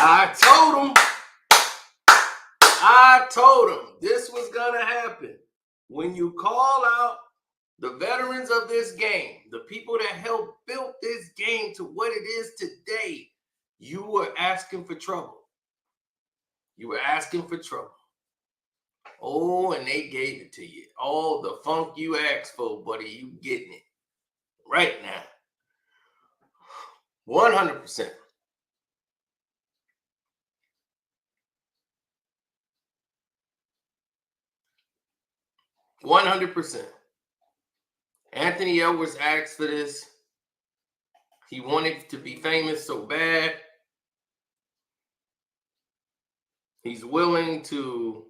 I told him this was going to happen. When you call out the veterans of this game, the people that helped build this game to what it is today, you were asking for trouble. You were asking for trouble. Oh, and they gave it to you. All the funk you asked for, buddy, you getting it right now. 100%. Anthony Edwards asked for this. He wanted to be famous so bad. He's willing to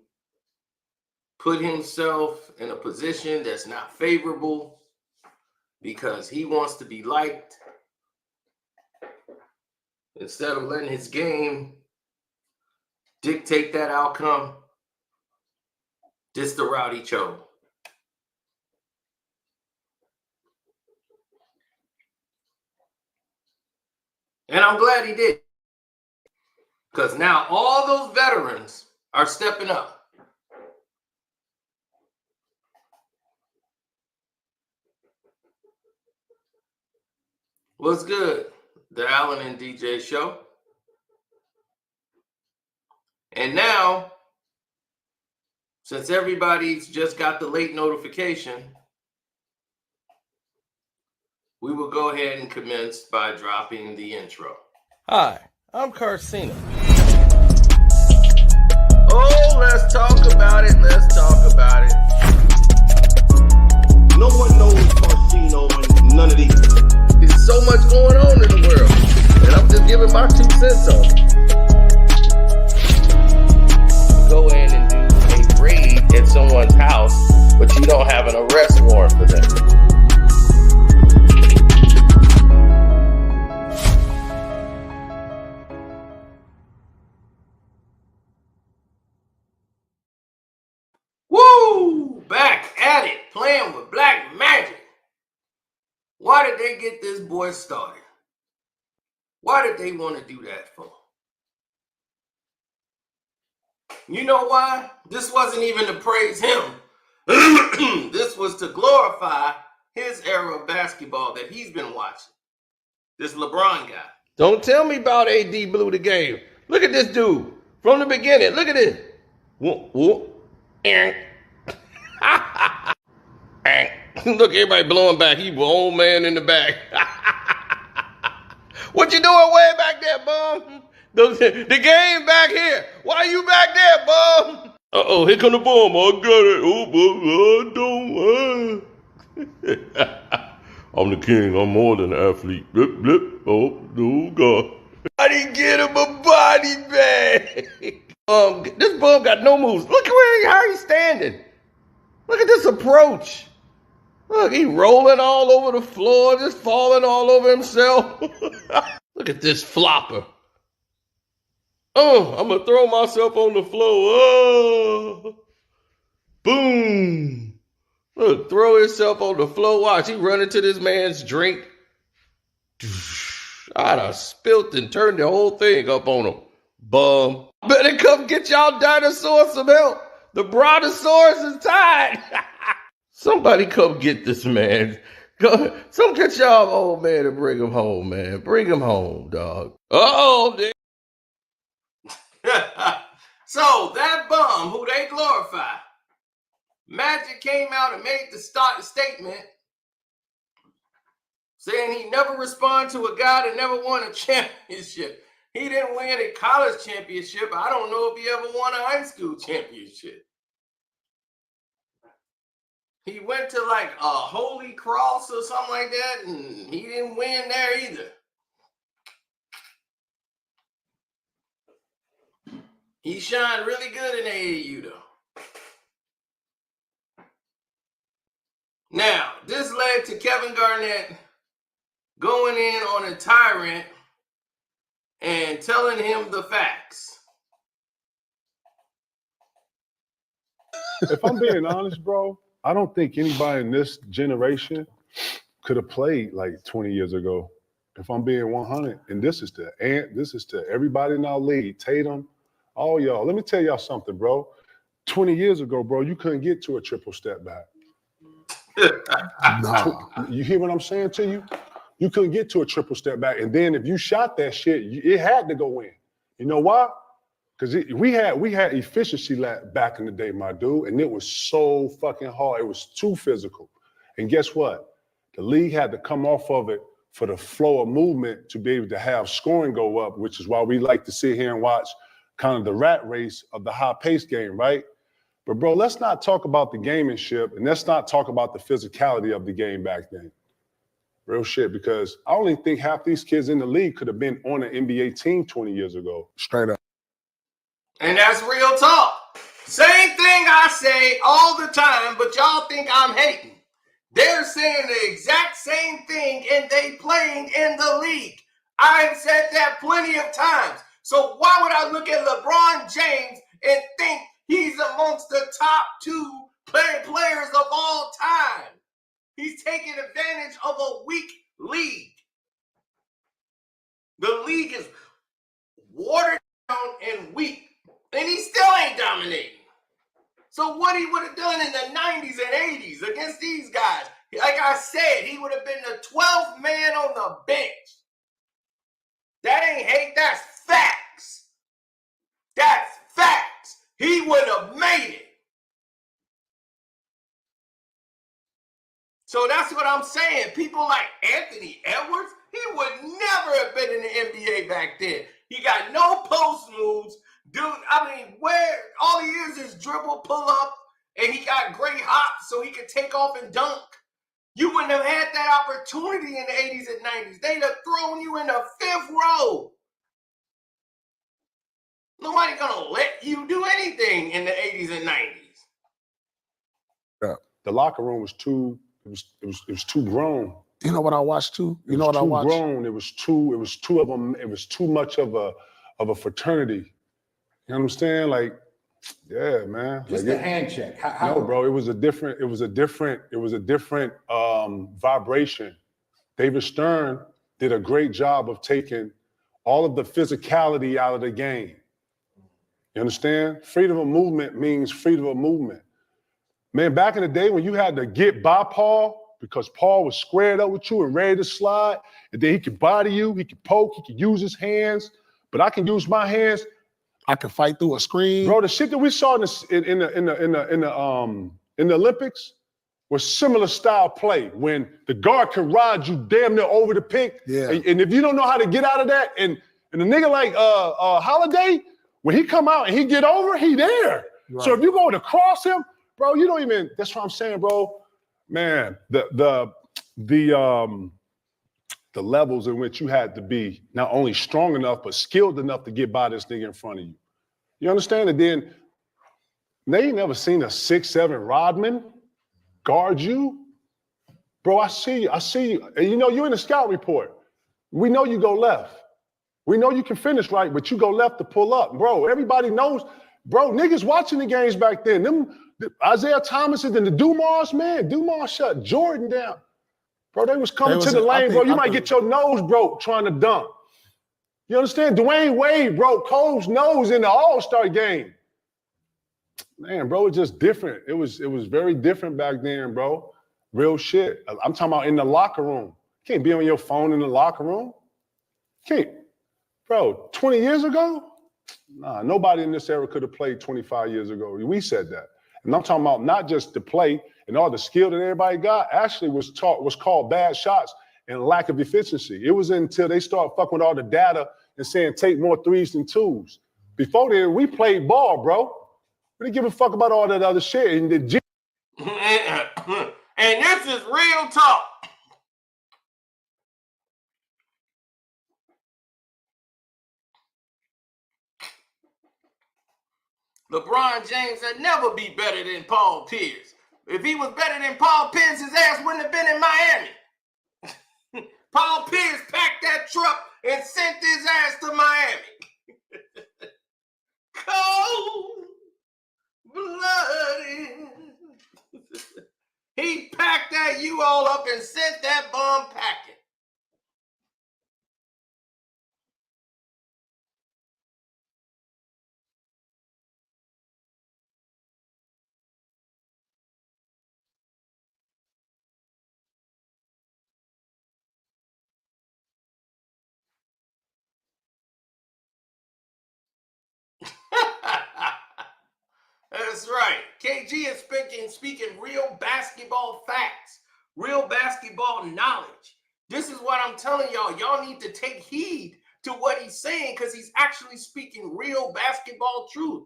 put himself in a position that's not favorable because he wants to be liked instead of letting his game dictate that outcome. This is the route he chose. And I'm glad he did. Because now all those veterans are stepping up. What's good? The Allen and DJ show. And now, since everybody's just got the late notification, we will go ahead and commence by dropping the intro. Hi, I'm Carcino. Oh, let's talk about it. No one knows Carcino and none of these. There's so much going on in the world, and I'm just giving my 2 cents on it. Go in and do a raid at someone's house, but you don't have an arrest warrant for them. Woo! Back at it, playing with black magic. Why did they get this boy started? Why did they want to do that for? You know why? This wasn't even to praise him. This was to glorify his era of basketball that he's been watching. This LeBron guy. Don't tell me about AD blew the game. Look at this dude from the beginning. Look at this. Look, everybody blowing back. He was old man in the back. What you doing way back there, bum? The game back here. Why you back there, bum? Uh-oh, here come the bomb. I got it. Oh, I'm the king. I'm more than an athlete. Blip, blip. Oh, no, God. I didn't get him a body bag. This bum got no moves. Look at how he's standing. Look at this approach. Look, he rolling all over the floor, just falling all over himself. Look at this flopper. Oh, I'm going to throw myself on the floor. Oh, boom. Look, throw himself on the floor. Watch, he run into this man's drink. I done spilt and turned the whole thing up on him. Bum. Better come get y'all dinosaurs some help. The brontosaurus is tied. Somebody come get this man. Some get y'all old man and bring him home, man. Bring him home, dog. Uh-oh, dude. So that bum who they glorify, Magic came out and made the statement saying he never responded to a guy that never won a championship. He didn't win a college championship. I don't know if he ever won a high school championship. He went to like a Holy Cross or something like that, and he didn't win there either. He shined really good in AAU, though. Now, this led to Kevin Garnett going in on a tyrant and telling him the facts. If I'm being honest, bro, I don't think anybody in this generation could have played like 20 years ago. if I'm being 100, and this is to everybody in our league, Tatum, all y'all. Let me tell y'all something, bro. 20 years ago, bro, you couldn't get to a triple step back. Nah. You hear what I'm saying to you? You couldn't get to a triple step back. And then if you shot that shit, it had to go in. You know why? Because we had efficiency back in the day, my dude, and it was so fucking hard. It was too physical. And guess what? The league had to come off of it for the flow of movement to be able to have scoring go up, which is why we like to sit here and watch kind of the rat race of the high-paced game, right? But, bro, let's not talk about the gamemanship, and let's not talk about the physicality of the game back then. Real shit, because I only think half these kids in the league could have been on an NBA team 20 years ago. Straight up. And that's real talk. Same thing I say all the time, but y'all think I'm hating. They're saying the exact same thing, and they playing in the league. I've said that plenty of times. So why would I look at LeBron James and think he's amongst the top 2 players of all time? He's taking advantage of a weak league. The league is watered down and weak, and he still ain't dominating. So what he would have done in the 90s and 80s against these guys, like I said, he would have been the 12th man on the bench. That ain't hate, that's facts. That's facts. He would have made it. So that's what I'm saying. People like Anthony Edwards, he would never have been in the NBA back then. He got no post moves. Dude, I mean, where all he is dribble, pull up, and he got great hops so he could take off and dunk. You wouldn't have had that opportunity in the 80s and 90s. They'd have thrown you in the 5th row. Nobody gonna let you do anything in the 80s and 90s. Yeah. The locker room was too, it was too grown. You know what I watched too? You know what I watched? Grown. It was two of them. It was too much of a fraternity. You understand? Like, yeah, man. Just like a hand check. No, bro. It was a different vibration. David Stern did a great job of taking all of the physicality out of the game. You understand? Freedom of movement means freedom of movement. Man, back in the day when you had to get by Paul because Paul was squared up with you and ready to slide, and then he could body you, he could poke, he could use his hands, but I can use my hands. I can fight through a screen. Bro, the shit that we saw in the Olympics was similar style play when the guard can ride you damn near over the pick. Yeah. And if you don't know how to get out of that, and a nigga like Holiday, when he come out and he get over, he there. Right. So if you go to cross him, bro, you don't even. That's what I'm saying, bro. Man, the levels in which you had to be not only strong enough, but skilled enough to get by this nigga in front of you. You understand? And then they ain't never seen a 6'7" Rodman guard you. Bro, I see you. And you know, you in the scout report. We know you go left. We know you can finish right, but you go left to pull up. Bro, everybody knows. Bro, niggas watching the games back then. Isaiah Thomason and the Dumars, man. Dumars shut Jordan down. Bro, they was coming to the lane, bro. You might get your nose broke trying to dunk. You understand? Dwayne Wade broke Cole's nose in the All-Star game. Man, bro, it's just different. It was very different back then, bro. Real shit. I'm talking about in the locker room. You can't be on your phone in the locker room. Can't. Bro, 20 years ago? Nah, nobody in this era could have played 25 years ago. We said that. And I'm talking about not just the play and all the skill that everybody got, actually was called bad shots and lack of efficiency. It was until they started fucking with all the data and saying take more threes than twos. Before then, we played ball, bro. We didn't give a fuck about all that other shit. And this is real talk. LeBron James would never be better than Paul Pierce. If he was better than Paul Pierce, his ass wouldn't have been in Miami. Paul Pierce packed that truck and sent his ass to Miami. Cold-blooded. He packed that U-Haul up and sent that bum packing. That's right. KG is speaking real basketball facts, real basketball knowledge. This is what I'm telling y'all. Y'all need to take heed to what he's saying because he's actually speaking real basketball truth.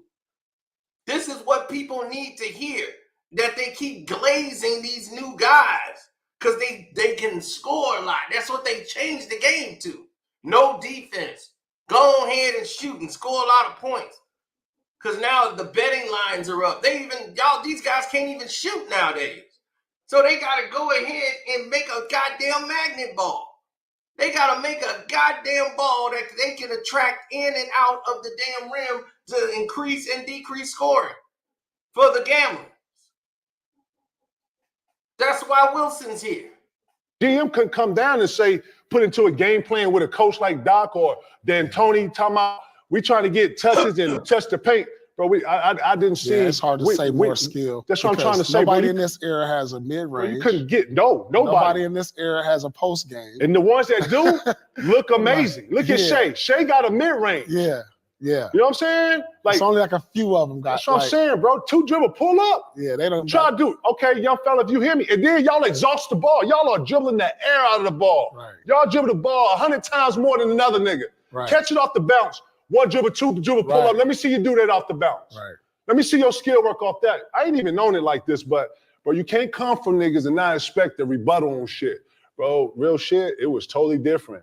This is what people need to hear, that they keep glazing these new guys because they can score a lot. That's what they changed the game to. No defense. Go ahead and shoot and score a lot of points. Because now the betting lines are up. These guys can't even shoot nowadays. So they got to go ahead and make a goddamn magnet ball. They got to make a goddamn ball that they can attract in and out of the damn rim to increase and decrease scoring for the gamblers. That's why Wilson's here. GM can come down and say, put into a game plan with a coach like Doc or D'Antoni talking about, we trying to get touches and touch the paint. Bro, I didn't see. Yeah, it's hard to say more skill. That's what I'm trying to say. Nobody in this era has a mid-range. Bro, you couldn't get, nobody. Nobody in this era has a post game. And the ones that do look amazing. Look at Shea. Shea got a mid-range. Yeah. You know what I'm saying? Like, it's only like a few of them got. That's what I'm saying, bro. 2 dribble, pull up. Yeah, they don't try to do it. Okay, young fella, if you hear me, and then y'all exhaust the ball. Y'all are dribbling the air out of the ball. Right. Y'all dribble the ball 100 times more than another nigga. Right. Catch it off the bounce. 1 dribble, 2 dribble, pull up. Let me see you do that off the bounce. Right. Let me see your skill work off that. I ain't even known it like this, but bro, you can't come from niggas and not expect a rebuttal on shit. Bro, real shit, it was totally different.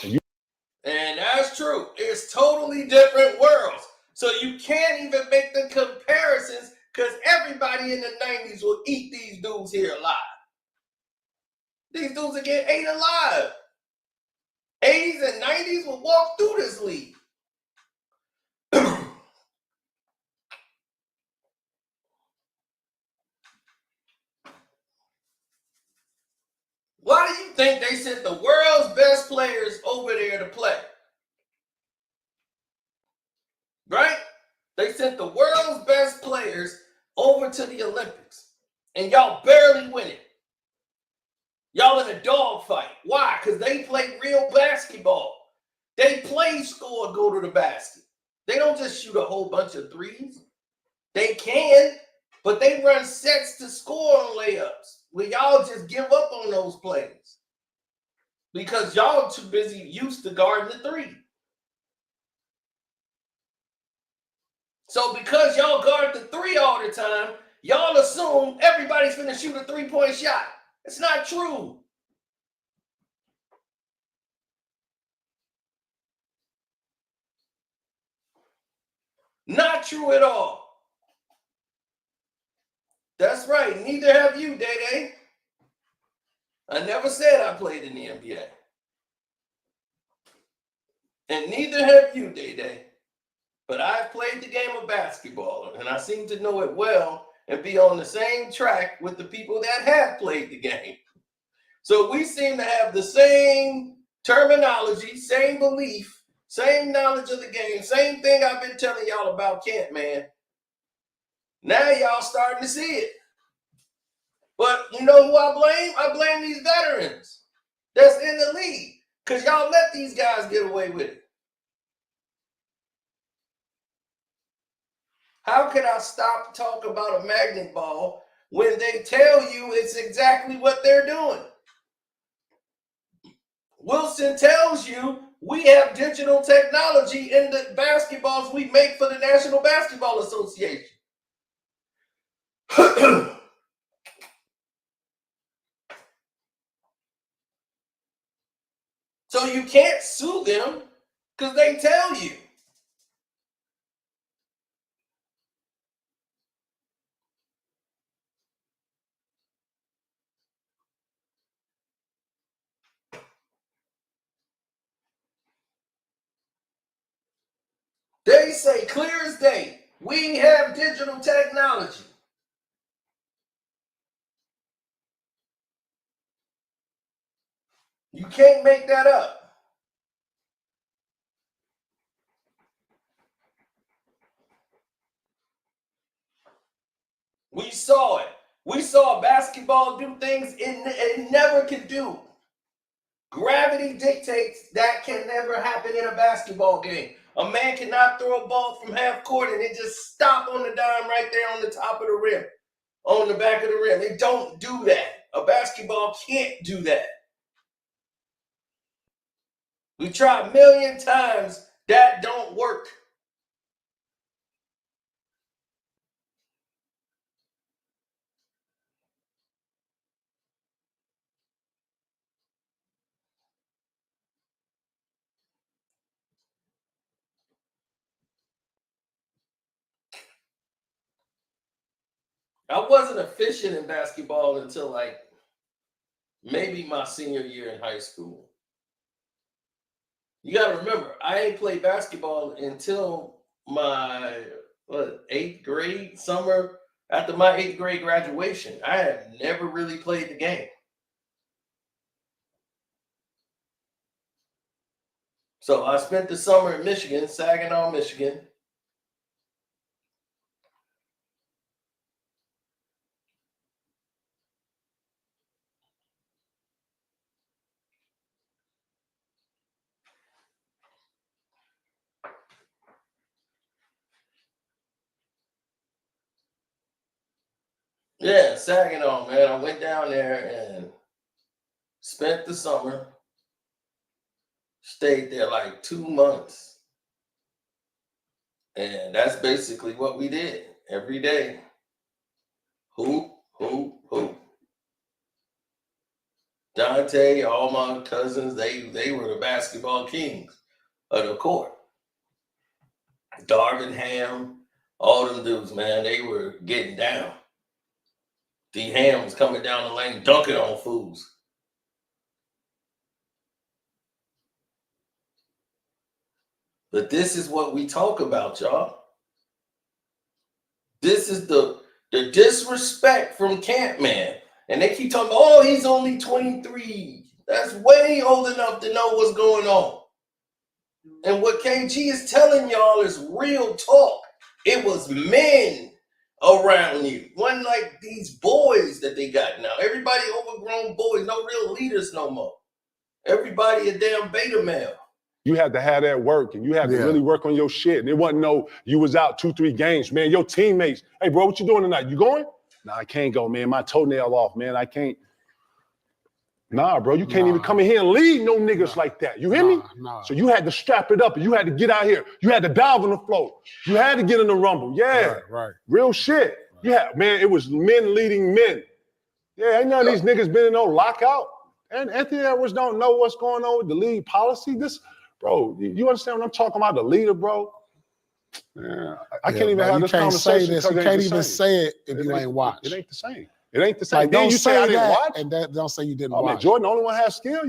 And that's true. It's totally different worlds. So you can't even make the comparisons because everybody in the 90s will eat these dudes here alive. These dudes will get ate alive. 80s and 90s will walk through this league. Why do you think they sent the world's best players over there to play? Right? They sent the world's best players over to the Olympics. And y'all barely win it. Y'all in a dogfight. Why? Because they play real basketball. They play, score, go to the basket. They don't just shoot a whole bunch of threes. They can, but they run sets to score on layups. Well, y'all just give up on those plays because y'all too busy used to guarding the three. So because y'all guard the three all the time, y'all assume everybody's finna shoot a 3-point shot. It's not true. Not true at all. That's right. Neither have you, Day-Day. I never said I played in the NBA. And neither have you, Day-Day. But I've played the game of basketball, and I seem to know it well and be on the same track with the people that have played the game. So we seem to have the same terminology, same belief, same knowledge of the game, same thing I've been telling y'all about Kent, man. Now y'all starting to see it. But you know who I blame? I blame these veterans that's in the league because y'all let these guys get away with it. How can I stop talking about a magnet ball when they tell you it's exactly what they're doing? Wilson tells you we have digital technology in the basketballs we make for the National Basketball Association. So you can't sue them because they tell you. They say clear as day, we have digital technology. You can't make that up. We saw it. We saw basketball do things it never could do. Gravity dictates that can never happen in a basketball game. A man cannot throw a ball from half court and it just stop on the dime right there on the top of the rim, on the back of the rim. They don't do that. A basketball can't do that. We tried a million times. That don't work. I wasn't efficient in basketball until like maybe my senior year in high school. You got to remember, I ain't played basketball until my 8th grade, summer after my 8th grade graduation. I had never really played the game. So I spent the summer in Michigan, Saginaw, Michigan. Yeah, Saginaw, man. I went down there and spent the summer. Stayed there like 2 months. And that's basically what we did every day. Hoop, hoop, hoop. Dante, all my cousins, they were the basketball kings of the court. Darvin Ham, all them dudes, man, they were getting down. D Ham was coming down the lane, dunking on fools. But this is what we talk about, y'all. This is the disrespect from Campman. And they keep talking, oh, he's only 23. That's way old enough to know what's going on. And what KG is telling y'all is real talk. It was men around you. Wasn't like these boys that they got now. Everybody overgrown boys, no real leaders no more. Everybody a damn beta male. You had to have that work, and you had to really work on your shit. And it wasn't no, you was out 2-3 games, man. Your teammates, hey, bro, what you doing tonight? You going? Nah, I can't go, man. My toenail off, man. I can't. Nah, bro, you can't even come in here and lead no niggas like that. You hear me? So you had to strap it up, and you had to get out here. You had to dive on the floor. You had to get in the rumble. Yeah, right. Real shit. Yeah, man, it was men leading men. Yeah, ain't none of these niggas been in no lockout. And Anthony Edwards don't know what's going on with the league policy. This, bro, you understand what I'm talking about? The leader, bro. Yeah, I can't even have this conversation. You can't even say it if you ain't watched. It ain't the same. It ain't the same. Like, then you say I didn't watch, and don't say you didn't watch. watch. Jordan, the only one has skill.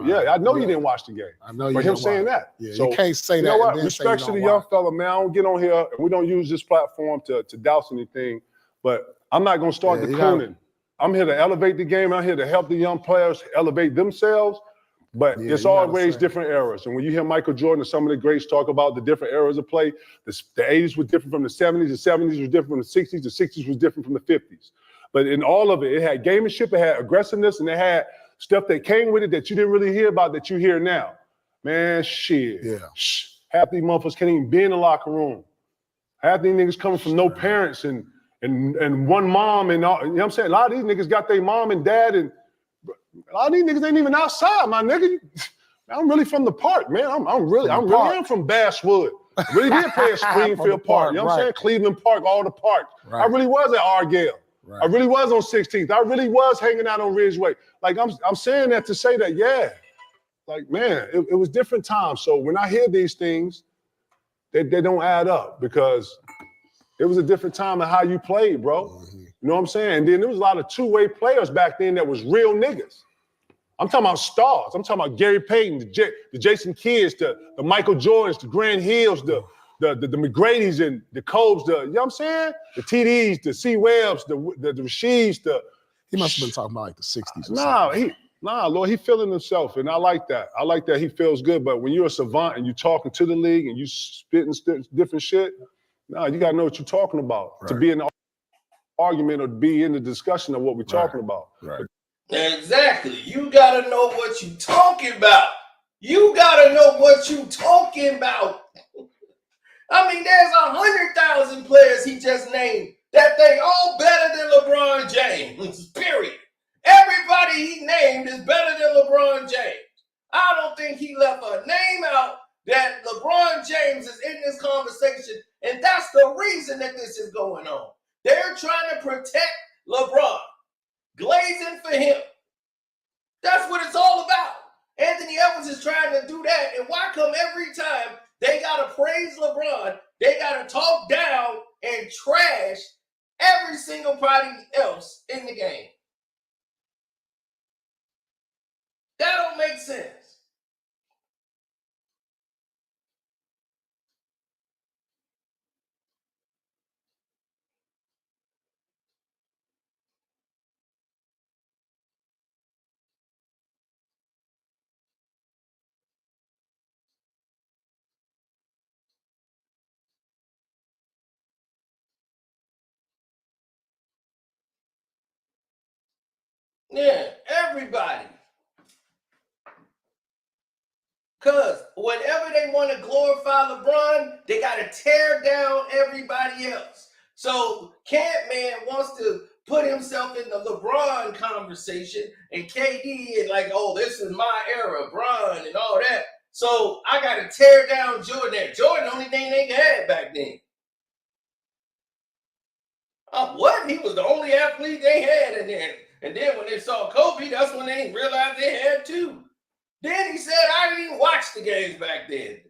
Yeah, I know you didn't watch the game. I know you. But him saying that. Yeah, so, you can't say that. You know what? And Respect to the young fella, man. I don't get on here, and we don't use this platform to douse anything. But I'm not gonna start the cooning. I'm here to elevate the game. I'm here to help the young players elevate themselves. But it's always different eras. And when you hear Michael Jordan and some of the greats talk about the different eras of play, the 80s was different from the 70s, the 70s was different from the 60s, the 60s was different from the 50s. But in all of it, it had gamemanship, it had aggressiveness, and it had stuff that came with it that you didn't really hear about that you hear now. Man, shit. Yeah. Half these motherfuckers can't even be in the locker room. Half these niggas coming from no parents and one mom and all, you know what I'm saying? A lot of these niggas got their mom and dad, and a lot of these niggas ain't even outside, my nigga. I'm really from the park, man. I'm really from Basswood. I really did play at Springfield Park. You know what I'm saying? Cleveland Park, all the parks. Right. I really was at Argyle. Right. I really was on 16th. I really was hanging out on Ridgeway. Like I'm saying that to say that, yeah. Like, man, it was different times. So when I hear these things, they don't add up because it was a different time of how you played, bro. Mm-hmm. You know what I'm saying? And then there was a lot of two-way players back then that was real niggas. I'm talking about stars. I'm talking about Gary Payton, the Jason Kidds, the Michael Jordans, the Grant Hills, the McGrady's and the Cobes, you know what I'm saying? The TDs, the C. Webbs, the Rasheeds, He must have been talking about like the 60s or something. Lord, he feeling himself, and I like that. I like that he feels good, but when you're a savant and you're talking to the league and you spitting different shit, you got to know what you're talking about to be in the argument or to be in the discussion of what we're talking about. Right. Exactly. You got to know what you're talking about. You got to know what you're talking about. I mean, there's 100,000 players he just named that they all better than LeBron James, period. Everybody he named is better than LeBron James. I don't think he left a name out that LeBron James is in this conversation, and that's the reason that this is going on. They're trying to protect LeBron, glazing for him. That's what it's all about. Anthony Edwards is trying to do that, and why come every time they got to praise LeBron, they got to talk down and trash every single party else in the game? That don't make sense. Yeah, everybody. Because whenever they want to glorify LeBron, they got to tear down everybody else. So Campman wants to put himself in the LeBron conversation, and KD is like, oh, this is my era, Bron and all that. So I got to tear down Jordan. Jordan, the only thing they had back then. What? He was the only athlete they had in there. And then when they saw Kobe, that's when they realized they had two. Then he said, I didn't even watch the games back then.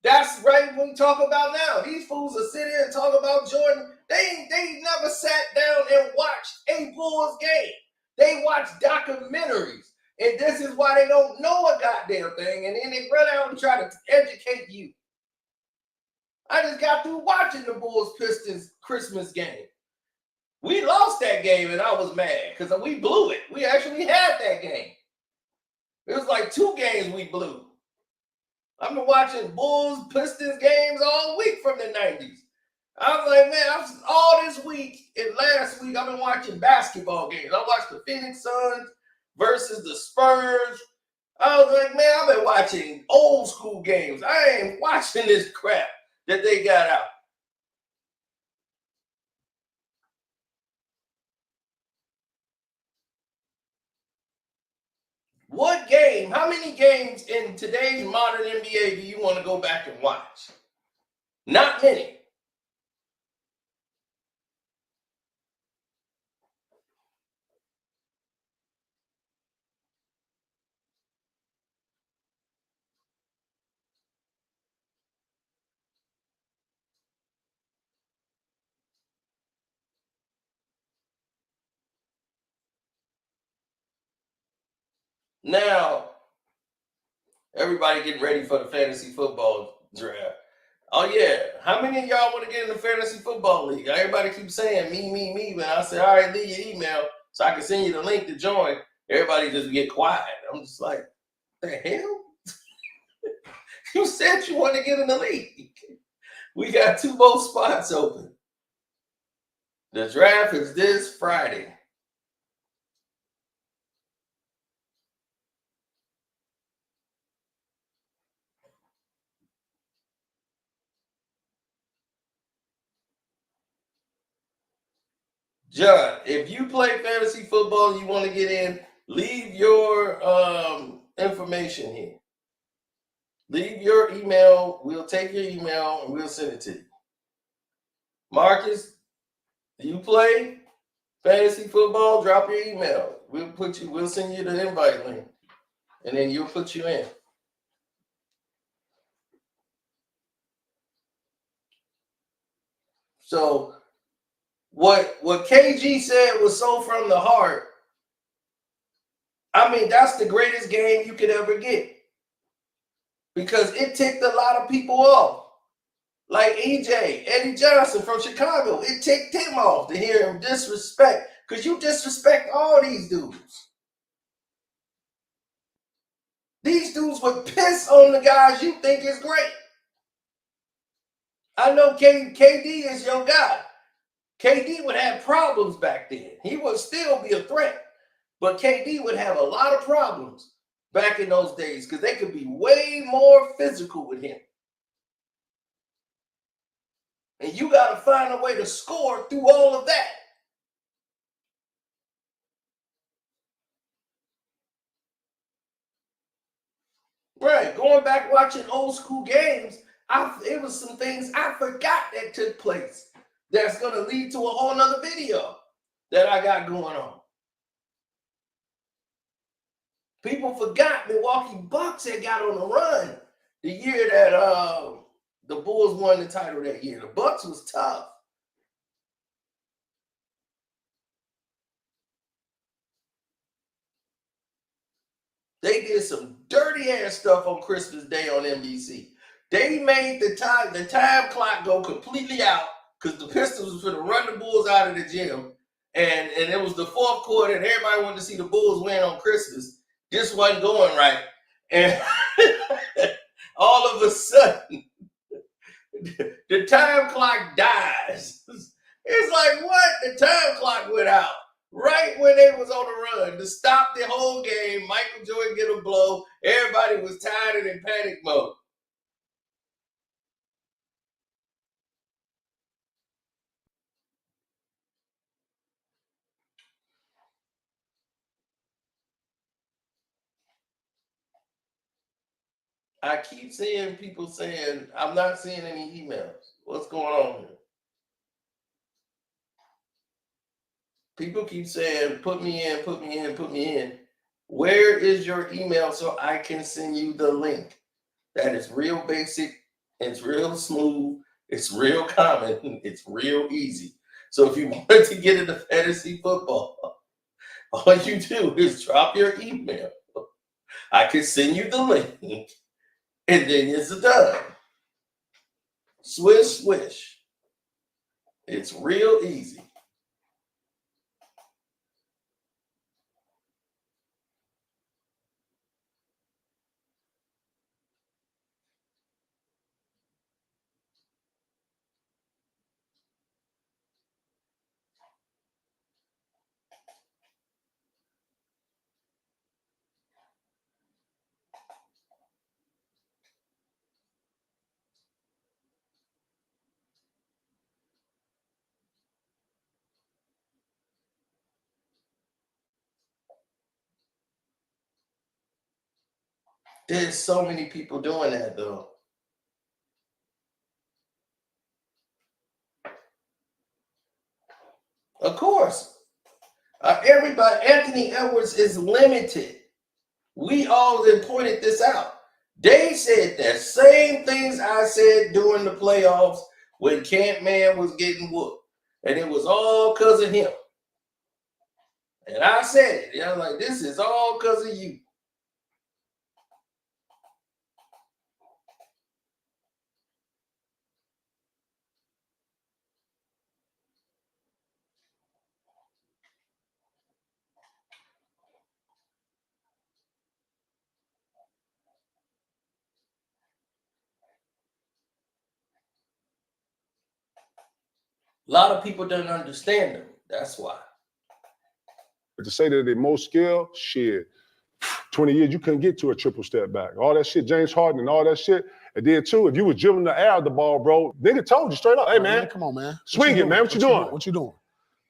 That's right what we talk about now. These fools are sitting here and talk about Jordan. They never sat down and watched a Bulls game. They watch documentaries. And this is why they don't know a goddamn thing. And then they run out and try to educate you. I just got through watching the Bulls Pistons Christmas game. We lost that game and I was mad because we blew it. We actually had that game. It was like 2 games we blew. I've been watching Bulls, Pistons games all week from the 90s. I was like, man, all this week and last week, I've been watching basketball games. I watched the Phoenix Suns versus the Spurs. I was like, man, I've been watching old school games. I ain't watching this crap that they got out. What game, how many games in today's modern NBA do you want to go back and watch? Not many. Now, everybody getting ready for the fantasy football draft. Oh, yeah. How many of y'all want to get in the fantasy football league? Everybody keeps saying me. But I said, all right, leave your email so I can send you the link to join. Everybody just get quiet. I'm just like, the hell? You said you want to get in the league. We got 2 more spots open. The draft is this Friday. John, if you play fantasy football and you want to get in, leave your information here. Leave your email. We'll take your email and we'll send it to you. Marcus, do you play fantasy football? Drop your email. We'll send you the invite link. And then you'll put you in. So what KG said was so from the heart. I mean, that's the greatest game you could ever get. Because it ticked a lot of people off. Like EJ, Eddie Johnson from Chicago. It ticked him off to hear him disrespect. Because you disrespect all these dudes. These dudes would piss on the guys you think is great. I know KD is your guy. KD would have problems back then. He would still be a threat. But KD would have a lot of problems back in those days because they could be way more physical with him. And you got to find a way to score through all of that. Right. Going back watching old school games, it was some things I forgot that took place that's going to lead to a whole nother video that I got going on. People forgot Milwaukee Bucks had got on a run the year that the Bulls won the title that year. The Bucks was tough. They did some dirty ass stuff on Christmas Day on NBC. They made the time clock go completely out because the Pistons was going to run the Bulls out of the gym. And it was the fourth quarter and everybody wanted to see the Bulls win on Christmas. This wasn't going right. And all of a sudden, the time clock dies. It's like, what? The time clock went out right when they was on the run to stop the whole game. Michael Jordan get a blow. Everybody was tired and in panic mode. I keep seeing people saying, I'm not seeing any emails. What's going on here? People keep saying, put me in, put me in, put me in. Where is your email so I can send you the link? That is real basic. It's real smooth. It's real common. It's real easy. So if you wanted to get into fantasy football, all you do is drop your email. I can send you the link. And then it's done. Swish, swish. It's real easy. There's so many people doing that, though. Of course. Everybody, Anthony Edwards is limited. We all then pointed this out. They said the same things I said during the playoffs when Camp Man was getting whooped. And it was all because of him. And I said it. I was like, this is all because of you. A lot of people don't understand them. That's why. But to say that they're most skilled, shit, 20 years, you couldn't get to a triple step back. All that shit, James Harden and all that shit. And then, too, if you was dribbling the air of the ball, bro, nigga told you straight up, hey, man. Come on, man. Swing it, man. What you doing? What you doing?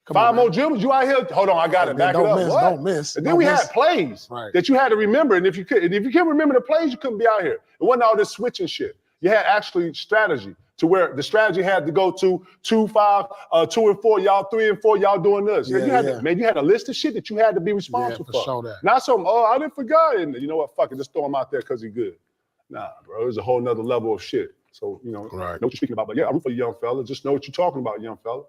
Come Five on, more dribbles, you out here? Hold on, I got it. Back it up. Miss, what? Don't miss. And then we had plays that you had to remember. And if you couldn't remember the plays, you couldn't be out here. It wasn't all this switching shit. You had actually strategy to where the strategy had to go to 2, 5, 2 and 4, y'all 3 and 4, y'all doing this. Yeah, you had a list of shit that you had to be responsible for. Sure that. Not some, I didn't forget. And you know what? Fuck it, just throw him out there because he's good. Nah, bro, there's a whole nother level of shit. So, know what you're speaking about. But yeah, I'm for you, young fella. Just know what you're talking about, young fella.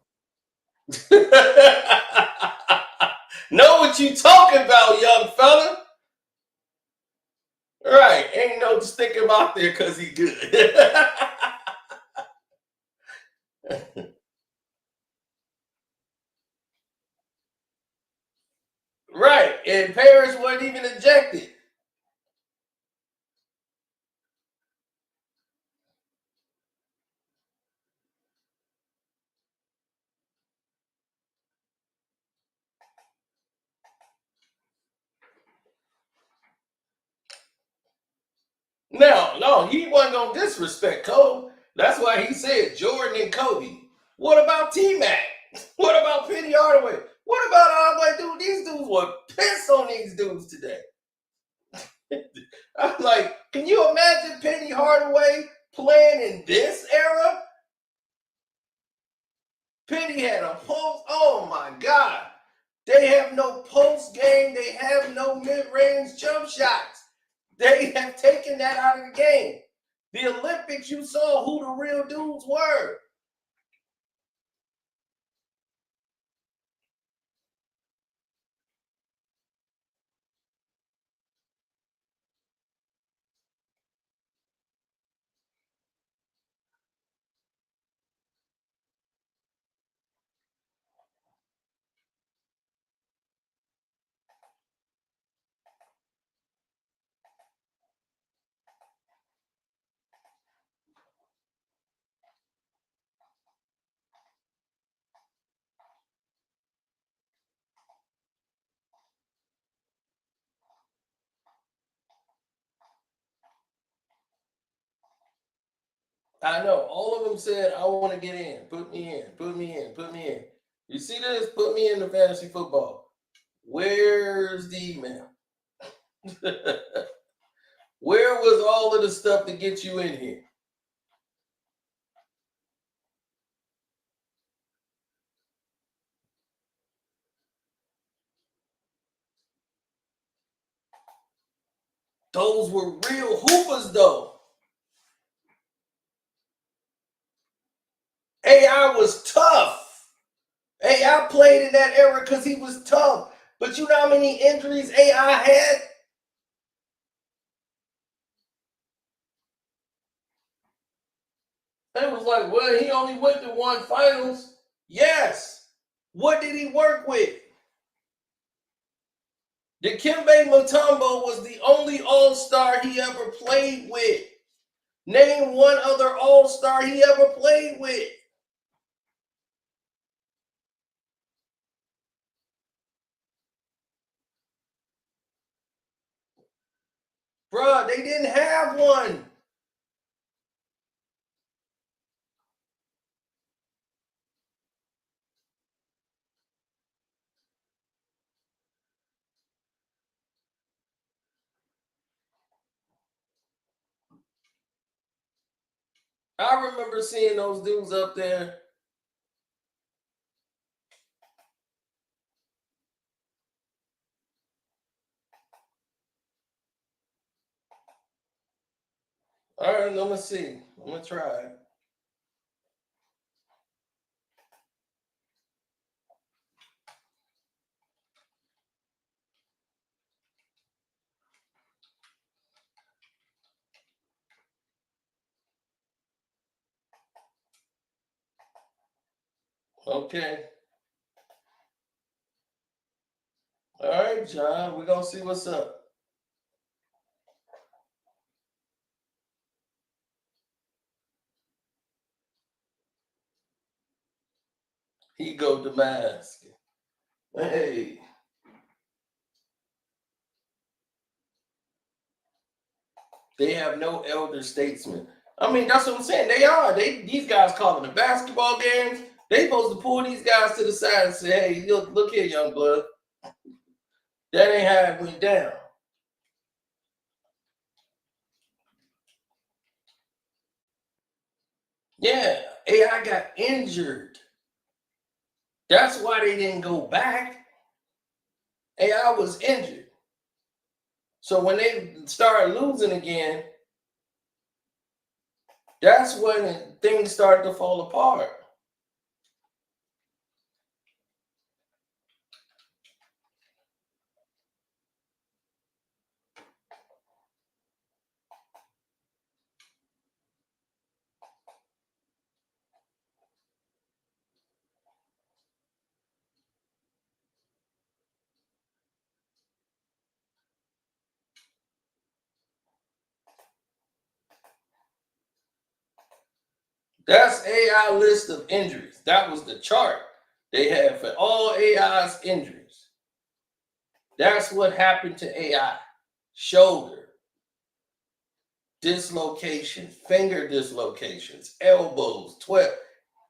Know what you talking about, young fella. Right. Ain't no stick him out there because he good. Right. And Paris wasn't even ejected. No, he wasn't gonna disrespect Cole. That's why he said Jordan and Kobe. What about T-Mac? What about Penny Hardaway? What about all like, dude? These dudes were pissed on these dudes today. I'm like, can you imagine Penny Hardaway playing in this era? Penny had a post. Oh my God. They have no post game. They have no mid-range jump shots. They have taken that out of the game. The Olympics, you saw who the real dudes were. I know. All of them said, I want to get in. Put me in. Put me in. Put me in. You see this? Put me in the fantasy football. Where's the email? Where was all of the stuff to get you in here? Those were real hoopers, though. AI was tough. AI played in that era because he was tough. But you know how many injuries AI had? It was like, well, he only went to one finals. Yes. What did he work with? Dikembe Mutombo was the only all-star he ever played with. Name one other all-star he ever played with. Bruh, they didn't have one. I remember seeing those dudes up there. All right, let me see. I'm going to try it. Okay. All right, John. We're going to see what's up. He go to mask. Hey. They have no elder statesmen. I mean, that's what I'm saying. They are. These guys calling the basketball games. They supposed to pull these guys to the side and say, hey, look here, young blood. That ain't how it went down. Yeah, AI got injured. That's why they didn't go back. AI was injured. So when they started losing again, that's when things started to fall apart. That's AI list of injuries. That was the chart they had for all AI's injuries. That's what happened to AI. Shoulder, dislocations, finger dislocations, elbows, 12.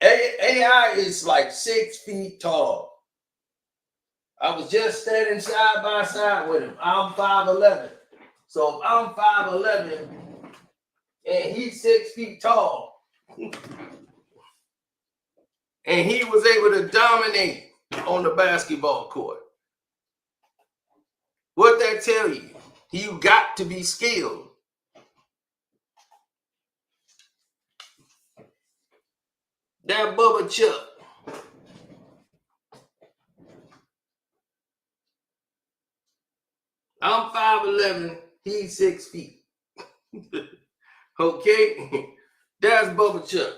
AI is like 6 feet tall. I was just standing side by side with him. I'm 5'11". So if I'm 5'11", and he's 6 feet tall, and he was able to dominate on the basketball court. What that tell you? You got to be skilled. That Bubba Chuck. I'm 5'11", he's 6 feet. Okay? That's Bubba Chuck.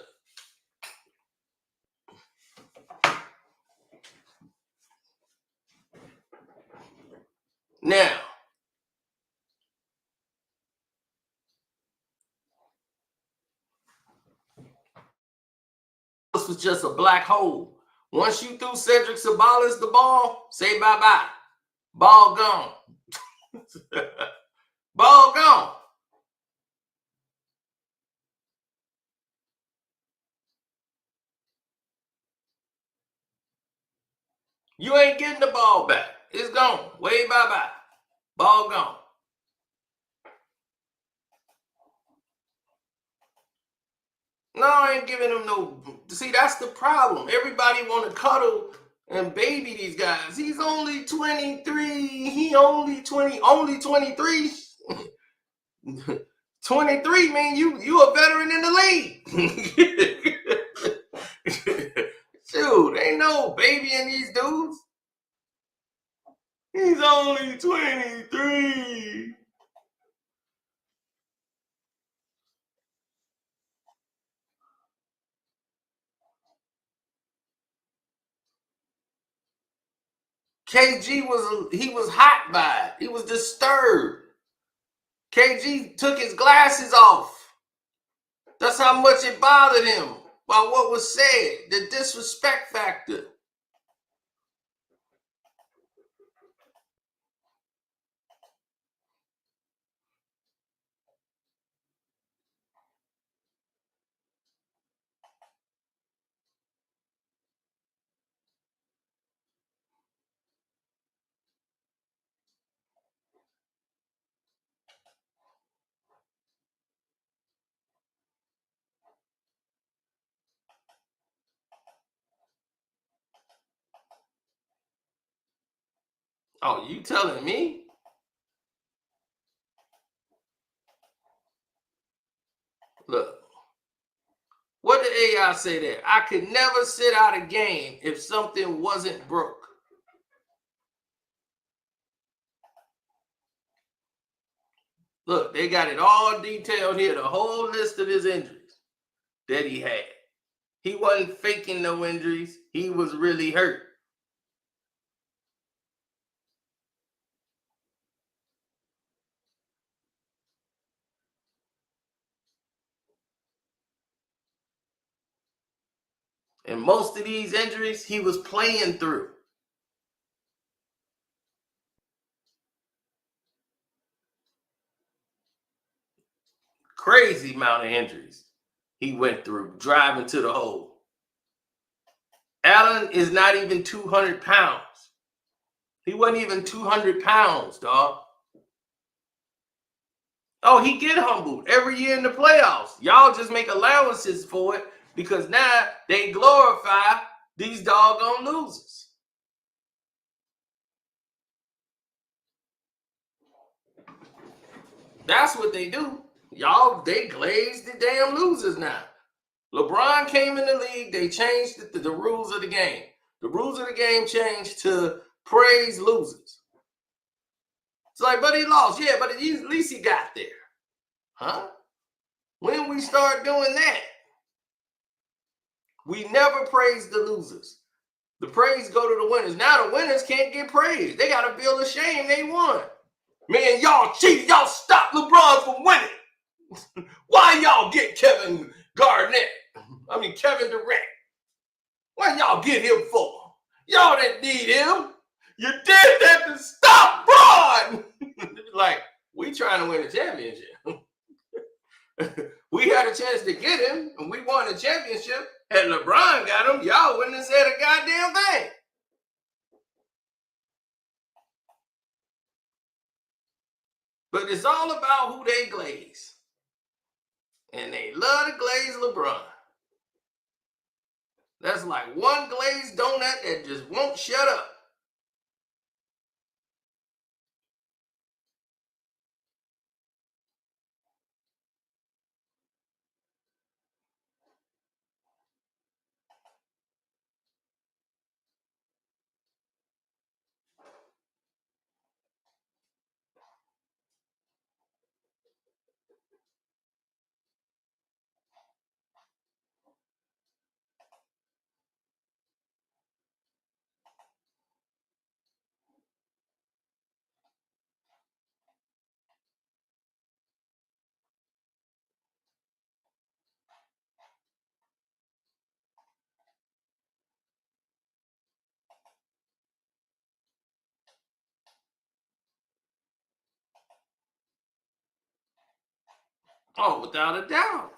Now, this was just a black hole. Once you threw Cedric Sabalas the ball, say bye-bye. Ball gone. Ball gone. You ain't getting the ball back. It's gone. Way bye-bye. Ball gone. No, I ain't giving him no. See, that's the problem. Everybody want to cuddle and baby these guys. He's only 23. He only 23. 23, man, you a veteran in the league. Dude, ain't no baby in these dudes. He's only 23. KG was hot by it. He was disturbed. KG took his glasses off. That's how much it bothered him by what was said, the disrespect factor. Oh, you telling me? Look, what did AI say there? I could never sit out a game if something wasn't broke. Look, they got it all detailed here, the whole list of his injuries that he had. He wasn't faking no injuries. He was really hurt. And most of these injuries, he was playing through. Crazy amount of injuries he went through, driving to the hole. Allen is not even 200 pounds. He wasn't even 200 pounds, dog. Oh, he get humbled every year in the playoffs. Y'all just make allowances for it because now they glorify these doggone losers. That's what they do. Y'all, they glaze the damn losers now. LeBron came in the league. They changed the rules of the game. The rules of the game changed to praise losers. It's like, but he lost. Yeah, but at least he got there. Huh? When we start doing that? We never praise the losers. The praise go to the winners. Now the winners can't get praised. They got to feel ashamed they won. Man, y'all cheated. Y'all stopped LeBron from winning. Why y'all get Kevin Durant? Why y'all get him for? Y'all didn't need him. You did that to stop Bron. Like, we trying to win a championship. we had a chance to get him, and we won the championship. Had LeBron got him, y'all wouldn't have said a goddamn thing. But it's all about who they glaze. And they love to glaze LeBron. That's like one glazed donut that just won't shut up. Oh, without a doubt.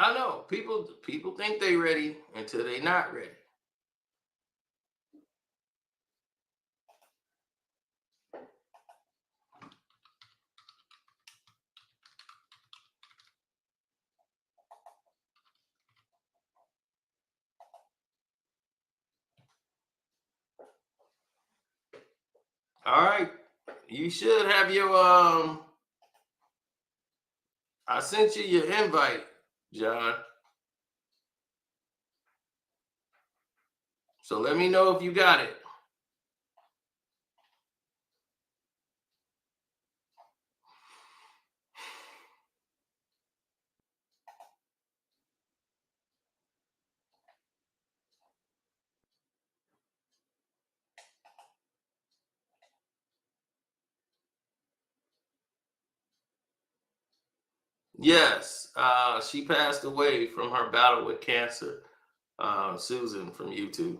I know people think they ready until they not ready. All right, you should have your I sent you your invite, John. So let me know if you got it. Yes, she passed away from her battle with cancer. Susan from YouTube.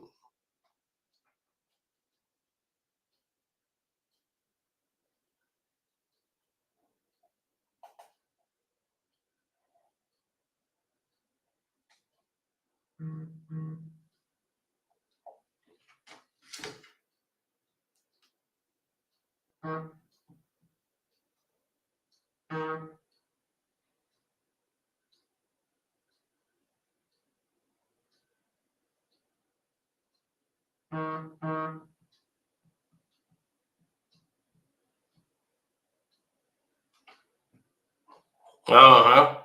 Uh-huh.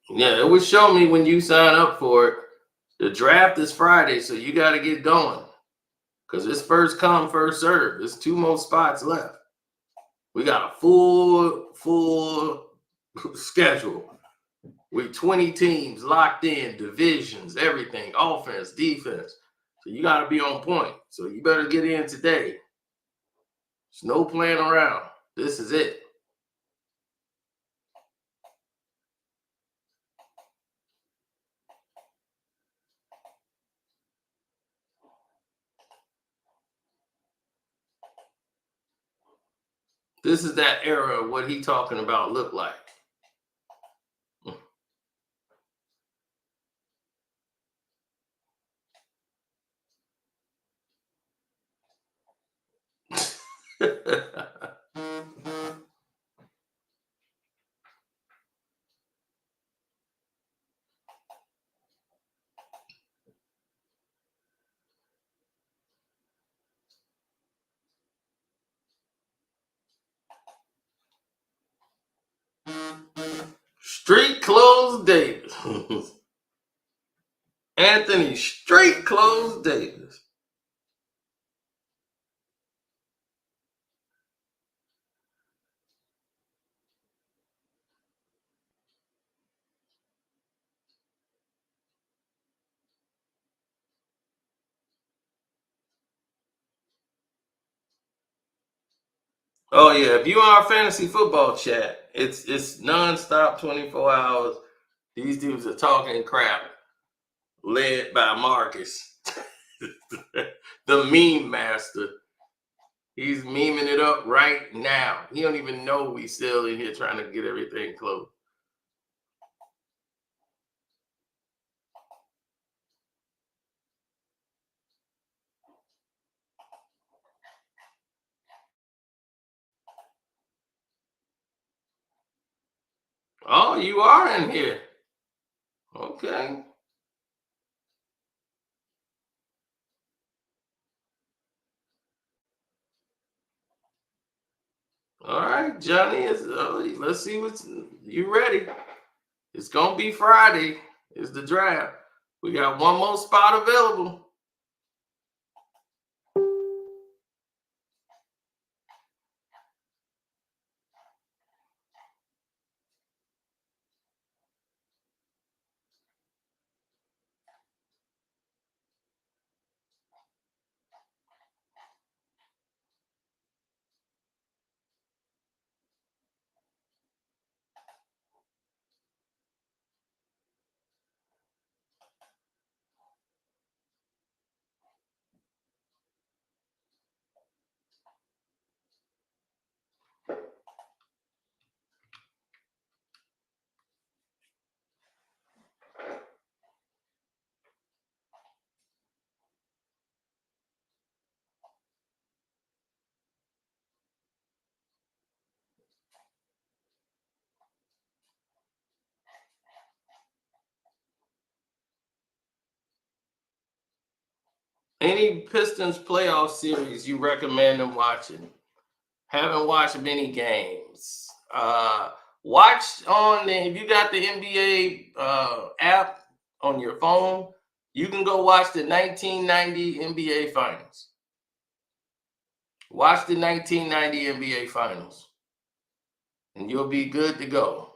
Yeah, it would show me when you sign up for it. The draft is Friday, so you got to get going. Because it's first come, first serve. There's 2 more spots left. We got a full schedule with 20 teams locked in, divisions, everything, offense, defense. So you got to be on point. So you better get in today. There's no playing around. This is it. This is that era of what he talking about look like. Street Clothes Davis. Anthony Street Clothes Davis. Oh yeah, if you are our fantasy football chat, it's nonstop 24 hours. These dudes are talking crap, led by Marcus, the meme master. He's memeing it up right now. He don't even know we still in here trying to get everything closed. Oh, you are in here. Okay. All right, Johnny. Let's see what's you ready. It's gonna be Friday. It's the draft. We got one more spot available. Any Pistons playoff series you recommend them watching? Haven't watched many games. Watch if you got the NBA app on your phone, you can go watch the 1990 NBA Finals. Watch the 1990 NBA Finals, and you'll be good to go.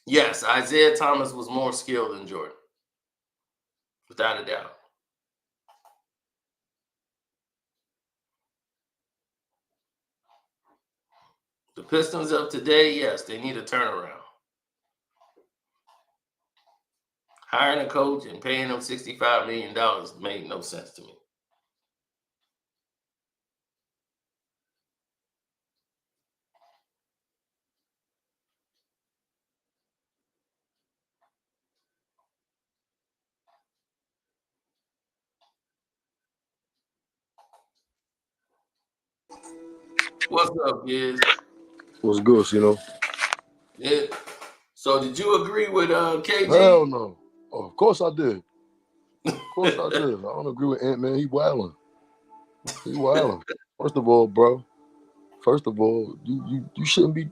Yes, Isaiah Thomas was more skilled than Jordan, without a doubt. The Pistons of today, yes, they need a turnaround. Hiring a coach and paying him $65 million made no sense to me. What's up, Giz? What's good, you know? Yeah. So did you agree with KG? Hell no. Oh, of course I did. Of course I did. I don't agree with Ant-Man. He wilding. He wilding. First of all, bro. First of all, you shouldn't be.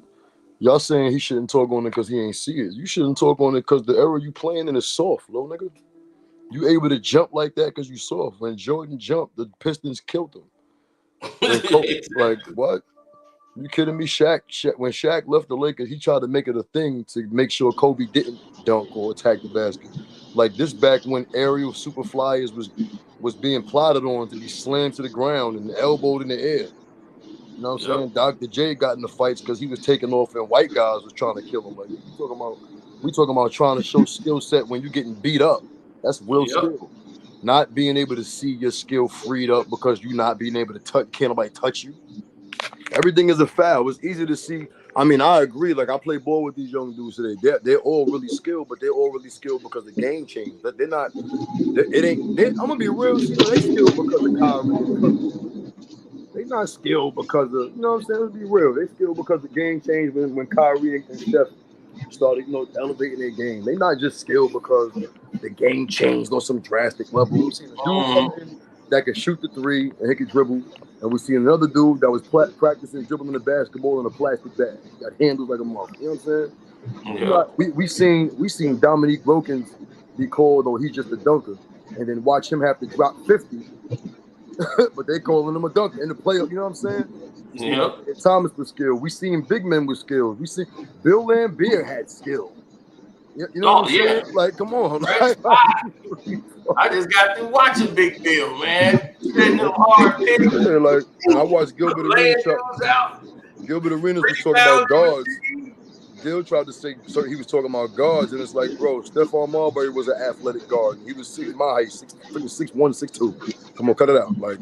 Y'all saying he shouldn't talk on it because he ain't see it. You shouldn't talk on it because the era you playing in is soft, little nigga. You able to jump like that because you soft. When Jordan jumped, the Pistons killed him. Like what? You kidding me? When Shaq left the Lakers, he tried to make it a thing to make sure Kobe didn't dunk or attack the basket. Like this back when aerial super flyers was being plotted on to be slammed to the ground and elbowed in the air. You know what I'm saying? Dr. J got in the fights because he was taking off and white guys was trying to kill him. Like we talking about trying to show skill set when you're getting beat up. That's real skill. Not being able to see your skill freed up because you're not being able to touch, can't nobody touch you. Everything is a foul. It's easy to see. I mean, I agree. Like I play ball with these young dudes today. They're all really skilled, but they're all really skilled because the game changed. They're not. I'm gonna be real. You know, they skilled because of Kyrie. They not skilled because of, you know what I'm saying. Let's be real. They skilled because the game changed when Kyrie and Steph started, elevating their game. They not just skilled because the game changed on some drastic level. We've seen a dude come in that could shoot the three and he could dribble. And we see another dude that was practicing dribbling the basketball in a plastic bag. Got handles like a mother. You know what I'm saying? Yeah. We seen Dominique Wilkins be called, or he's just a dunker, and then watch him have to drop 50. But they calling him a dunker in the playoff. You know what I'm saying? Yeah. Thomas with skill. We seen big men with skills. We see Bill Laimbeer had skill. You know what I'm saying? Like, come on. I just got through watching Big Bill, man. Hitting them hard pitches. Yeah, like I watched Gilbert Arenas. Gilbert Arenas was talking about guards. Dill tried to say, so he was talking about guards, and it's like, bro, Stephon Marbury was an athletic guard. He was my height, 6'1", 6'2". Come on, cut it out. Like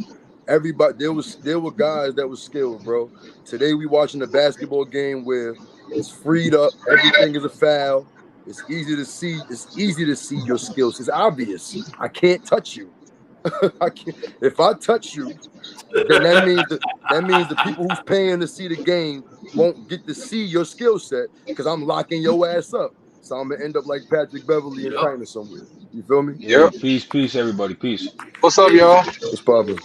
everybody, there were guys that was skilled, bro. Today we watching a basketball game where it's freed up, everything is a foul. It's easy to see. It's easy to see your skills. It's obvious. I can't touch you. I can't. If I touch you, then that means the people who's paying to see the game won't get to see your skill set because I'm locking your ass up. So I'm gonna end up like Patrick Beverly in China somewhere. You feel me? Yep. Peace, everybody. Peace. What's up, y'all? It's poppin'.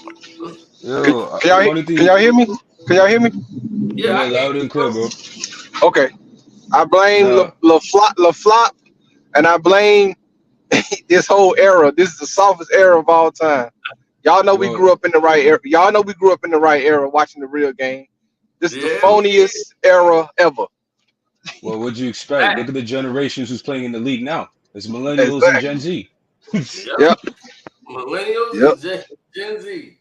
Yo, Can y'all hear me? Can y'all hear me? Yeah, loud and clear, bro. Okay. I blame LaFlop, and I blame this whole era. This is the softest era of all time. Y'all know we grew up in the right era. Y'all know we grew up in the right era watching the real game. This is the phoniest era ever. Well, what'd you expect? Look at the generations who's playing in the league now. It's millennials and Gen Z. Yep. Millennials and Gen Z.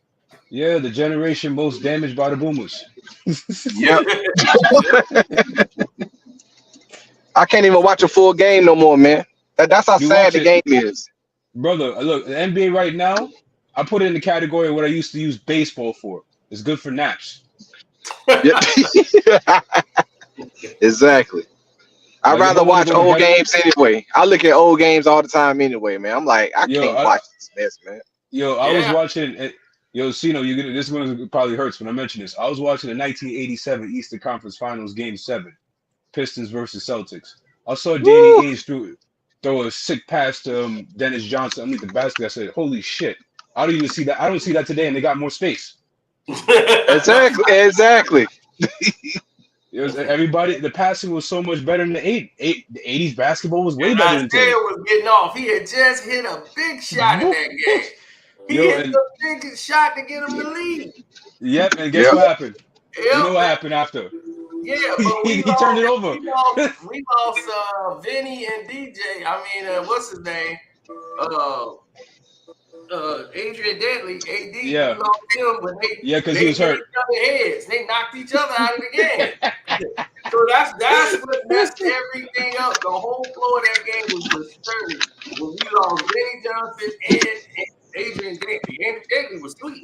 Yeah, the generation most damaged by the boomers. Yep. I can't even watch a full game no more, man. That's how sad the game is. Brother, look, the NBA right now, I put it in the category of what I used to use baseball for. It's good for naps. Exactly. I'd rather watch old games anyway. I look at old games all the time anyway, man. I'm like, I can't watch this mess, man. I was watching. Sino, this one probably hurts when I mention this. I was watching the 1987 Eastern Conference Finals Game 7. Pistons versus Celtics. I saw Danny Ainge throw a sick pass to Dennis Johnson underneath the basket. I said, "Holy shit! I don't even see that. I don't see that today." And they got more space. Exactly. Everybody. The passing was so much better than the 80s basketball was way better than today. Isaiah was getting off. He had just hit a big shot in that game. He hit the biggest shot to get him the lead. Yep, and guess what happened? You know what happened after? Yeah, but he turned it over. We lost Vinny and DJ. I mean, what's his name? Adrian Dantley, AD. Yeah. We lost him, but because he was hurt. Heads. They knocked each other out of the game. So that's what messed everything up. The whole flow of that game was disturbed when we lost Vinny Johnson and Adrian Dantley. Adrian Dantley was asleep.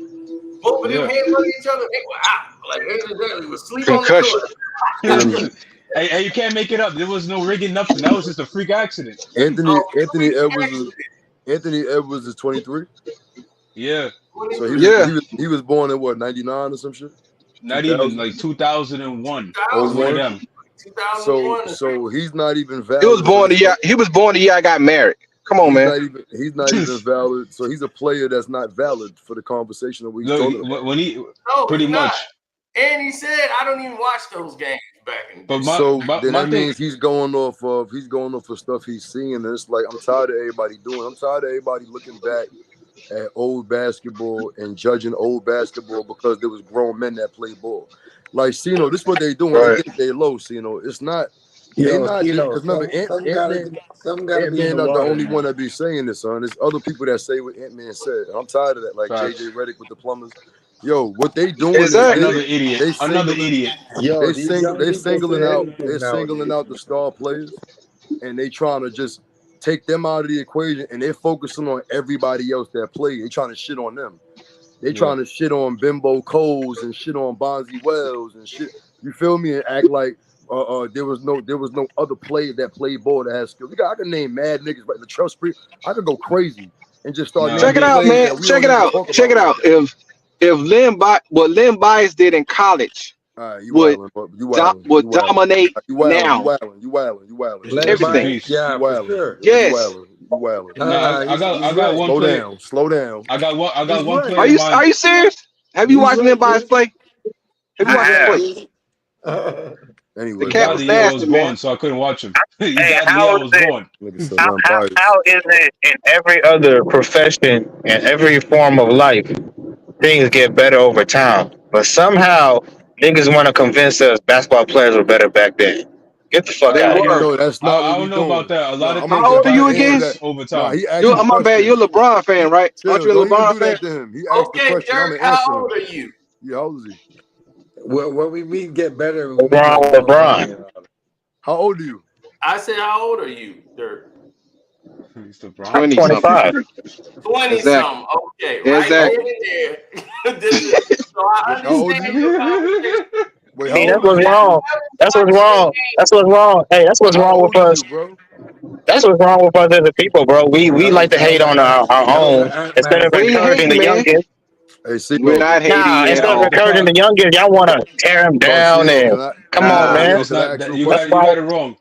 Both of them hands on each other. They were out. Like Adrian Dantley was asleep on the floor. Hey, you can't make it up. There was no rigging, nothing. That was just a freak accident. Anthony Edwards is 23. Yeah. So he was born in what, 99 or some shit? Not even like 2001. One of them. So he's not even valid. He was born the year I got married. Come on, man. He's not even valid. So he's a player that's not valid for the conversation that we talking about. Pretty much. And he said, I don't even watch those games back in the day. That means he's going off of stuff he's seeing. And it's like, I'm tired of everybody doing. I'm tired of everybody looking back at old basketball and judging old basketball because there was grown men that play ball. Like, Sino, this is what they doing. Right. They low, Sino. It's not. Because remember, Ant-Man not the only one that be saying this, son. There's other people that say what Ant-Man said. I'm tired of that. Like JJ Redick with the Plumbers. Yo, what they doing? Exactly. Another idiot. They're singling out the star players, and they trying to just take them out of the equation, and they're focusing on everybody else that play. They trying to shit on them. They trying to shit on Bimbo Coles and shit on Bonzi Wells and shit. You feel me? And act like there was no other player that played ball that has skill. I can name mad niggas like the Trust Spree. I could go crazy and just start. Check it out, man. Check it out. If what Len Bias did in college would dominate now. You wildin'. Everything. Yeah, yes. wildin'. Nah, I got one Slow player. down. Slow down. I got one player Are in you mind. serious? Have you watched anybody's play? Have you watched him play? Anyway, The cat God, was the year I was nasty, man. born, so I couldn't watch him. He Hey, got the year I was born. nigga said I'm biased. how is it in every other profession and every form of life, things get better over time, but somehow niggas want to convince us basketball players were better back then? Get the fuck They out of here. were. No, that's not I what we don't know doing. about that. A lot of I'm things How gonna old get are you answer again? better that. over Nah, time. he asked You, the my bad. question. You're a LeBron fan, right? Aren't Chill, you a don't even LeBron do fan? that to him. He asked the Okay, question. I'm Dirk, gonna answer how him. old are you? Yeah, how old is he? What we mean get better when we LeBron, get more money. LeBron. How old are you? I said, how old are you, Dirk? He's LeBron. 20 something. 25. 20 Exactly. something. Okay, right Exactly. then and there. So I How old are understand you? your conversation. Wait, See, how that's old are what's you? wrong. That's what's wrong. That's what's wrong. Hey, that's what's How wrong with old are us. you, bro? That's what's wrong with us as a people, bro. We like to hate on our That was own an instead Ant-Man of We ain't question. encouraging hating, the man. youngest. Hey, We're Siko. not hating Nah, at instead of all. encouraging the youngest, y'all want to tear them Bro, down Siko, and come on, Nah. man. Siko, It's can I not ask that you a you That's got question? why. it wrong,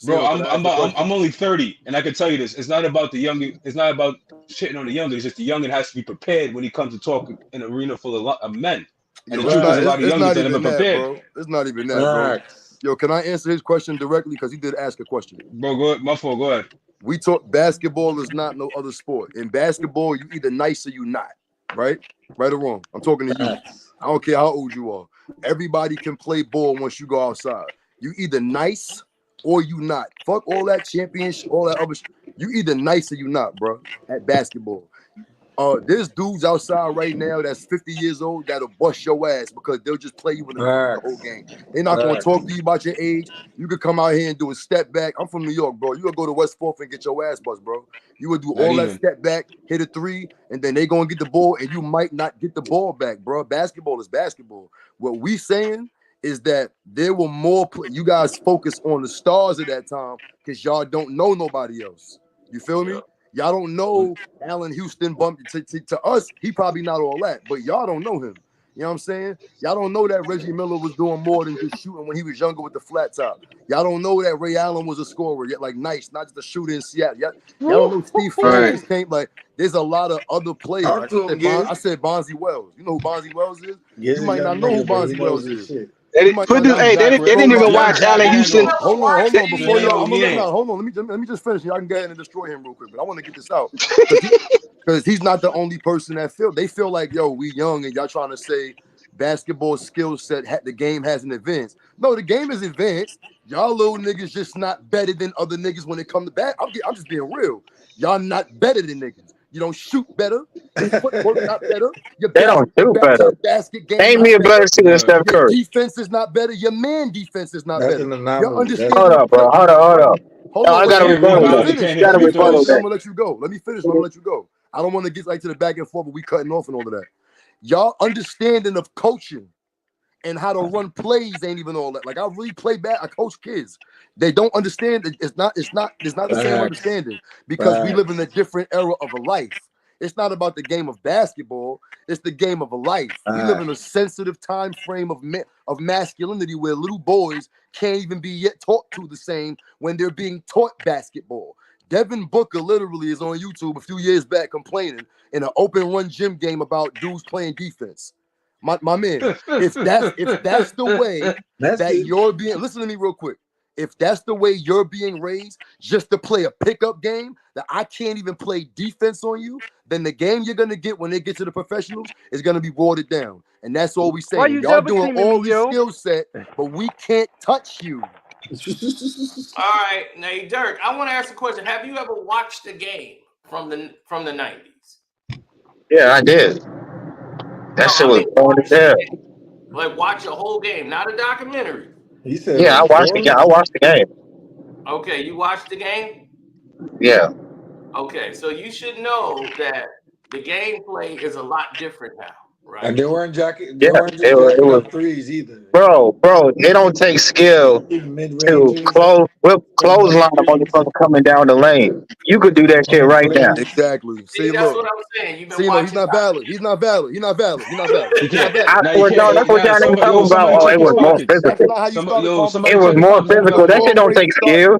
bro. Siko, can I ask you a question? I'm only 30, and I can tell you this. It's not about the young. It's not about shitting on the younger. It's just the youngin has to be prepared when he comes to talk in an arena full of men. And Yo, the truth is, a lot of it's youngins not are never even that, prepared. bro. It's not even that, bro. Facts. Yo, can I answer his question directly? Because he did ask a question. Bro, go ahead. My fault. Go ahead. We talk basketball is not no other sport. In basketball, you either nice or you not, right? Right or wrong. I'm talking to you. Facts. I don't care how old you are. Everybody can play ball once you go outside. You either nice or you not. Fuck all that championship, all that other shit. You either nice or you not, bro, at basketball. There's dudes outside right now that's 50 years old that'll bust your ass because they'll just play you in the whole game. They're not gonna talk to you about your age. You could come out here and do a step back. I'm from New York, bro. You gonna go to West 4th and get your ass bust, bro. You would do Not all that even. step back, hit a three, and then they gonna get the ball, and you might not get the ball back, bro. Basketball is basketball. What we saying is that there were more. You guys focus on the stars at that time because y'all don't know nobody else. You feel me? Y'all don't know Allen Houston bumped to us. He probably not all that, but y'all don't know him. You know what I'm saying? Y'all don't know that Reggie Miller was doing more than just shooting when he was younger with the flat top. Y'all don't know that Ray Allen was a scorer, yet like nice, not just a shooter in Seattle. Y'all don't know Steve Francis came like. There's a lot of other players. Talk Like to him, Giz. I said Bonzi Wells. You know who Bonzi Wells is? Giz You a might young not know who nigga, but he Bonzi knows Wells his is. shit. They You might put not this. Hey, know. they didn't even Young watch Jack Allen Houston. Randolph. Hold on. Before Yeah, y'all, I'm gonna yeah. hold on. Let me just finish. Y'all can go ahead and destroy him real quick, but I want to get this out because he's not the only person that they feel like, yo, we young and y'all trying to say basketball skill set the game hasn't advanced. No, the game is advanced. Y'all little niggas just not better than other niggas when it comes to bat. I'm just being real. Y'all not better than niggas. You don't shoot better. Your footwork not better. They don't do better. Your basket game Name not me a better better. shooter than Steph Your Curry. defense is not better. Your man defense is not That's better. an Your anomaly. understanding Hold of up, bro. Hold up. Hold No, on, I wait, gotta Can't rebuttal let rebound. me that. He finish. can't You hit Let gotta me free finish. rebuttal throws. And I'm that. gonna let you go. Let me finish. I'm gonna let you go. I don't want to get like to the back and forth, but we cutting off and all of that. Y'all understanding of coaching and how to run plays ain't even all that. Like I really play back. I coach kids. They don't understand. It's not the same Facts. understanding because we live in a Facts. different era of a life. It's not about the game of basketball. It's the game of a life. We live in a sensitive time frame of masculinity where little boys can't even be yet taught to the same when they're being taught basketball. Devin Booker literally is on YouTube a few years back complaining in an open run gym game about dudes playing defense. My man, if that's the way That's that good. you're being, listen to me real quick. If that's the way you're being raised, just to play a pickup game that I can't even play defense on you, then the game you're gonna get when they get to the professionals is gonna be watered down. And that's all we Why saying. you Y'all double doing teaming all me, this yo? skill set, but we can't touch you. All right, now Dirk, I want to ask a question. Have you ever watched a game from the 90s? Yeah, I did. That No, shit I was mean boring as watch the hell. game. Like watch a whole game, not a documentary. He said it Yeah, was boring. I watched the game. Okay, you watched the game? Yeah. Okay, so you should know that the gameplay is a lot different now, right? And they weren't Yeah. just It jacking was up threes either. bro, it don't take skill Mid to ranges. clothesline a motherfucker coming down the lane. You could do that shit right now. Exactly. See, See, that's look. what I'm saying. You've been See, no, he's watching not valid. He's not valid. He's not valid. He's not valid. You He's not can't. valid. Now you can't. That's what Now y'all niggas somebody, talking about. somebody Oh, check it his was more pockets. That's physical. not how you start a Somebody It check was his more pockets. physical. That shit don't already take skill.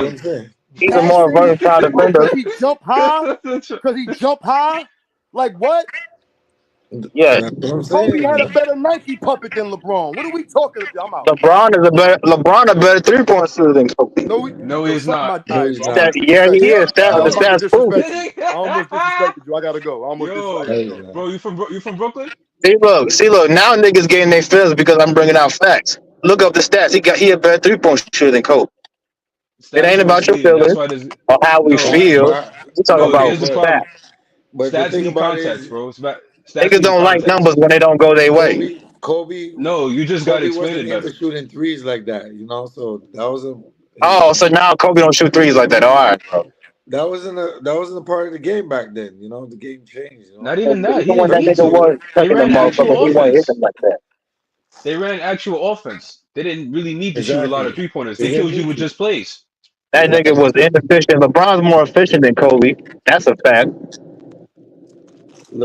what I'm saying. He's a more Passing versatile defender. because he jump high. Because he jump high. Like what? Yes. That's what I'm Kobe had a saying. better Nike puppet than LeBron. What are we talking about? I'm out. LeBron a better 3-point shooter than Kobe. No, No, yo, he's suck my not. No, dick, he's bro. not. Yeah, he is. Yo, The I'm about to stats prove it. disrespect you. I almost disrespected you. I gotta go. I almost I Yo, gotta He's go. not. bro, you from Brooklyn? See, look. Now niggas getting their feelings because I'm bringing out facts. Look up the stats. He a better 3-point shooter than Kobe. It Stats ain't don't about your mean that's feelings why there's or how we no, feel. We talking no. about Here's the But facts. problem. the Stats thing need about it context, is bro. Stats Niggas need don't like numbers context. when they don't go their way. Kobe No, you just got to explain wasn't it able better. to shoot in threes like that, you know. So that was Oh, so now Kobe don't shoot threes like that. All right, bro. that wasn't a part of the game back then. You know, the game changed. You know, Not even that. He Even when didn't that need nigga to. was They touching the ran motherfucker, actual he wasn't offense. hitting like that. They ran actual offense. They didn't really need to shoot a lot of exactly. 3-pointers. They They didn't killed you need with to. just plays. That nigga was Exactly. inefficient. LeBron's more efficient than Kobe. That's a fact.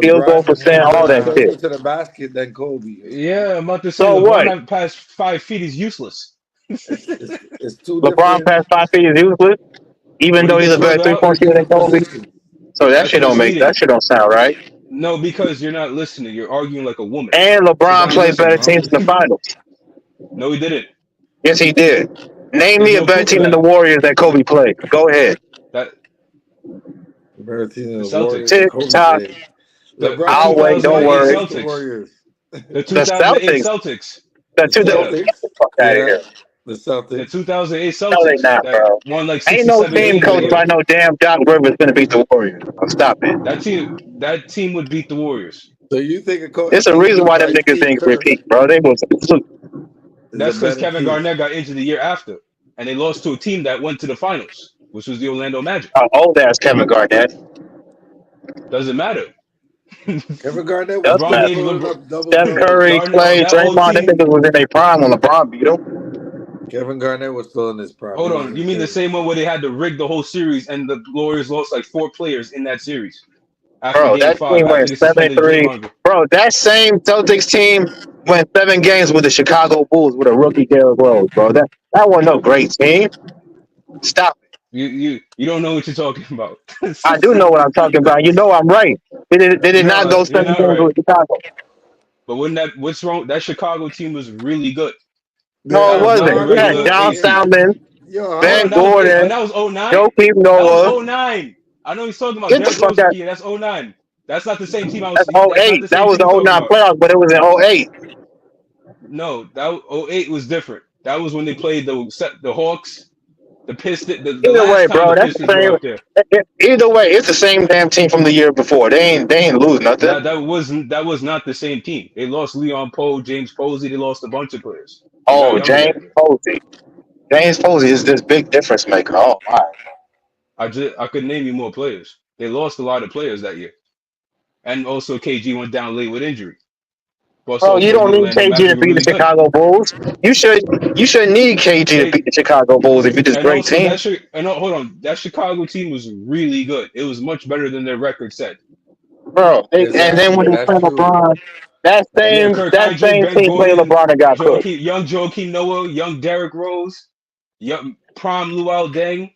Field goal LeBron percent, was all that closer shit. to the basket than Kobe. Yeah, I'm about to say So LeBron what? have past 5 feet. He's useless. It's two LeBron different. past 5 feet is useless, even When he though he's gets a better further out, 3-point Two shooter than different Kobe. positions. So that that's shit don't misleading. sound right. No, because you're not listening. You're arguing like a woman. And Sit LeBron down and played listen, better bro. teams in the finals. No, he didn't. Yes, he did. Name There's me a no better proof of team than that. the Warriors that Kobe played. Go ahead. That Better team than the the Warriors Celtics, and Tick Kobe tock. played. the LeBron I'll played wait. Don't more 2008 worry. against the Celtics, Warriors. the The 2008 Celtics. Celtics. The The two. Get Yeah, Celtics. the fuck out of Yeah. here. The the Celtics. 2008 No, they Celtics not, that bro. won like Ain't no 67 team games that coached year. by no damn Doc Rivers gonna beat the Warriors. Oh, stop it. That team would beat the Warriors. So you think a There's a team reason built why them by niggas Steve didn't Kerr repeat, bro. They was is a That's because better Kevin team? Garnett got injured the year after, and they lost to a team that went to the finals, which was the Orlando Magic. old ass Kevin Garnett. Doesn't matter. Kevin Garnett was Does LeBron still matter. gave putting LeBron, up double Steph doubles. Curry, Garnett, Clay, that whole Draymond, them team. niggas was in their prime when LeBron beat them. Kevin Garnett was still in his prime. He Hold was on, you mean the injured. same one where they had to rig the whole series and the Warriors lost like 4 players in that series after Bro, Game that Five team after went they seven suspended three. Draymond? Bro, that same Celtics team went 7 games with the Chicago Bulls with a rookie Derrick Rose, bro. That wasn't no great team. Stop it. You don't know what you're talking about. I do know what I'm talking about. You know I'm right. They did not No, go you're 7 not games right. with Chicago. But what's wrong? That Chicago team was really good. No, That it was wasn't. not a You had regular John AC. Salmon, Yo, Hold Ben on, that was eight, and Gordon, that was '09. Joakim That was Noah. '09. I know he's talking about Get the Derrick fuck Rose out. rookie. That's '09. That's not the same team I was. That's That's not '08. the That same was team the you're talking '09 about. playoffs, but it was in '08. No, that '08 was different. That was when they played the Hawks, the Pistons. The Either way, last time bro, the that's the Pistons were up there. same. Either way, it's the same damn team from the year before. They ain't lose nothing. That was not the same team. They lost Leon Poe, James Posey. They lost a bunch of players. They got Oh, younger James that year. Posey. James Posey is this big difference maker. Oh my. I could name you more players. They lost a lot of players that year, and also KG went down late with injury. Plus, Bro, you also don't the need Orlando KG Magic to were beat the really good. Chicago Bulls. You should need KG to K, beat the Chicago Bulls if you're this and great also team. hold on, that Chicago team was really good. It was much better than their record said. Bro, and then when Exactly. they That's play true. LeBron, that Yeah, same Kirk that Hinrich, same Ben team played Gordon, LeBron and got cooked. Young Joakim Noah, young Derrick Rose, young prime Luol Deng.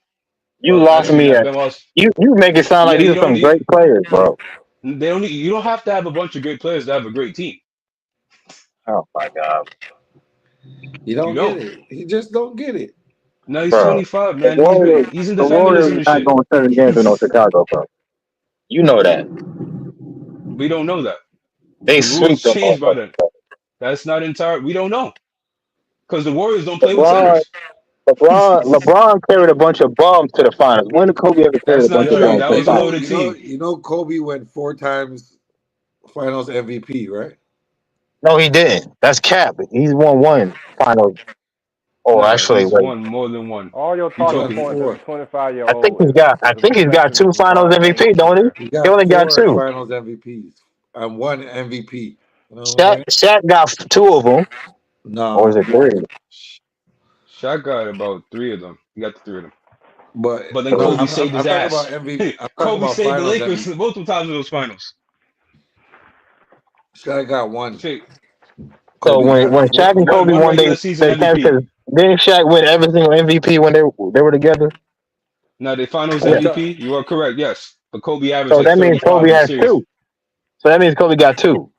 You Well, lost actually, me not at Ben lost. you make it sound like Yeah, these you are don't some need. great players, bro. You don't have to have a bunch of great players to have a great team. Oh my god, You You don't get don't. it. He just don't get it. No, he's bro. 25, The man. Warriors, He's into the Warriors feminism is and not shit. going 7 games with no Chicago, bro. You know that. We don't know that. They The rules sweep them changed by motherfuckers. then. That's not entire. We don't know because the Warriors don't play with LeBron, centers. LeBron carried a bunch of bums to the finals. When did Kobe ever carry That's a bunch not of true. bums That to the was a finals? loaded team. Kobe went 4 times Finals MVP, right? No, he didn't. That's cap. He's won one finals. Oh, Nah, actually, he's wait. won more than one. All your You He talking won talking? points as a 4. 25-year-old I is a think he's got reflection 2 of finals LeBron's MVP, don't he? He He got only got 4 2. Finals MVPs and 1 MVP. You know what I'm saying? Shaq got 2 of them, or is No, it 3? Shaq got about 3 of them. He got the 3 of them. but But then no, Kobe I'm, saved I'm, his I'm talking about ass. MVP. I'm talking Kobe about saved the Finals Lakers MVP. multiple times in those finals. Shaq got 1. Shit, So Kobe when got Shaq 4. and one Kobe one won regular season they MVP. championship, didn't Shaq win every single MVP when they were together? No, the Finals Yeah. MVP. You are correct. Yes, but Kobe averaged So like that means 35 Kobe in the has series. 2. So that means Kobe got 2.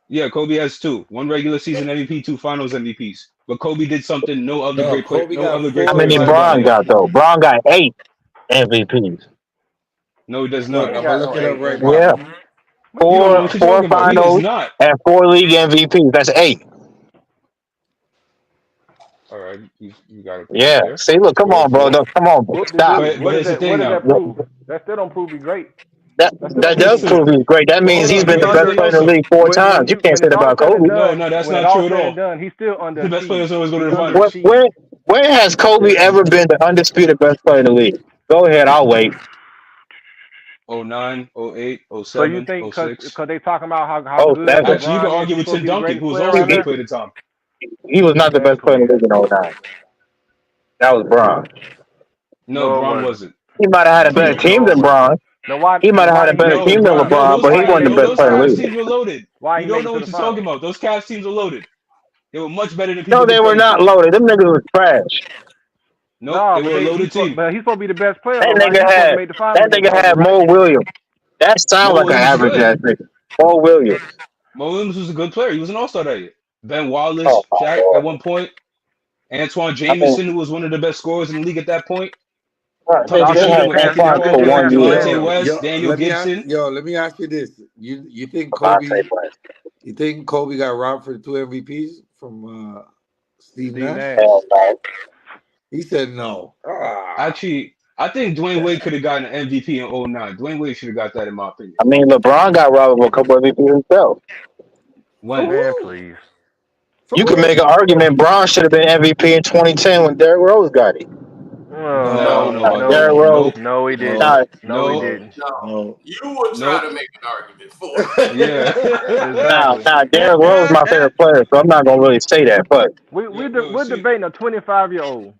Yeah, Kobe has 2. 1 regular season MVP, 2 Finals MVPs. But Kobe did something no other No, great player, Kobe no got other great How 4 players many have done. Bron finals got though? MVPs. Bron got 8 MVPs. No, he does Look, He not. ain't I'm gonna got look no it up 8 right MVP. Yeah, now. What You you don't know four what talking you're about? four talking about. He does finals not. and 4 league MVPs. That's 8. All right, you got a point Yeah. there. See, look, come Four, on, bro. four. No, come on, bro. Whoop de Stop. doo. But here's the thing What does now. that prove? That still don't prove he's great. That That still that don't prove does he's great. prove he's great. That But means hold he's on, been the here's the best thing player in the also. league 4 times. You can't When say it's that all about said and Kobe. done, No, that's when it not true all at said and all. done, he's still The best players underachieved. always go to He the When, finals. underachieved. when when has Kobe ever been the undisputed best player in the league? Go ahead, I'll wait. 09, 08, So you 07, think because 06. they talking about how Oh, good 7. Actually, you can LeBron is, argue he's with supposed to Tim be the Duncan, greatest who was player also right a great now? player at the time. He was not the Man, best player in the please. league in '09. That was Bron. No, No, it Braun wasn't. wasn't. He might have had a better team No, it than wasn't. Bron. No, why? He might have had Why a didn't he better make it No, to team the than Braun. finals? No, LeBron, those but he Why Cavs, didn't he wasn't the make no, it to best the those player in the Cavs finals? league. teams were loaded. Why You didn't he don't make it know to what the you're finals? talking about. Those Cavs teams were loaded. They were much better than No, people they give were credit not for. loaded. Them niggas was trash. Nope, No, they were a loaded team. but he's supposed to be the best player That though, right? nigga He's supposed to had make the finals against Kobe, Had right? Mo Williams. That sounds Mo like an Williams was average good. ass nigga. Mo Williams. Mo Williams was a good player. He was an all-star that year. Ben Oh Wallace, my Shaq at lord. one point. Antoine I mean, Jameson, who was one of the best scorers in the league at that point. they, Tucker Stop they taking Shooter it had with past. Anthony Antoine Stop for taking it Parker, 1 past year. Delonte Orlando. West, Daniel Gibson. Let me ask you this. You think Devontae Kobe West. you think Kobe got robbed for the 2 MVPs from Steve Steve Nash? Nash. Hell no. He said no. Ah. Actually, I think Dwayne Wade could have gotten an MVP in '09. Dwayne Wade should have got that, in my opinion. I mean, LeBron got robbed of a couple of MVPs himself. For When? Man, who? please. For You could who? make an argument Bron should have been MVP in 2010 when Derrick Rose got it. Oh Nah, I no, don't know No, about no, that. Derrick Rose, Nope, no, he didn't. no, nah, No, he nope, no, didn't. No, no. you would try nope. to make an argument for it. Yeah. Exactly. Derrick Rose my favorite player, so I'm not gonna really say that. But We're See, debating a 25-year-old.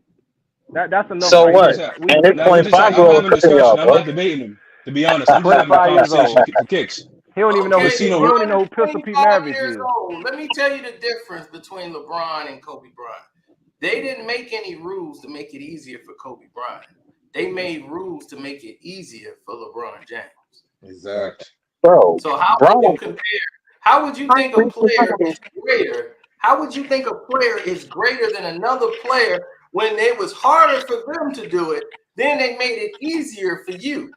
That's enough so right we what? just there. had, And this We now we just had, 25 year I'm old having a cooking y'all, discussion. I'm bro. not debating him, to be honest. I'm just having a 25 years conversation old. for kicks. He don't even know who Okay, he Casino, don't even LeBron know is who Pistol Pete 25 Maravich years is. old. Let me tell you the difference between LeBron and Kobe Bryant. They didn't make any rules to make it easier for Kobe Bryant. They made rules to make it easier for LeBron James. Exactly. Bro, So how would you Bron, compare? How would you think a player is greater? How would you think a player is greater than another player when it was harder for them to do it? Then they made it easier for you.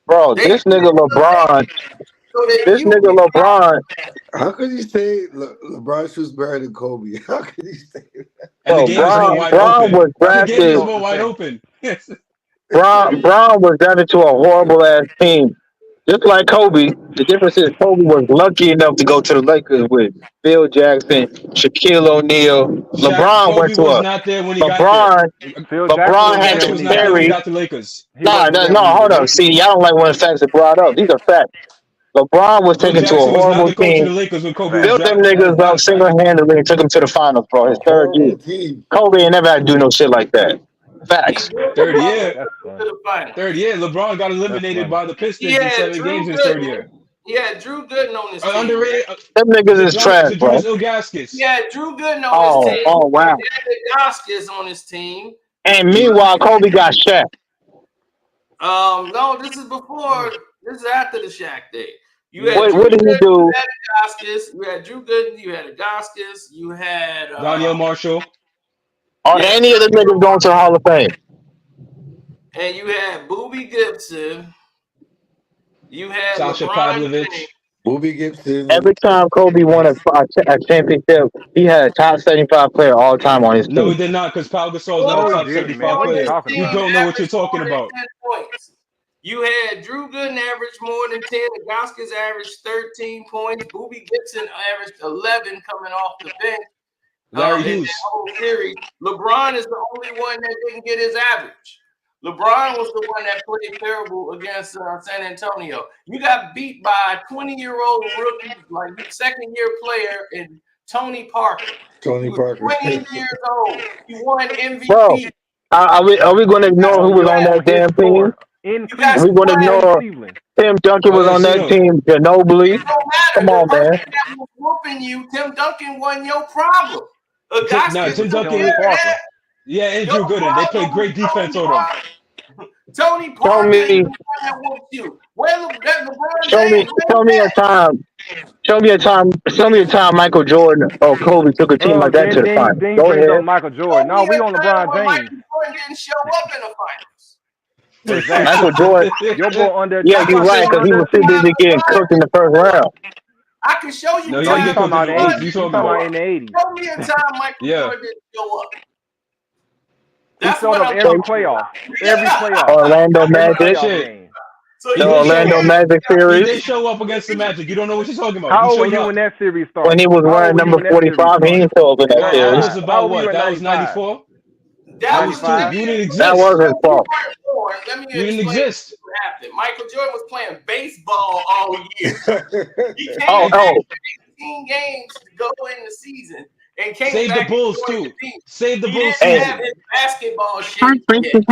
bro, They did this it nigga LeBron, so that this you nigga can LeBron, How could you say LeBron shoots better than Kobe? How could you say that? And the bro, game is more wide Bron open. was The That's game is drafted. difficult more to wide say. open. Bron was drafted to a horrible ass team. Just like Kobe, the difference is Kobe was lucky enough to go to the Lakers with Phil Jackson, Shaquille O'Neal. LeBron went Kobe to was a not there when he got there. LeBron. Phil Jackson LeBron wasn't had there Kobe to when was he not got there when he carry. there. got to Lakers. He wasn't there No, when he was hold the up. See, Lakers. y'all don't like when the facts are brought up. These are facts. LeBron was Phil taken to a Jackson was not horrible the coach of team, the Lakers when Kobe was Fact. built them drafted. That is niggas not up a fact. single handedly, and took them to the finals, bro. His A third year. horrible team. Kobe ain't never had to do no shit like that. he Facts. built Third them up and year, That's took them funny. to the finals. third year, LeBron got That's eliminated funny. by the He Pistons in had 7 games Drew in his third year. Gooden. He had Drew Gooden on his team. Underrated. Them Is niggas it is John? trash, Is it bro. Jonas Ilgaskis? He had Drew Gooden on his Oh, team. oh He wow. had Goskis on his team. And You meanwhile, Kobe got Shaq. no, this is before. This is after the Shaq day. You Yeah, had Drew What did he Gooden, do? you had Goskis, you had Drew Gooden, you had Goskis, you had Danielle Marshall. Are yeah, any of the niggas going to the Hall of Fame? and you had Boobie Gibson. You had Sasha LeBron James. Pavlovich. Bobby Gibson. Every time Kobe won a championship, he had a top 75 player all time on his No, he team. did not, because Pau Gasol is not a No, he top didn't, man. 75 What are you player. talking You about? don't know what you're Averaged more talking than about. 10 points. You had Drew Gooden averaged more than 10. Goskis averaged 13 points. Boobie Gibson averaged 11 coming off the bench. Larry In that Hughes. whole series, LeBron is the only one that didn't get his average. LeBron was the one that played terrible against San Antonio. You got beat by a 20-year-old rookie, like second-year player in Tony Parker. Tony He was Parker. 20 years old. He won MVP. Bro, are we going to ignore who was on that On his damn team? court in You got Are we Cleveland. going to somebody. In ignore Cleveland. Tim Duncan was on that team? Ginobili? It don't Come matter. The on, person man. that was whooping you, Tim Duncan, wasn't your problem. Tim Goskis Duncan. took care of that. Yeah, and Your Drew Gooden. They played problem was great defense Tony on him. Parker. Tony Show Parker is me, the one that whooped you. Where LeBron show me, James? Where show was me a that? time. Show me a time Michael Jordan or Kobe took a team Oh, like that to the then finals. he Go brings up ahead. Michael Jordan. Show No, me we a on time LeBron where James. Michael Jordan didn't show up in the finals. Exactly. Michael Jordan. Your boy Yeah, you're right, because he was too busy getting cooked in the first round. I can show you No, he No, didn't you get talking cooked in about the the what 80s. you You talking talking about? about in the 80s. Show me a time Michael Yeah. Jordan didn't show up. He That's showed what up I'm every talking playoff. about. Every playoff. Orlando Every Magic. playoff Shit. game. So He The you did show Orlando up. Magic He series did show up against the Magic. You don't know what you're talking about. How He old were showed you up. when that series when started? he was How wearing old were you number when that series 45. He started? didn't show up in that That series. was How about old were you what? in That was 95? 94. that was 95? You didn't That exist. was his you fault. weren't born. Let me You didn't explain exist. what happened. Michael Jordan was playing baseball all year. He Oh, came back oh, 18 games to go in the season and came Save the back and Bulls joined too. the team. Save the He Bulls didn't hey, have season. his basketball shape yet.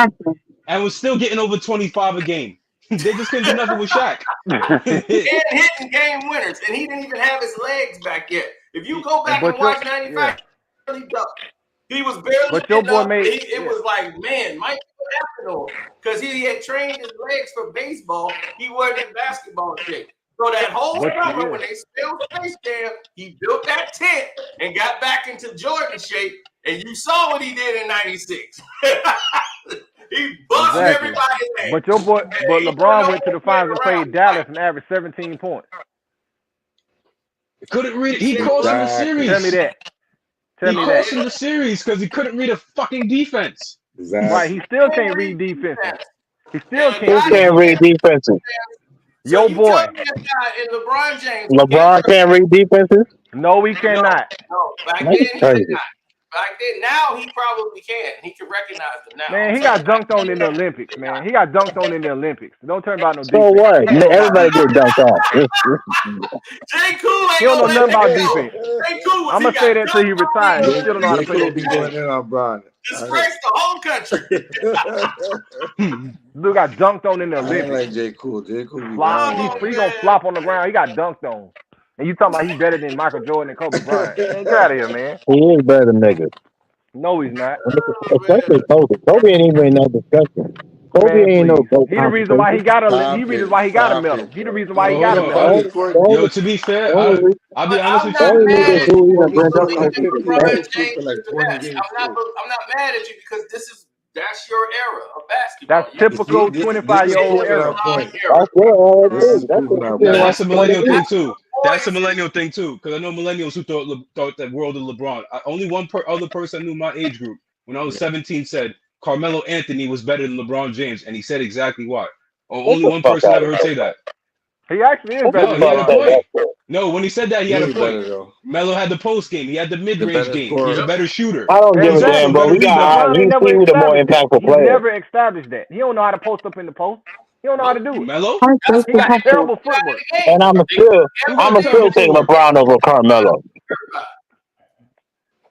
And was still getting over 25 a game. They just couldn't do nothing with Shaq. And hitting game winners, and he didn't even have his legs back yet. If you go back and watch 95, he was barely But your getting boy up. made It was like, man, Mike, what happened to him? Because he had trained his legs for baseball. He wasn't in basketball shape. So that whole summer, when they spelled Space Jam, he built that tent and got back into Jordan shape. And you saw what he did in '96. He bust everybody's ass. But your boy, but LeBron went to the finals and played Dallas and averaged 17 points. Couldn't read. He cost him the series. Tell me that. He cost him the series because he couldn't read a fucking defense. Right, he still can't read defenses. He still who can't can't read defenses? Your boy. And LeBron James. LeBron can't read defenses? No, he cannot. No, back then That's he crazy. did not. Back then, now he probably can. He can recognize them now. Man, he got dunked on in the Olympics, man. He got dunked on in the Olympics. Don't turn about no defense. So what? Everybody get dunked on. Jay Cool ain't He don't know gonna nothing about let that go. defense. Jay Cool was I'm gonna say that till he retires. He still don't know how to Jay play Cool that be defense. going in on Bron. Disgrace the whole country. Dude got dunked on in the I ain't Olympics. like J. Cool. J. Cool be Flop. going He gonna flop on the ground. He got dunked on. And you talking about he better than Michael Jordan and Kobe Bryant. Man, get out of here, man. He is better than niggas. No, he's not. Especially Kobe. Kobe ain't even in that discussion. Kobe Man, ain't no please. GOAT. He the reason why he got a Stop he reason it. why he got a Stop medal. it, He the bro. reason why he Hold got a on, medal. hold on. Yo, to be fair, I'll be But honest I'm with not you. mad at who you even for brings up believing Kobe. LeBron He's James for is like the 20 best. games I'm not mad at you because that's your era of basketball. That's typical This is 25-year-old proving era. our point. That's good. This is proving our Now point. that's a millennial thing too. Boys, That's a millennial thing too. Because I know millennials who thought that world of LeBron. Only one other person I knew my age group when I was 17 said Carmelo Anthony was better than LeBron James, and he said exactly why. Only one person I ever heard say that. He actually is better No, than he had a LeBron. point. No, when he said that, he had a He's point. better though. Melo had the post game. He had the mid The range better game. He's a scorer. better shooter. I don't give a He's also damn, a bro. better We got rebounder. LeBron ain't never he the more established that. impactful He's player. never established that. He don't know how to post up in the post. He don't know how to do it. Melo? He got terrible footwork. And I'ma still take LeBron over Carmelo.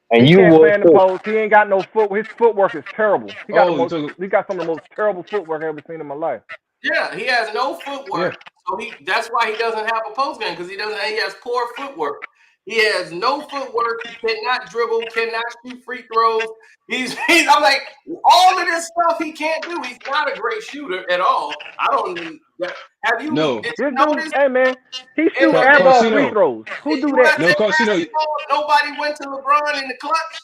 And He you can't play would in the too. post. He ain't got no foot. His footwork is terrible. He got Oh, he got some of the most terrible footwork I've ever seen in my life. Yeah, he has no footwork. So that's why he doesn't have a post game because he has poor footwork. He has no footwork. He cannot dribble, cannot shoot free throws. I'm like, all of this stuff he can't do. He's not a great shooter at all. I don't need that. Have you noticed? Hey man, he shoots airball free throws. Who do that? No, Carsino. Nobody went to LeBron in the clutch.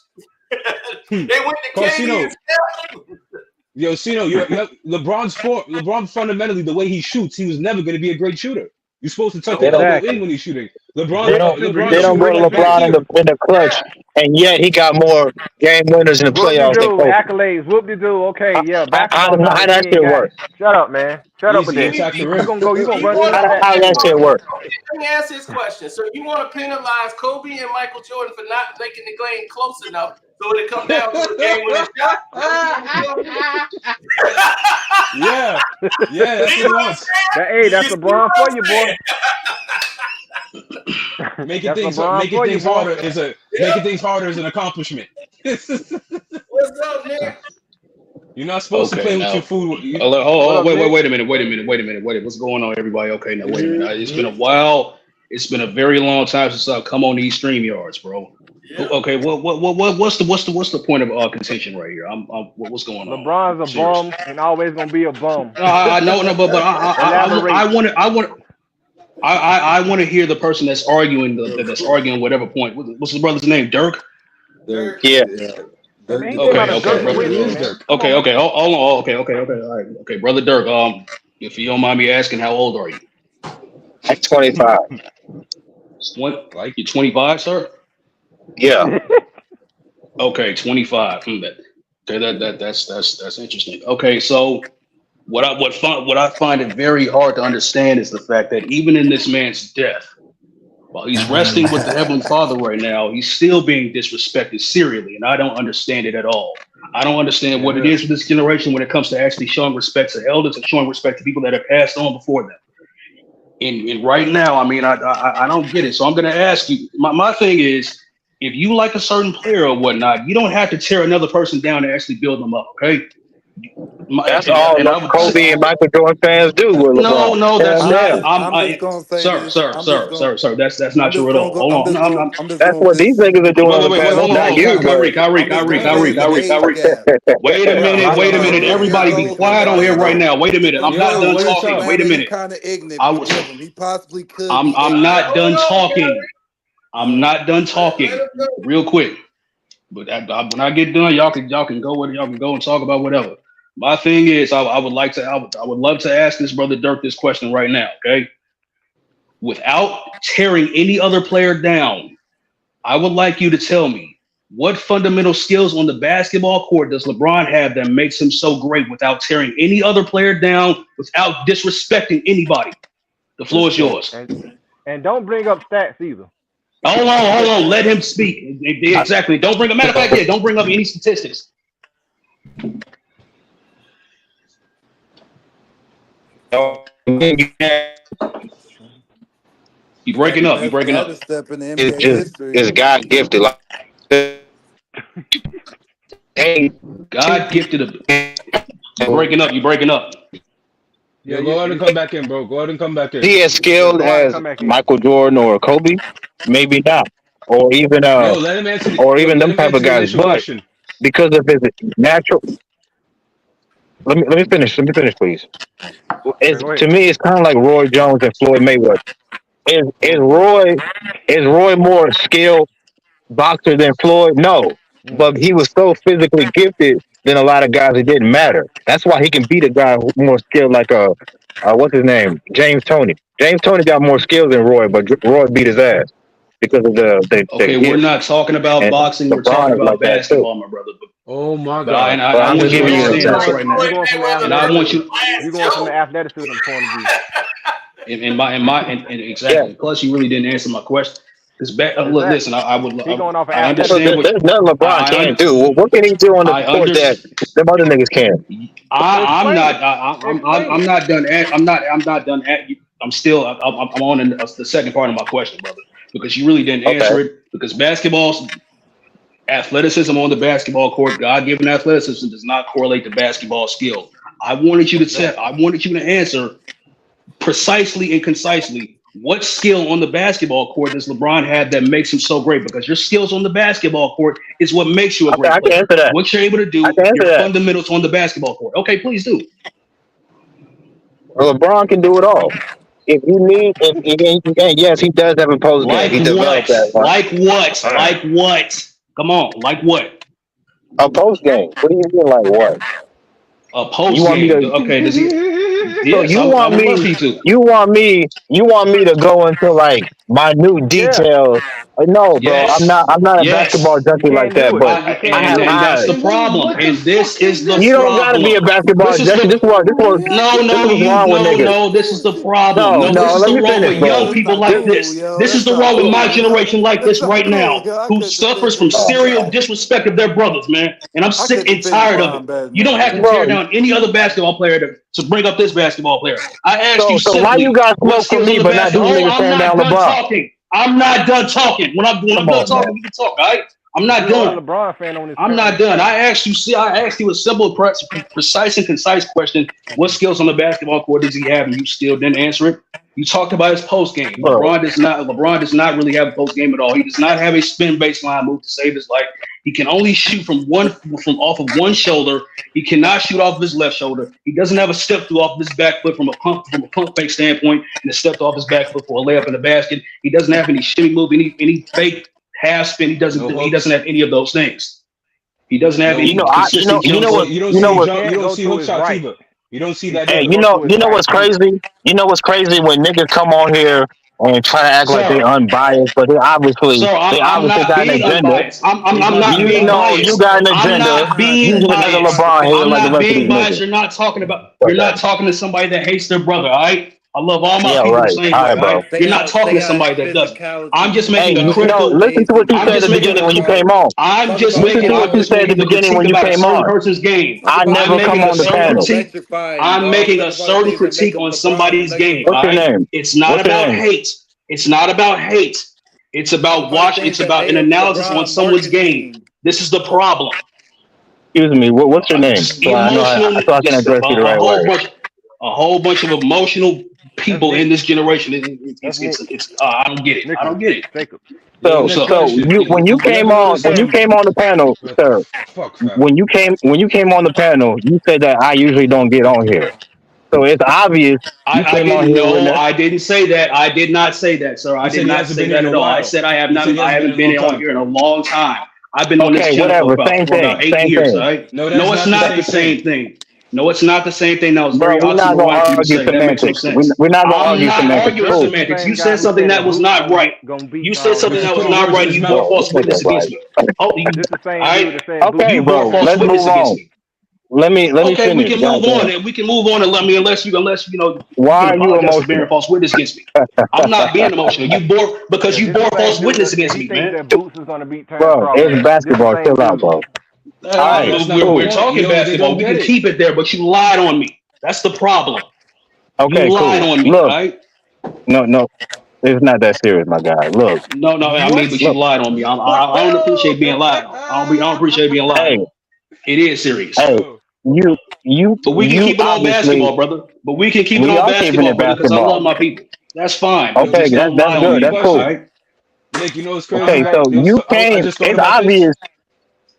They went to KD and Steph. Yo, Cino, LeBron fundamentally, the way he shoots, he was never going to be a great shooter. You're supposed to tuck the elbow in when he's shooting. They don't go to LeBron in the clutch, and yet he got more game winners in the playoffs than Kobe. Accolades, whoop-de-doo. Okay, yeah, basketball. How that shit work? Shut up, man. Shut up with that. You gonna run that. How that shit work? Let me ask this question. So you want to penalize Kobe and Michael Jordan for not making the game close enough so it come down to the game winning shot? Yeah, that's what he wants. That's LeBron for you, boy. Making things harder is an accomplishment. What's up, man? You're not supposed to play with your food. Wait a minute. What's going on, everybody? Okay, now wait a minute. It's been a while. It's been a very long time since I've come on these stream yards, bro. Yeah. Okay, what's the point of contention right here? What's going on? LeBron's a bum and always gonna be a bum. I know, but I want to hear the person that's arguing whatever point. What's the brother's name? Dirk. Yeah. Man, he Okay, came out of okay, dirt brother. with him, man. Okay, hold on. Okay, all right. Okay, brother Dirk. If you don't mind me asking, how old are you? Like 25. What? Like you're 25, sir? Yeah. Okay, 25. Okay, that's interesting. Okay, so what I find it very hard to understand is the fact that even in this man's death, while he's resting with the Heavenly Father right now, he's still being disrespected serially, and I don't understand it at all. I don't understand what it is for this generation when it comes to actually showing respect to elders and showing respect to people that have passed on before them. And right now, I mean, I don't get it. So I'm going to ask you. My thing is, if you like a certain player or whatnot, you don't have to tear another person down to actually build them up. Okay. That's all Kobe and Michael Jordan fans do. With LeBron. No, that's not. I'm just gonna say Sir, that's not true at all. Hold on. That's what these niggas are doing. Wait, hold on. Wait a minute. Everybody be quiet on here right now. Wait a minute. I'm not done talking. Wait a minute. He possibly could. I'm not done talking. I'm not done talking. Real quick. But when I get done, y'all can go and talk about whatever. My thing is, I would love to ask this brother Dirk this question right now, okay? Without tearing any other player down, I would like you to tell me what fundamental skills on the basketball court does LeBron have that makes him so great without tearing any other player down, without disrespecting anybody? The floor is yours. And don't bring up stats either. Hold on. Let him speak. Exactly. Don't bring up. Matter of fact, don't bring up any statistics. You breaking up. It's God gifted. God gifted. You breaking up. Yeah, go ahead and come back in, bro. Go ahead and come back in. He as skilled as Michael Jordan or Kobe? Maybe not. Or even let him answer them type of guys. But question. Because of his natural. Let me finish, please. To me, it's kind of like Roy Jones and Floyd Mayweather. Is Roy more skilled boxer than Floyd? No, but he was so physically gifted than a lot of guys. It didn't matter. That's why he can beat a guy who's more skilled, like what's his name, James Toney. James Toney got more skills than Roy, but Roy beat his ass because of the okay, we're not talking about boxing. We're talking about basketball, my brother. Oh my God! I'm just giving you an example right now, and I want you. You're going from the athleticism point of view. And exactly. Plus, you really didn't answer my question. Look, listen. I understand what there's nothing LeBron can't do. What can he do on the court that them other niggas can? I'm not done. I'm still. I'm on the second part of my question, brother, because you really didn't answer it. Because basketball's athleticism on the basketball court, God-given athleticism, does not correlate to basketball skill. I wanted you to answer precisely and concisely what skill on the basketball court does LeBron have that makes him so great? Because your skills on the basketball court is what makes you a great player. What you're able to do, your fundamentals on the basketball court. Okay, please do. Well, LeBron can do it all. If you need, yes, he does have a post game. He developed that. Like what? Come on, like what? A post game. What do you mean, like what? A post game. Okay, does he? So you want me to go into like minute details? No, bro. I'm not a basketball junkie like that. But and that's the problem. And this is the problem. You don't gotta be a basketball junkie. This is the problem. No, this is the wrong with young people like this. This is the wrong with my generation like this right now, who suffers from serial disrespect of their brothers, man. And I'm sick and tired of it. You don't have to tear down any other basketball player to bring up this basketball player. I asked you simply. So why you got smoke from me, but not doing niggas tearing down LeBron? I'm not done talking. When I'm done talking, we can talk, all right? I'm not done. LeBron fan on this. I'm not done. I asked you a simple, precise, and concise question. What skills on the basketball court does he have? And you still didn't answer it. You talked about his post game. Bro. LeBron does not really have a post game at all. He does not have a spin baseline move to save his life. He can only shoot from off of one shoulder. He cannot shoot off of his left shoulder. He doesn't have a step through off of his back foot from a pump fake standpoint, and a step off his back foot for a layup in the basket. He doesn't have any shimmy move, any fake half spin. He doesn't have any of those things. He doesn't have any consistent. You don't see hook shots either. You don't see that. Hey, you know what's crazy? You know what's crazy when niggas come on here and try to act like they unbiased, but they obviously got an agenda. I'm not being biased. You got an agenda. I'm not being biased. I'm not being biased. You're not talking to somebody that hates their brother, all right? I love all my people the same way, bro. You're not talking to somebody that doesn't. I'm just making a critical. Listen to what you said at the beginning when you came on. I'm just making what you said at the beginning when you came on. Person's game. I never come on the panel. I'm making a certain critique on somebody's game. What's your name? It's not about hate. It's not about hate. It's about watching. It's about an analysis on someone's game. This is the problem. Excuse me. What's your name? So I can address you the right way. A whole bunch of emotional people in this generation. I don't get it. I don't get it. So when you came on the panel, sir, when you came on the panel, you said that I usually don't get on here. So it's obvious. I didn't say that. I did not say that, sir. I did not say that at all. I said I haven't been on here in a long time. I've been on this channel for about 8 years. Right? No, it's not the same thing. No, it's not the same thing. That was very we're not going to argue semantics. We're not going to argue semantics. You said something that was not right. You said something that was not right. You bore false witness against me. Okay, bro. Let's move on. Let me finish. We can move on. We can move on and unless you know. Why are you emotional? Bearing false witness against me. I'm not being emotional. You bore false witness against me, man. Bro, it's basketball. Chill out, bro. We're talking basketball. We can keep it there, but you lied on me. That's the problem. Okay, you lied on me, right? No, it's not that serious, my guy. Look. No, I mean, but you lied on me. I don't appreciate being lied on. I don't appreciate being lied on. It is serious. Hey, you. But we can keep it on basketball, brother. But we can keep it on basketball, brother, because I love my people. That's fine. Okay, that's good. That's cool. Nick, you know what's crazy? Okay, so you came. It's obvious.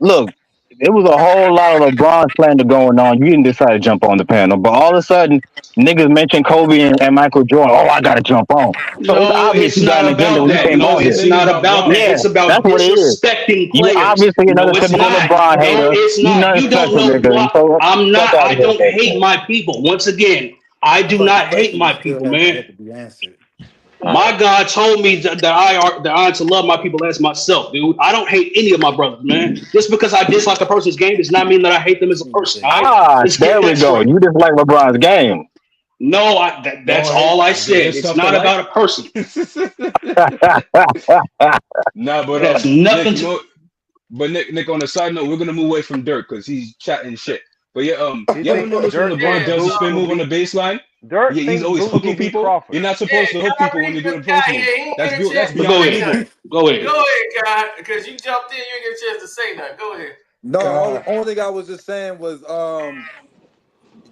Look. It was a whole lot of LeBron slander going on. You didn't decide to jump on the panel, but all of a sudden, niggas mentioned Kobe and Michael Jordan. Oh, I gotta jump on. So no, it's not about that. No, it's not about that. It's about disrespecting players. You obviously another typical LeBron hater. No, it's not. You don't know why. I'm not. I don't hate my people. Once again, I do not hate my people, man. My God told me that I am to love my people as myself, dude. I don't hate any of my brothers, man. Just because I dislike a person's game does not mean that I hate them as a person. There we go. You dislike LeBron's game. No, that's all I said. It's not about a person. Nah, but that's nothing. But Nick, on a side note, we're gonna move away from Dirk because he's chatting shit. But you ever notice when LeBron does a spin move on the baseline? He's always hooking people. You're not supposed to hook people when you're doing post move. That's beyond illegal. Go ahead, guy, because you jumped in, you didn't get a chance to say nothing. Go ahead. No, only thing I was just saying was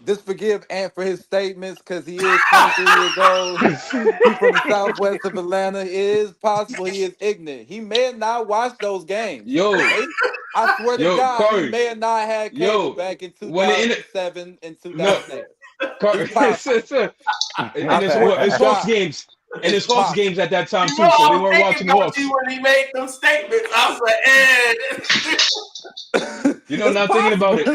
just forgive Ant for his statements because he is 23 years old. He's from the southwest of Atlanta. It is possible he is ignorant. He may have not watched those games. I swear to God, Corey, he may have not had cable back in 2007 and 2008. It's Hawks games. And it's Hawks games at that time too, so they weren't watching the Hawks. When he made them statements, I was like, now I'm thinking about it.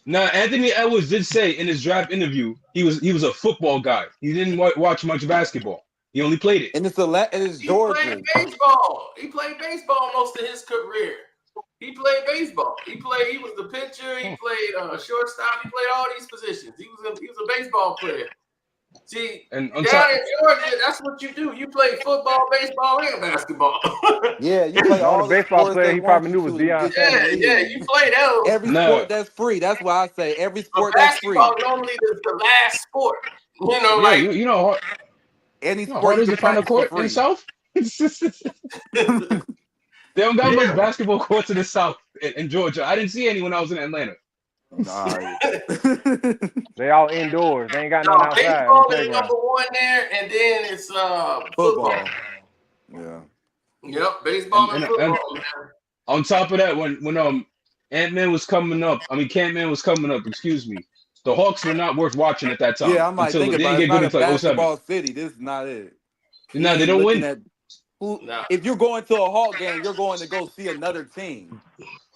Anthony Edwards did say in his draft interview he was a football guy. He didn't watch much basketball. He only played it. And it's Georgia. He played baseball most of his career. He played baseball. He was the pitcher. He played shortstop. He played all these positions. He was a baseball player. See, down in Georgia, that's what you do. You play football, baseball, and basketball. Yeah, you play all the baseball player he probably knew was Deion. Yeah, you play those. Every sport that's free. That's why I say every sport that's free. Basketball normally is the last sport. Any sport hard is the final court in the South. They don't got much basketball courts in the South in Georgia. I didn't see any when I was in Atlanta. All right. They all indoors. They ain't got No, nothing outside on the baseball is playground. number one there, and then it's Football. Yeah. Yep, baseball and And football. on top of that, when Ant-Man was coming up, Can-Man was coming up, excuse me. The Hawks were not worth watching at that time Yeah, I'm like until thinking they didn't about it. get It's good not a until like 07. basketball city. This is not it. We No, they ain't don't looking win. at who. Nah. If you're going to a Hawk game, you're going to go see another team.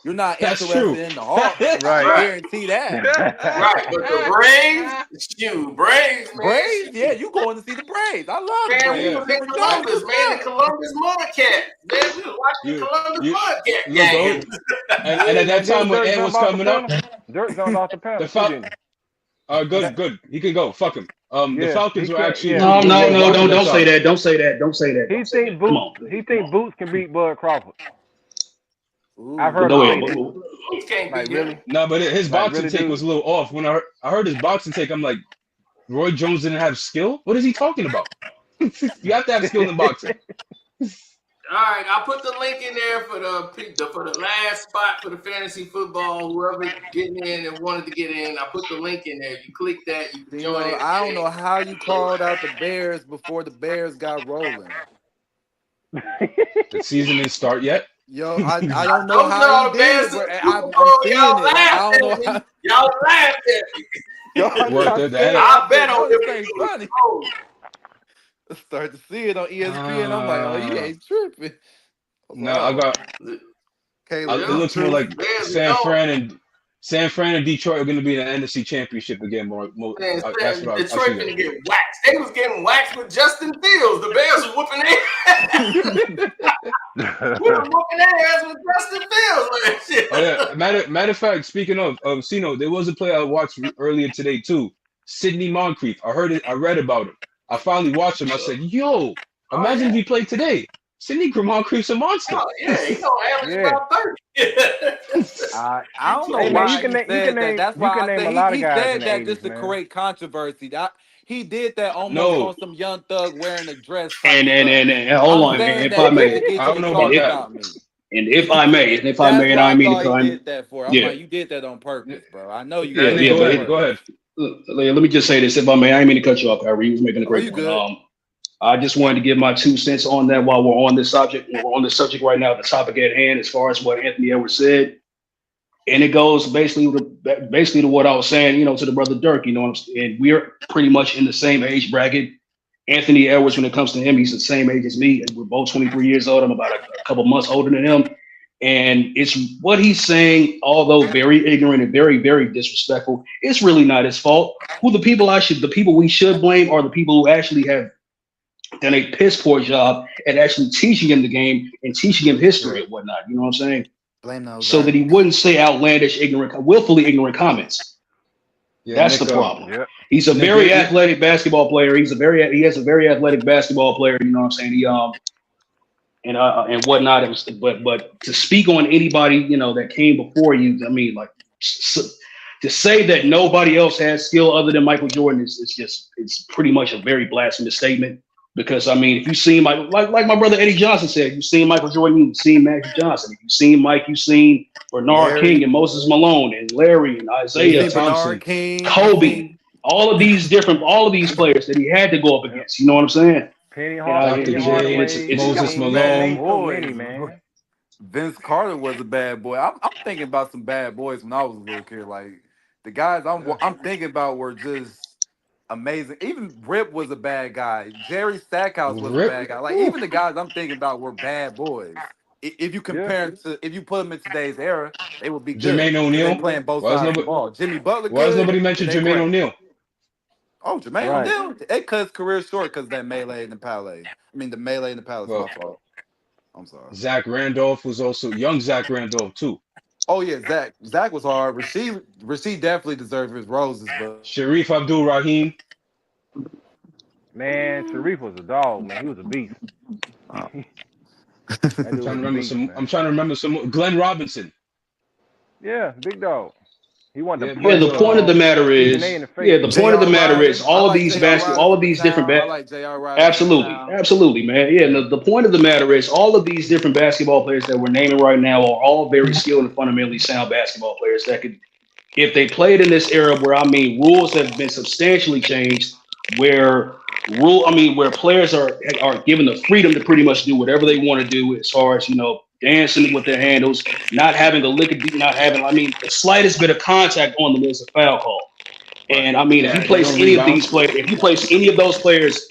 You're not That's true. interested in the Hawks. I Right. Right. guarantee that. Right, but the Braves, man. Braves, yeah, you going to see the Braves. I love the Man, we Braves. was in Chipper Jones, Columbus, what's man. The up? Columbus Mudcats. Man, we was watching the You, Columbus you Mudcat look, games. and at that Man, time didn't when Dirk Ant jump was off the coming up, panel? Dirk jumped off the panel the too, Fal- didn't good. He can go. Fuck him. he? The Yeah, Falcons he were can't. actually Yeah, No, really no, worth no, watching don't that say time. that. Don't say that. Don't say that. he Don't say think that. Come Boots. on. He think Boots can beat Bud Crawford. I've Ooh. heard Go him ahead. say that. Boots can't Like beat him. really? No, but his Like boxing really, take dude? was a little off. When I heard his boxing take, I'm like, Roy Jones didn't have skill? What is he talking about? You have to have skill in boxing. All right, I'll put the link in there for the last spot for the fantasy football. Whoever getting in and wanted to get in, I put the link in there. You click that, you can join in. I don't know how you called out the Bears before the Bears got rolling. The season didn't start yet. Yo, I don't know Those how y'all he the did Bears it, in the but Super I'm Bowl, seeing y'all it. Like, I laughed don't at know me. how. Y'all laughed at me. Yo, I'm What saying, I bet on this them. ain't funny. I start to see it on ESPN. I'm like, oh, you Uh, ain't tripping. I was no, like, I oh, got. Caleb, It you looks more true. like Bears San are Fran and Detroit are going to be in the NFC Championship again. Man, That's what I Detroit see that. finna get waxed. They was getting waxed with Justin Fields. The Bears was whooping their we was whooping their ass with Justin Fields last year. Oh yeah. Matter of fact, speaking of Cino, there was a play I watched earlier today too. Sidney Moncrief. I heard it. I read about him. I finally watched him. I said, "Yo, imagine if he played today. Sidney Moncrief's a monster." Oh yeah, he gonna average Yeah. about 30. I don't know Hey man, why he said that. That's you why can I name a said lot of he guys in said the that just 80s, to man. create controversy. He did that almost No, on some Young Thug wearing a dress type And stuff. hold I'm on, saying if I that just to may, get I you don't to know and about talk if that. about me. I That's may, and why I I mean to thought he climb, did that for. I'm yeah, like, you did that on purpose, bro. I know you Yeah, did yeah, that go on but ahead. Go purpose. ahead. let me just say this, if I may. I didn't mean to cut you off, Kyrie. You was making a Oh, great you point. good? I just wanted to give my 2 cents on that while we're on this subject. We're on this subject right now, the topic at hand, as far as what Anthony Edwards said. And it goes basically to what I was saying, to the brother Dirk, and we're pretty much in the same age bracket. Anthony Edwards, when it comes to him, he's the same age as me. We're both 23 years old. I'm about a couple months older than him. And it's what he's saying, although very ignorant and very, very disrespectful, it's really not his fault. The people we should blame are the people who actually have done a piss poor job at actually teaching him the game and teaching him history and whatnot. You know what I'm saying? Blame those So that he wouldn't say outlandish, willfully ignorant comments. Yeah, That's Nick. the problem. Yep. He's a Nick, very athletic basketball player. He has a very athletic basketball player. You know what I'm saying? He and whatnot. But to speak on anybody that came before you, I mean, like to say that nobody else has skill other than Michael Jordan it's pretty much a very blasphemous statement. Because I mean, if you've seen like my brother Eddie Johnson said, you've seen Michael Jordan, you've seen Magic Johnson. If you've seen Mike, you've seen Bernard King and Moses Malone and Larry and Isaiah, Bernard King, Kobe, all of these players that he had to go up against. You know what I'm saying? Penny Dr. J, Hardaway, Moses Malone. Malone. So many, man. Vince Carter was a bad boy. I'm thinking about some bad boys when I was a little kid. Like the guys I'm thinking about were just amazing. Even Rip was a bad guy. Jerry Stackhouse was a Rip. bad guy. Like even the guys I'm thinking about were bad boys. If you compare if you put them in today's era, they would be good. Jermaine 'Cause they O'Neal. playing both Why sides of the ball. Jimmy Butler has good. nobody mentioned They Jermaine great. O'Neal? Oh, Jermaine Right. O'Neal. They cut his career short because that melee and the palais. I mean the melee and the palace. Well, My fault. I'm sorry. Zach Randolph was also young. Zach Randolph too. Oh yeah, Zach was hard. Rasheed definitely deserved his roses, but Sharif Abdul Rahim. Man, Sharif was a dog, man. He was a beast. That dude was a beast, man. I'm trying to remember some more. Glenn Robinson. Yeah, big dog. He wanted to Yeah, punch the point of the matter Stephen is, A in the face. the point of the matter is, all of these different I like J.R. Riley. absolutely, man. Yeah, and the point of the matter is, all of these different basketball players that we're naming right now are all very skilled and fundamentally sound basketball players that could if they played in this era where rules have been substantially changed, where where players are given the freedom to pretty much do whatever they want to do as far as dancing with their handles, not having a lick, not having the slightest bit of contact on them is a foul call. And if you Yeah, they place don't any of rebound. these players, if you place any of those players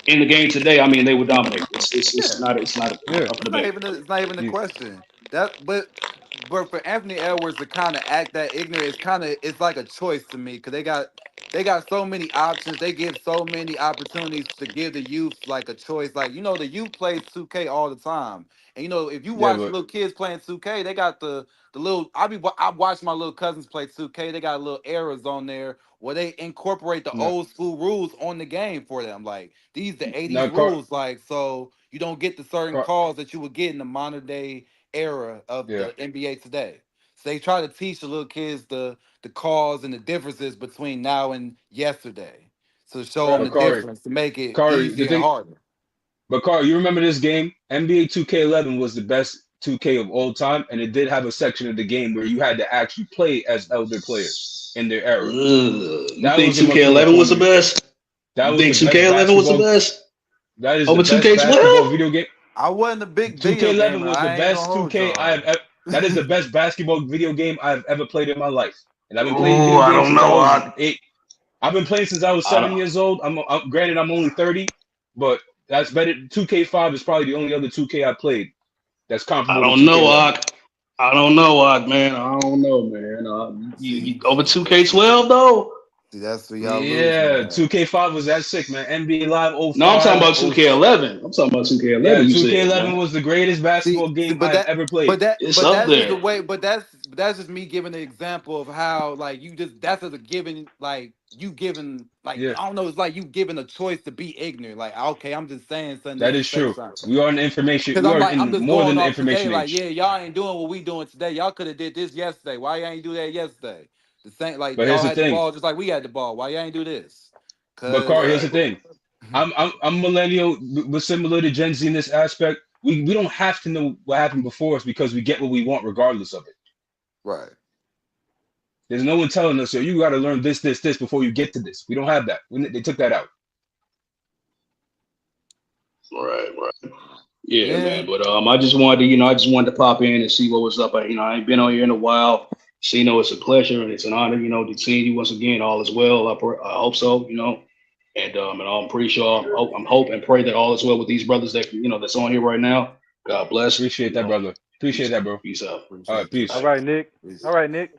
in the game today, they would dominate. It's not Yeah. up for It's not debate. even. It's not even a You- question. But for Anthony Edwards to kind of act that ignorant, it's like a choice to me because they got so many options. They give so many opportunities to give the youth like a choice. Like the youth plays 2K all the time, and if you Yeah, watch but little kids playing 2K, they got the little. I watch my little cousins play 2K. They got little errors on there where they incorporate the no, old school rules on the game for them. Like these the 80s no, Car, rules. Like so you don't get the certain Car, calls that you would get in the modern day era of yeah, the NBA today. So they try to teach the little kids the cause and the differences between now and yesterday. So show them but the Car, difference to make it Car, the easier and thing, harder. but Car, you remember this game? NBA 2K11 was the best 2K of all time, and it did have a section of the game where you had to actually play as elder players in their era. You That think was the much more 2K11 was fun. the best? That You was think the best 2K11 was the basketball. best That is the over best basketball 2K12? video game. I wasn't a big video 2K11 gamer. was the I ain't gonna best hold 2K y'all. that is the best basketball video game I've ever played in my life. And I've been playing Oh, video I games don't since I know. was 8. I've been playing since I was I 7 don't. years old. I'm granted I'm only 30, but that's better. 2K5 is probably the only other 2K I played that's I comparable to don't know, 2K11. Ak. I don't know, Ak, man. I don't know, man. You See, over 2K12 though? that's where y'all lose me Yeah, at. 2K5 was that sick, man. NBA Live No, I'm talking 05, about 2K11. I'm talking about yeah, 2K11. You said, 2K11 man, was the greatest basketball See, game I have ever played. it's but up that's just the there. way. But that's just me giving an example of how like you just that's a giving like you giving like Yeah, I don't know. It's like you giving a choice to be ignorant. Like okay, I'm just saying something that just to is say true. something. We are in the information. Cause We I'm are like I'm in just more going than the off today. information Like age. yeah, y'all ain't doing what we doing today. Y'all could have did this yesterday. Why y'all ain't do that yesterday? The same like But y'all here's the had the thing. ball just like we had the ball. Why y'all ain't do this? But Cause Car, here's the Right. thing. I'm millennial. We're similar to Gen Z in this aspect. We don't have to know what happened before us because we get what we want regardless of it. right. There's no one telling us, yo, you got to learn this before you get to this. We don't have that. They took that out. Right. Yeah, Yeah. man. But I just wanted to, I just wanted to pop in and see what was up. I ain't been on here in a while. So, it's a pleasure and it's an honor, to see you once again. All is well. I hope so. And I'm pretty sure I'm hope and pray that all is well with these brothers that that's on here right now. God bless. Appreciate that, brother. Appreciate Peace, that, bro. peace out. All right, Appreciate you. All peace. right, Nick. Appreciate All right, Nick.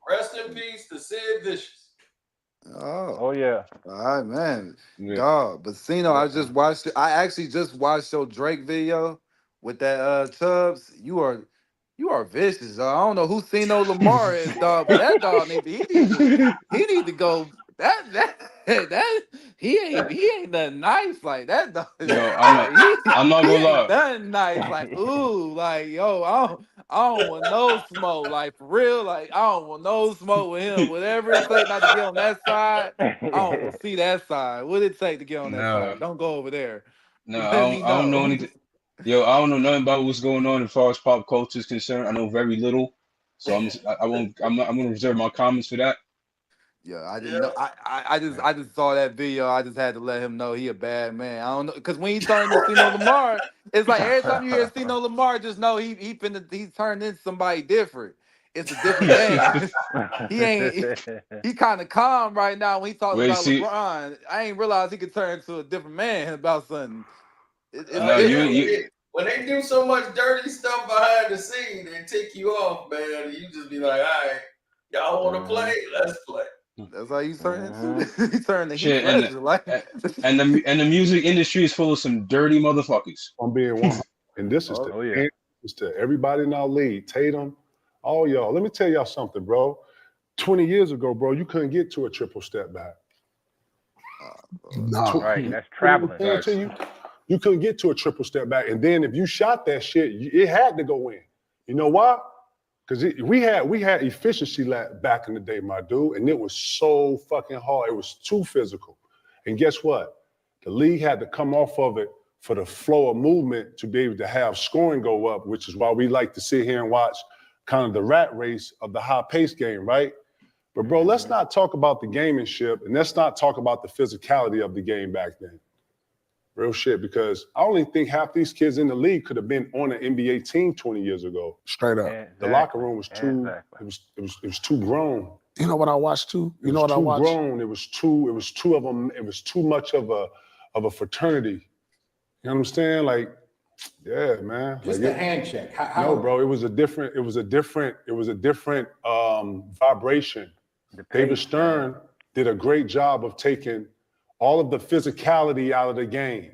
Rest in peace to Sid Vicious. you. Oh. Oh yeah. All right, man. Yeah. Dog. But Sino, I just watched it. I actually just watched your Drake video with that Chubbs. You are vicious, dog. I don't know who Sino Lamar is, dog, but that dog he need to go that he ain't nothing nice like that dog. Yo, Like I'm not he gonna ain't lie. nothing nice. Like, ooh, like yo, I don't want no smoke. Like for real, like I don't want no smoke with him. Whatever it take not to get on that side. I don't want to see that side. What it take to get on that No, side? Don't go over there. no, Let me I don't know know. anything. Yo, I don't know nothing about what's going on as far as pop culture is concerned. I know very little, so I won't. I'm gonna reserve my comments for that. Yeah, I didn't Yeah. know. I just saw that video. I just had to let him know he a bad man. I don't know because when he turned into Cino Lamar, it's like every time you hear Cino Lamar, just know he's turned into somebody different. It's a different man. he ain't. He kind of calm right now when he talks Wait, about see, LeBron. I ain't realized he could turn into a different man about something. It's no, Yeah, different. when they do so much dirty stuff behind the scene, they tick you off, man. And you just be like, all right, y'all want to play? Let's play. That's how you turn Mhm. into. He turned to Heath shit, and Ledger. Like, and the music industry is full of some dirty motherfuckers. I'm being 100. And this is oh, the Oh yeah. answers to everybody in our league. Tatum, all y'all. Let me tell y'all something, bro. 20 years ago, bro, you couldn't get to a triple step back. Nah. Right. That's You know what traveling. I'm saying to you? You couldn't get to a triple step back. And then if you shot that shit, it had to go in. You know why? Because we had efficiency back in the day, my dude, and it was so fucking hard. It was too physical. And guess what? The league had to come off of it for the flow of movement to be able to have scoring go up, which is why we like to sit here and watch kind of the rat race of the high pace game, right? But bro, let's not talk about the gamemanship and let's not talk about the physicality of the game back then. Real shit, because I only think half these kids in the league could have been on an NBA team 20 years ago. Straight up. Exactly. The locker room was too. It was too grown. You know what I watched too? You know what I watched? Grown. It was two of them. It was too much of a fraternity. You know what I'm saying? Like, yeah, man. Just like the handshake. No, bro. It was a different vibration. David Stern did a great job of taking all of the physicality out of the game.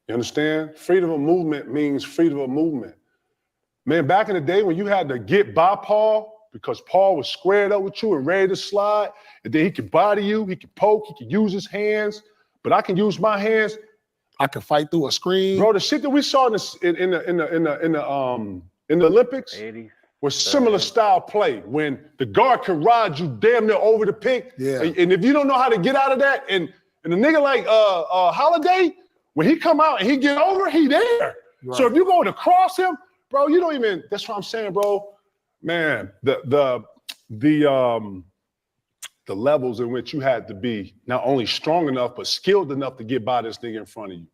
You understand? Freedom of movement means freedom of movement. Man, back in the day when you had to get by Paul because Paul was squared up with you and ready to slide, and then he could body you, he could poke, he could use his hands, but I can use my hands. I can fight through a screen. Bro, the shit that we saw in the Olympics 80s. was similar style play when the guard could ride you damn near over the pick. Yeah. And if you don't know how to get out of that, and a nigga like Holiday, when he come out and he get over, he there. Right. So if you go to cross him, bro, you don't even. That's what I'm saying, bro. Man, the levels in which you had to be not only strong enough but skilled enough to get by this nigga in front of you.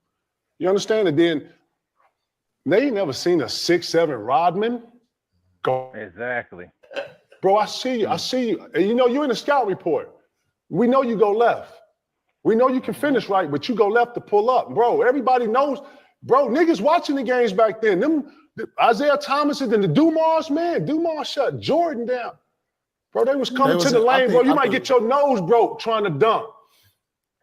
You understand? And then they ain't never seen a 6'7" Rodman. Go. Exactly. Bro, I see you. And you know, you're in the scout report. We know you go left. We know you can finish right, but you go left to pull up. Bro, everybody knows. Bro, niggas watching the games back then. Them Isaiah Thomason and the Dumars, man. Dumars shut Jordan down. Bro, they was coming to the lane, bro. You might get your nose broke trying to dunk.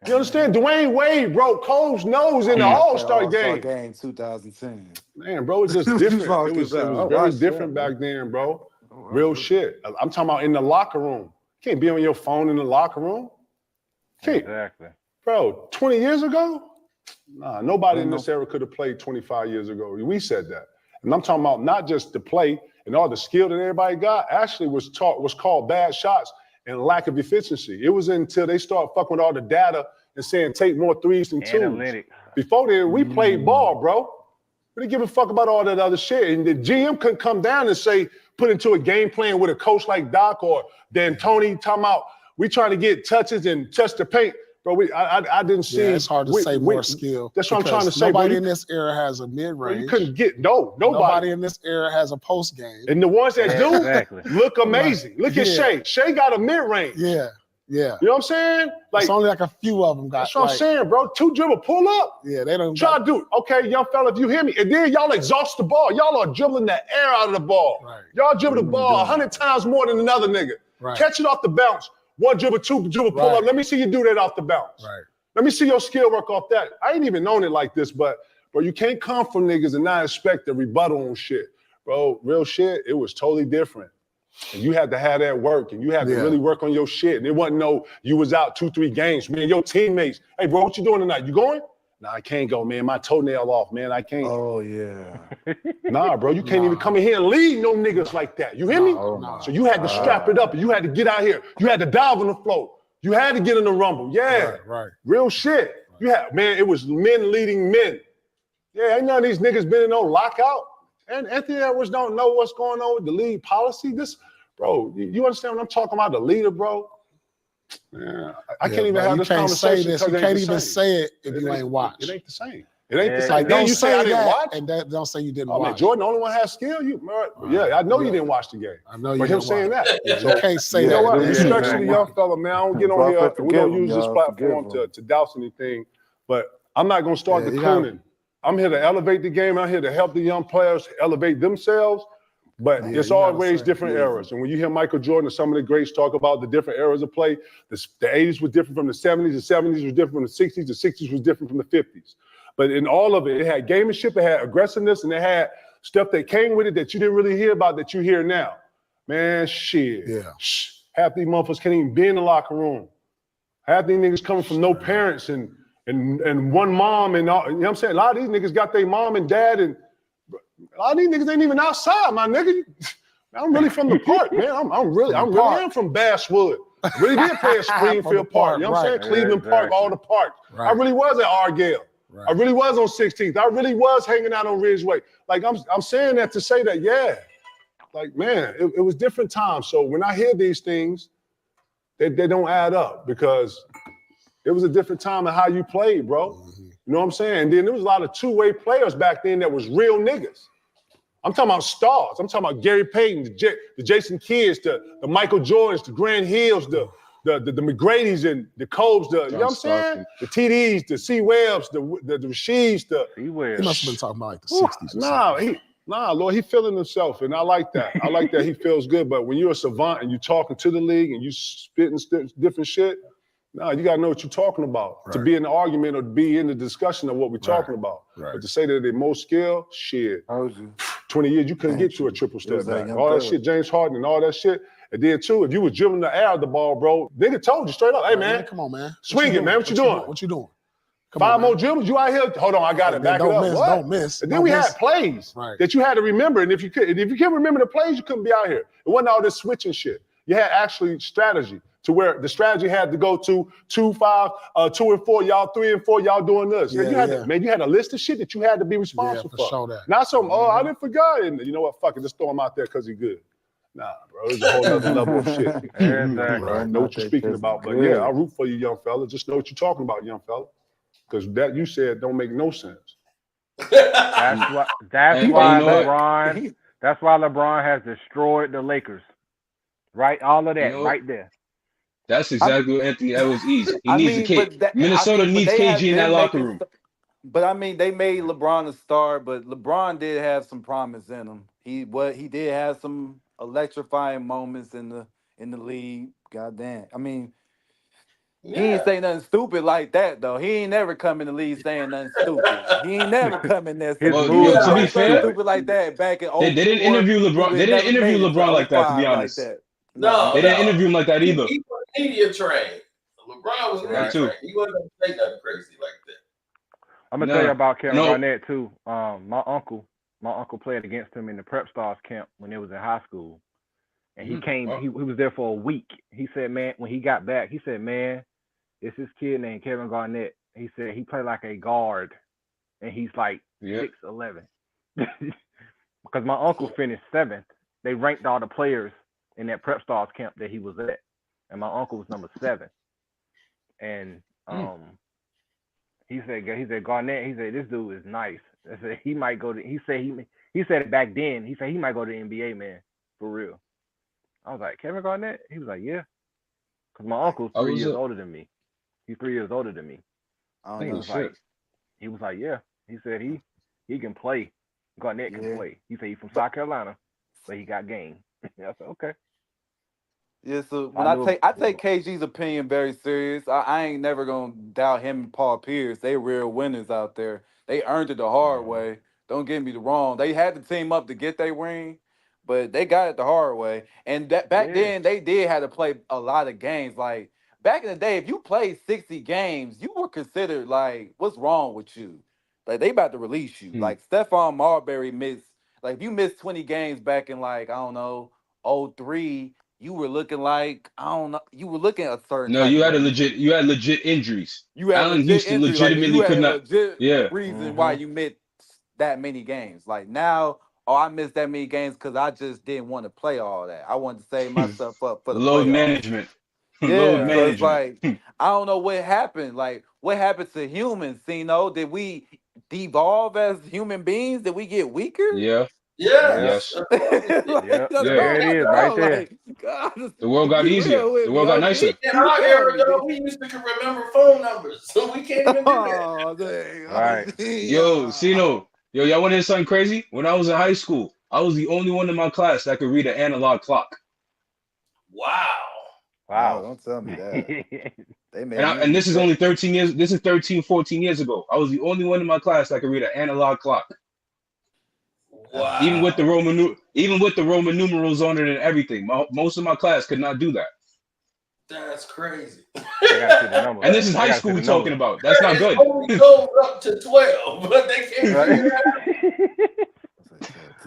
You understand? Dwayne Wade broke Cole's nose in the All-Star game. Game 2010. Man, bro, it's just different. It was very different back then, bro. Real shit. I'm talking about in the locker room. You can't be on your phone in the locker room. Can't. Exactly. Bro, 20 years ago? Nah, nobody in this era could have played 25 years ago. We said that. And I'm talking about not just the play and all the skill that everybody got, actually was called bad shots and lack of efficiency. It was until they start fucking with all the data and saying take more threes than twos. Analytic. Before then, we played ball, bro. We didn't give a fuck about all that other shit. And the GM couldn't come down and say, put into a game plan with a coach like Doc or D'Antoni talking about we trying to get touches and touch the paint. Bro, I didn't see. Yeah, it's hard to say more skill. That's what I'm trying to say. Nobody in this era has a mid-range. Bro, you couldn't get nobody. Nobody in this era has a post game. And the ones that do look amazing. Look at Shea. Shea got a mid-range. Yeah. You know what I'm saying? Like, it's only like a few of them got. That's what I'm saying, bro. 2 dribble, pull up. Yeah, they don't try to do it. Okay, young fella, if you hear me, and then y'all exhaust the ball. Y'all are dribbling the air out of the ball. Right. Y'all dribble the ball 100 times more than another nigga. Right. Catch it off the bounce. 1 dribble, 2 dribble, pull up. Let me see you do that off the bounce. Right. Let me see your skill work off that. I ain't even known it like this, but bro, you can't come from niggas and not expect a rebuttal on shit. Bro, real shit, it was totally different. And you had to have that work, and you had to really work on your shit. And it wasn't no, you was out 2-3 games. Man, your teammates, hey, bro, what you doing tonight? You going? Nah, I can't go, man. My toenail off, man. I can't. Oh, yeah. Nah, bro, you can't even come in here and lead no niggas like that. You hear me? So you had to strap it up, and you had to get out here. You had to dive on the floor. You had to get in the rumble. Yeah. Right. Real shit. You had, man, it was men leading men. Yeah, ain't none of these niggas been in no lockout. And Anthony Edwards don't know what's going on with the league policy. This, bro, you understand what I'm talking about? The leader, bro. Man, I can't even have this conversation. You can't even say it if you ain't watched. It ain't the same. It ain't the same. Like, Then you say I didn't watch. And don't say you didn't watch. watch. Jordan, the only one has skill. Yeah, I know you didn't watch the game. I know you but didn't him saying watch. that. You can't say you that. know what? Yeah. Respect to the young fella, man. I don't get on here. We don't use this platform to douse anything. But I'm not going to start the cooning. I'm here to elevate the game. I'm here to help the young players elevate themselves. But it's always different eras. And when you hear Michael Jordan and some of the greats talk about the different eras of play, the 80s was different from the 70s, the 70s was different from the 60s, the 60s was different from the 50s. But in all of it, it had gamemanship, it had aggressiveness, and it had stuff that came with it that you didn't really hear about that you hear now. Man, shit. Yeah. Half these motherfuckers can't even be in the locker room. Half these niggas coming from no parents and one mom and all, you know what I'm saying? A lot of these niggas got their mom and dad, and a lot of these niggas ain't even outside, my nigga. I'm really from the park, man. I'm really from Basswood. I really did play at Springfield Park. You know what I'm saying? Cleveland Park, all the parks. Right. I really was at Argyle. Right. I really was on 16th. I really was hanging out on Ridgeway. Like I'm saying that to say that, yeah. Like, man, it was different times. So when I hear these things, they don't add up because it was a different time of how you played, bro. Mm-hmm. You know what I'm saying? And then there was a lot of two-way players back then that was real niggas. I'm talking about stars. I'm talking about Gary Payton, the Jason Kidds, the Michael Jordans, the Grant Hills, the McGrady's and the Cobes, you know what I'm saying? The TDs, the C Webbs, the Rasheeds, the C Webbs. He must have been talking about like the 60s. Lord, he feeling himself, and I like that. I like that he feels good. But when you're a savant and you're talking to the league and you spitting different shit, you gotta know what you're talking about to be in the argument or to be in the discussion of what we're talking about. Right. But to say that they're most skilled, shit. 20 years, you couldn't get to a triple step back. All that shit, James Harden and all that shit. And then too, if you was dribbling the air of the ball, bro, nigga told you straight up, hey man, come on, man. Swing it, man. What you doing? What you doing? Five more dribbles, you out here? Hold on, I got it. Back it up. Miss, what? Don't miss. And then we had plays that you had to remember. And if you can't remember the plays, you couldn't be out here. It wasn't all this switching shit. You had actually strategy to where the strategy had to go to 2, 5, 2 and 4, y'all 3 and 4, y'all doing this. You had a list of shit that you had to be responsible for. Sure that. Not some, I didn't forget. And you know what? Fuck it, just throw him out there because he's good. Nah, bro, it's a whole other level of shit. Exactly. I know what you're speaking about, but yeah, I root for you, young fella. Just know what you're talking about, young fella, because that you said don't make no sense. That's why LeBron. That's why LeBron has destroyed the Lakers. Right, all of that right there. That's exactly what Anthony Edwards needs. He needs a cage. Minnesota needs KG in that locker room. But I mean, they made LeBron a star, but LeBron did have some promise in him. He did have some electrifying moments in the league. Goddamn. I mean, he ain't say nothing stupid like that though. He ain't never come in the league saying nothing stupid. He ain't never come in there saying to be fair, stupid like that back in they didn't interview LeBron. They didn't interview LeBron like that, to be honest. They didn't interview him like that either. He was media trained. LeBron was media trained. He wasn't going to say nothing crazy like that. I'm gonna tell you about Kevin Garnett too. My uncle played against him in the Prep Stars camp when they was in high school, and he came. He was there for a week. He said, man, when he got back, he said, man, it's this kid named Kevin Garnett. He said he played like a guard, and he's like 6'11". Because my uncle finished 7th. They ranked all the players in that Prep Stars camp that he was at, and my uncle was number 7. And he said Garnett. He said this dude is nice. I said he might go to. He said it back then. He said he might go to the NBA, man, for real. I was like, Kevin Garnett. He was like, yeah, because my uncle's 3 years older than me. He's 3 years older than me. He was like, yeah. He said he can play. Garnett can play. He said he's from South Carolina, but he got game. I said okay. Yeah, so when I take KG's opinion very serious. I ain't never gonna doubt him and Paul Pierce. They real winners out there. They earned it the hard way. Don't get me wrong. They had to team up to get their ring, but they got it the hard way. And that back then they did have to play a lot of games. Like back in the day, if you played 60 games, you were considered like, what's wrong with you? Like they about to release you. Like Stephon Marbury missed. Like if you missed 20 games back in like I don't know 03. You were looking like I don't know. You were looking at a certain. No, you had legit injuries. Allen Houston legitimately could not. Reason why you missed that many games. Like now, I missed that many games because I just didn't want to play all that. I wanted to save myself up for the load playoffs. management. Yeah, load so management. it's like I don't know what happened. Like what happened to humans? Did we devolve as human beings? Did we get weaker? Yeah. Yes. There it is, right there. Like, God, the world got easier. The world got nicer. In our era, though, we used to remember phone numbers, so we can't even do that. Right. Yo, Cino. Yo, y'all want to hear something crazy? When I was in high school, I was the only one in my class that could read an analog clock. Wow, don't tell me that. And this is only 13 years. This is 13, 14 years ago. I was the only one in my class that could read an analog clock. Wow. Even with the Roman numerals on it and everything, most of my class could not do that. That's crazy. And this is high school we're talking about. That's not good. It only goes up to 12, but they can't figure it out.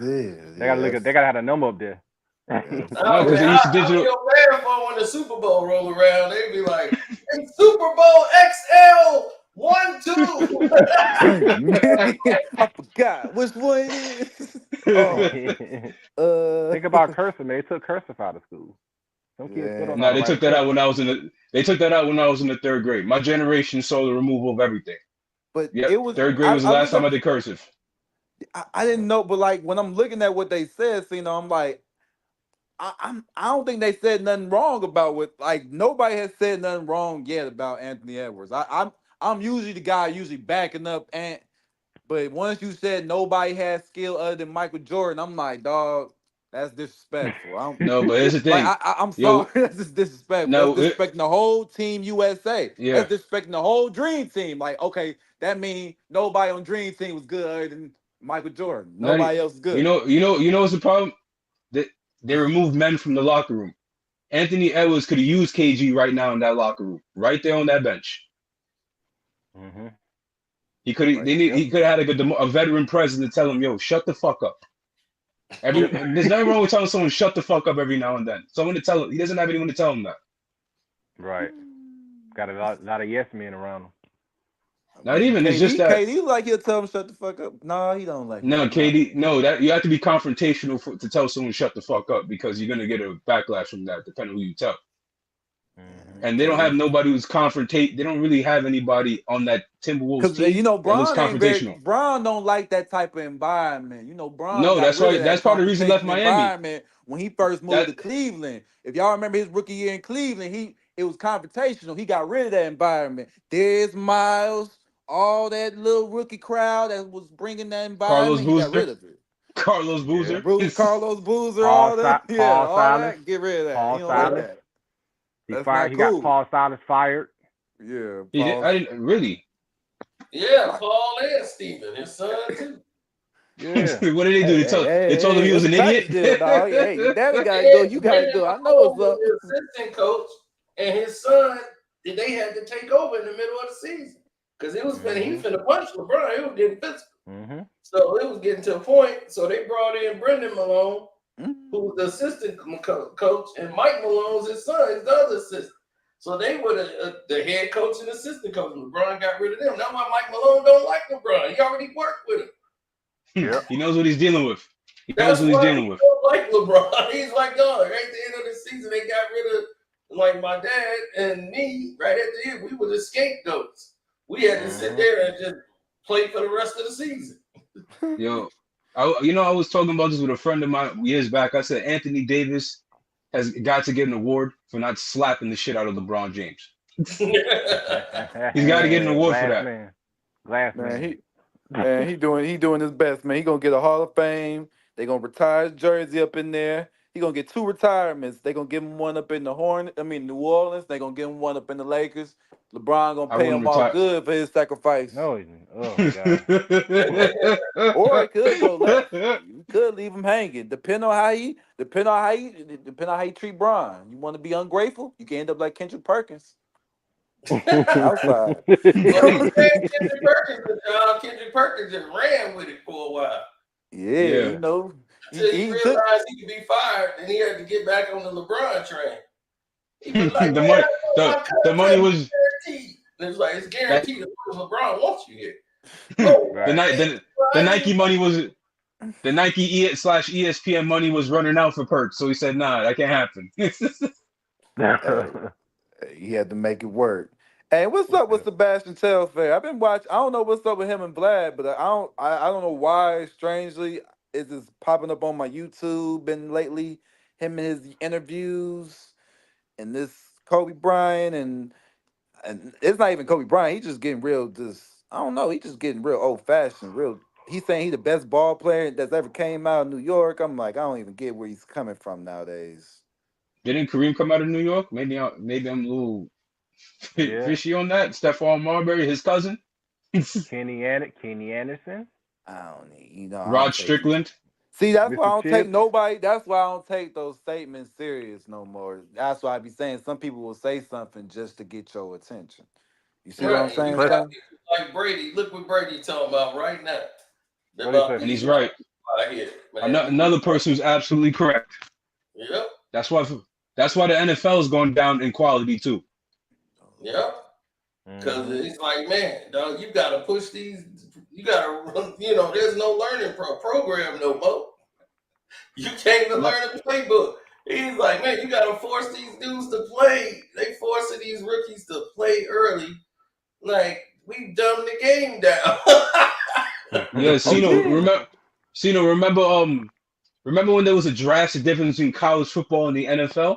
They gotta have a number up there. No, because they used to digital. Your man phone when the Super Bowl roll around, they'd be like, hey, Super Bowl XL 1, 2. I forgot which one it is. Think about Cursor, man. They took Cursive out of school. Some kids still Yeah. don't know how No, to they write a took that out check. when I was in the. They took that out when I was in the third grade. My generation saw the removal of everything. But Yep, it was third grade was the I last looked time up I did cursive. I didn't know, but like when I'm looking at what they said, you know, I'm like, I don't think they said nothing wrong about what like nobody has said nothing wrong yet about Anthony Edwards. I'm usually the guy usually backing up but once you said nobody has skill other than Michael Jordan, I'm like, dog, that's disrespectful. No, but here's the thing. I'm sorry, Yo, that's just disrespectful. That's no, disrespecting the whole team USA. yeah. That's disrespecting the whole Dream Team. Like, okay, that means nobody on Dream Team was good other than Michael Jordan. Not, Nobody else is you good. know, you know, you know what's the problem? They removed men from the locker room. Anthony Edwards could have used KG right now in that locker room, right there on that bench. Mm-hmm. He could have. Right. He could have had a veteran president tell him, "Yo, shut the fuck up." There's nothing wrong with telling someone shut the fuck up every now and then. Someone to tell him. He doesn't have anyone to tell him that. Right. Got a lot of yes men around him. Not even. It's just KD, that. KD like he'll tell him shut the fuck up. No, he don't like No, that. No. KD. No, that you have to be confrontational to tell someone shut the fuck up because you're gonna get a backlash from that, depending on who you tell. Mm-hmm. And they don't have nobody who's confrontate. They don't really have anybody on that Timberwolves Because team you know that looks Bron ain't very confrontational. Bron don't like that type of environment. You know Bron No, got that's rid why. of That's that part of the reason he left confrontation Miami. environment when he first moved That to Cleveland. If y'all remember his rookie year in Cleveland, it was confrontational. He got rid of that environment. There's Miles, all that little rookie crowd that was bringing that Carlos environment. He got Boozer. rid of it. Carlos Yeah. Boozer. Carlos Boozer, all that, yeah, Paul all Silas. that. Get rid of that. Paul He don't like Silas. that. He That's fired. not He got cool. Paul Silas fired. Yeah, He did. Paul. I didn't really. Yeah, Paul and Steven, his son too. Yeah. What did they do? They told him he was What's an the idiot. package deal, dog? Hey, your daddy gotta go. Yeah, You gotta Brendan go. I know Malone what's up. was the assistant coach, and his son, they had to take over in the middle of the season because it was he was finna punch LeBron. It was getting physical. Mm-hmm. So it was getting to a point. So they brought in Brendan Malone, who was the assistant coach, and Mike Malone was his son, his other assistant. So they were the head coach and assistant coach. LeBron got rid of them. That's why Mike Malone don't like LeBron. He already worked with him. Yep. He knows what he's dealing with. He That's knows what he's why dealing he with. don't like LeBron. He's like, no, right at the end of the season, they got rid of like my dad and me. Right at the end, we were the scapegoats. We had to sit there and just play for the rest of the season. Yo, I was talking about this with a friend of mine years back. I said Anthony Davis has got to get an award for not slapping the shit out of LeBron James. He's got to get an award for that. Glass man. He doing his best, man. He gonna get a Hall of Fame. They gonna retire his jersey up in there. He gonna get 2 retirements. They gonna give him one up in New Orleans. They gonna give him one up in the Lakers. LeBron gonna pay him all good for his sacrifice. No, oh my God. Or he could go left. You could leave him hanging. Depending on how he treat Bron. You want to be ungrateful? You can end up like Kendrick Perkins. Outside. Kendrick Perkins just ran with it for a while. Yeah. You know. Until he realized he could be fired, and he had to get back on the LeBron train. He was like, the money was guaranteed. It's like it's guaranteed that LeBron wants you here. The Nike money was the Nike /ESPN money was running out for Perk, so he said, "Nah, that can't happen." He had to make it work. Hey, what's up with Sebastian Telfair? I've been watching. I don't know what's up with him and Vlad, but I don't know why. Strangely, it's just popping up on my YouTube and lately. Him and his interviews and this Kobe Bryant and it's not even Kobe Bryant. He's just getting real. I don't know. He's just getting real old fashioned. Real. He's saying he's the best ball player that's ever came out of New York. I'm like, I don't even get where he's coming from nowadays. Didn't Kareem come out of New York? Maybe I'm a little fishy on that. Stephon Marbury, his cousin. Kenny Anderson. I don't Rod Strickland. See, that's why I don't take nobody. That's why I don't take those statements serious no more. That's why I be saying some people will say something just to get your attention. You see what I'm saying? Like Brady, look what Brady talking about right now. And he's right. Another person who's absolutely correct. Yep. That's why the NFL is going down in quality too. Yep. Because it's like, man, dog, you got to push these. You got to, there's no learning program no more. You can't even learn a playbook. He's like, man, you gotta force these dudes to play. They forcing these rookies to play early. Like, we dumbed the game down. Yeah, Oh remember when there was a drastic difference between college football and the NFL?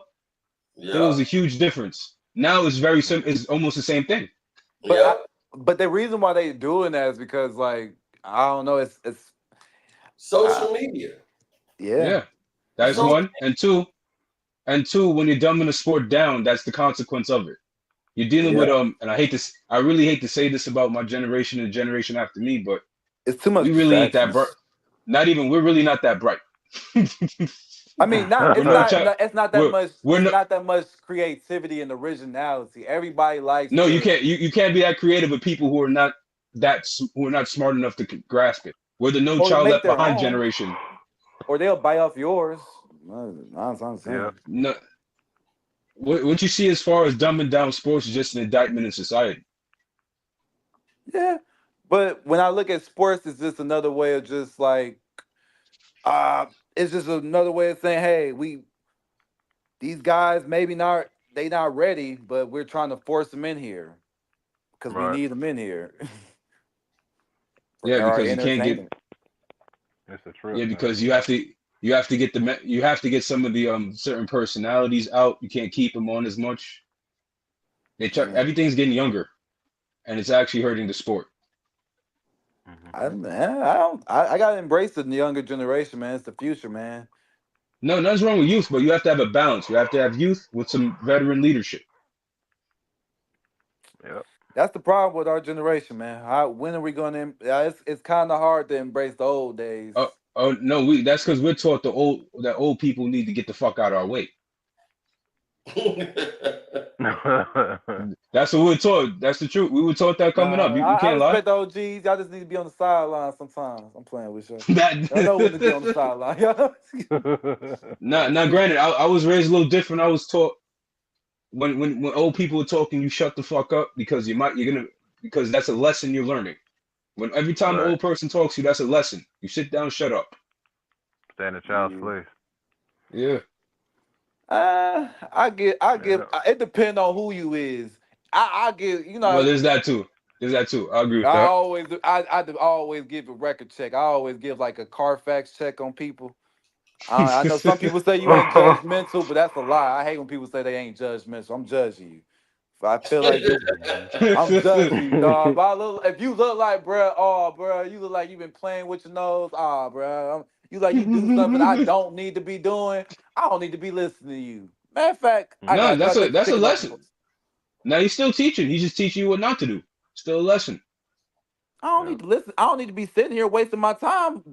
There Yeah, was a huge difference. Now it's it's almost the same thing. yeah. But the reason why they doing that is because, like, I don't know, it's Social media. yeah. Yeah, that's So one. And two, when you're dumbing the sport down, that's the consequence of it. You're dealing with and I really hate to say this about my generation and the generation after me, but It's too much we really ain't that bright. distractions. We're really not that bright. I mean, We're not. it's not that We're much. we're It's not. not that much creativity and originality. Everybody likes No, you to, can't. You can't be that creative with people who are not who are not smart enough to grasp it. We're the no or child make left their behind own, generation. or they'll buy off yours. That's what I'm saying. No, what you see as far as dumbing down sports is just an indictment in society. Yeah, but when I look at sports, it's just another way of just like, it's just another way of saying, hey, these guys maybe they not ready, but we're trying to force them in here because we need them in here for Yeah, our because you can't get. entertainment. It's a trip, Yeah, man. because you have to get you have to get some of the certain personalities out. You can't keep them on as much. Everything's getting younger, and it's actually hurting the sport. I don't. I gotta embrace the younger generation, man. It's the future, man. No, nothing's wrong with youth, but you have to have a balance. You have to have youth with some veteran leadership. Yep. That's the problem with our generation, man. When are we gonna? It's kind of hard to embrace the old days. Oh no, that's because we're taught that old people need to get the fuck out of our way. That's what we're taught. That's the truth. We were taught that coming up. You I can't lie. respect the OGs. Y'all just need to be on the sideline sometimes. I'm playing with you. Y'all know when to be on the sideline. Now, granted, I was raised a little different. I was taught when old people are talking, you shut the fuck up because because that's a lesson you're learning. When every time an old person talks to you, that's a lesson. You sit down, shut up. Stay in the child's place. Yeah. I give. It depends on who you is. I give. Well, there's that too. I agree with I that. always give a record check. I always give like a Carfax check on people. I know some people say you ain't judgmental, but that's a lie. I hate when people say they ain't judgmental. I'm judging you. If I feel like this, I'm judging you, dog. If you look like, bruh, you look like you've been playing with your nose. Bruh, you like you do something I don't need to be doing. I don't need to be listening to you. Matter of fact, I No, gotta try to take the that's a stickers off. lesson. Now he's still teaching. He's just teaching you what not to do. Still a lesson. I don't need to listen. I don't need to be sitting here wasting my time,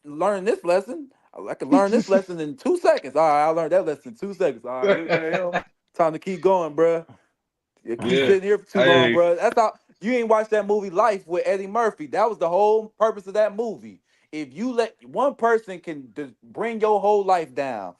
learning this lesson. I can learn this lesson in 2 seconds. All right, I learned that lesson in 2 seconds. All right, here we go. Time to keep going, bruh. You keep sitting here for too long, bro. That's how you ain't watched that movie Life with Eddie Murphy. That was the whole purpose of that movie. If you let one person can bring your whole life down.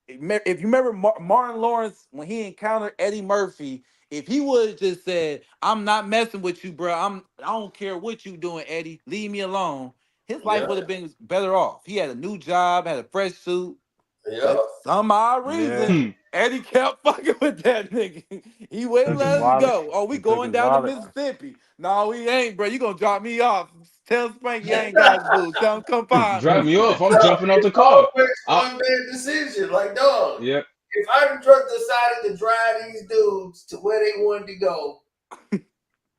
If you remember Martin Lawrence when he encountered Eddie Murphy, if he would have just said, "I'm not messing with you, bro. I don't care what you doing, Eddie. Leave me alone." His life would have been better off. He had a new job, had a fresh suit. But some odd reason, Eddie kept fucking with that nigga. He wouldn't let us go. Oh, we going down to Mississippi. No, we ain't, bro. You gonna drop me off. Tell Spanky I ain't got his boo. Tell him come find Drop me off. I'm No, jumping out the it's car. always one bad decision. Like, dog, Yep. if I decided to drive these dudes to where they wanted to go,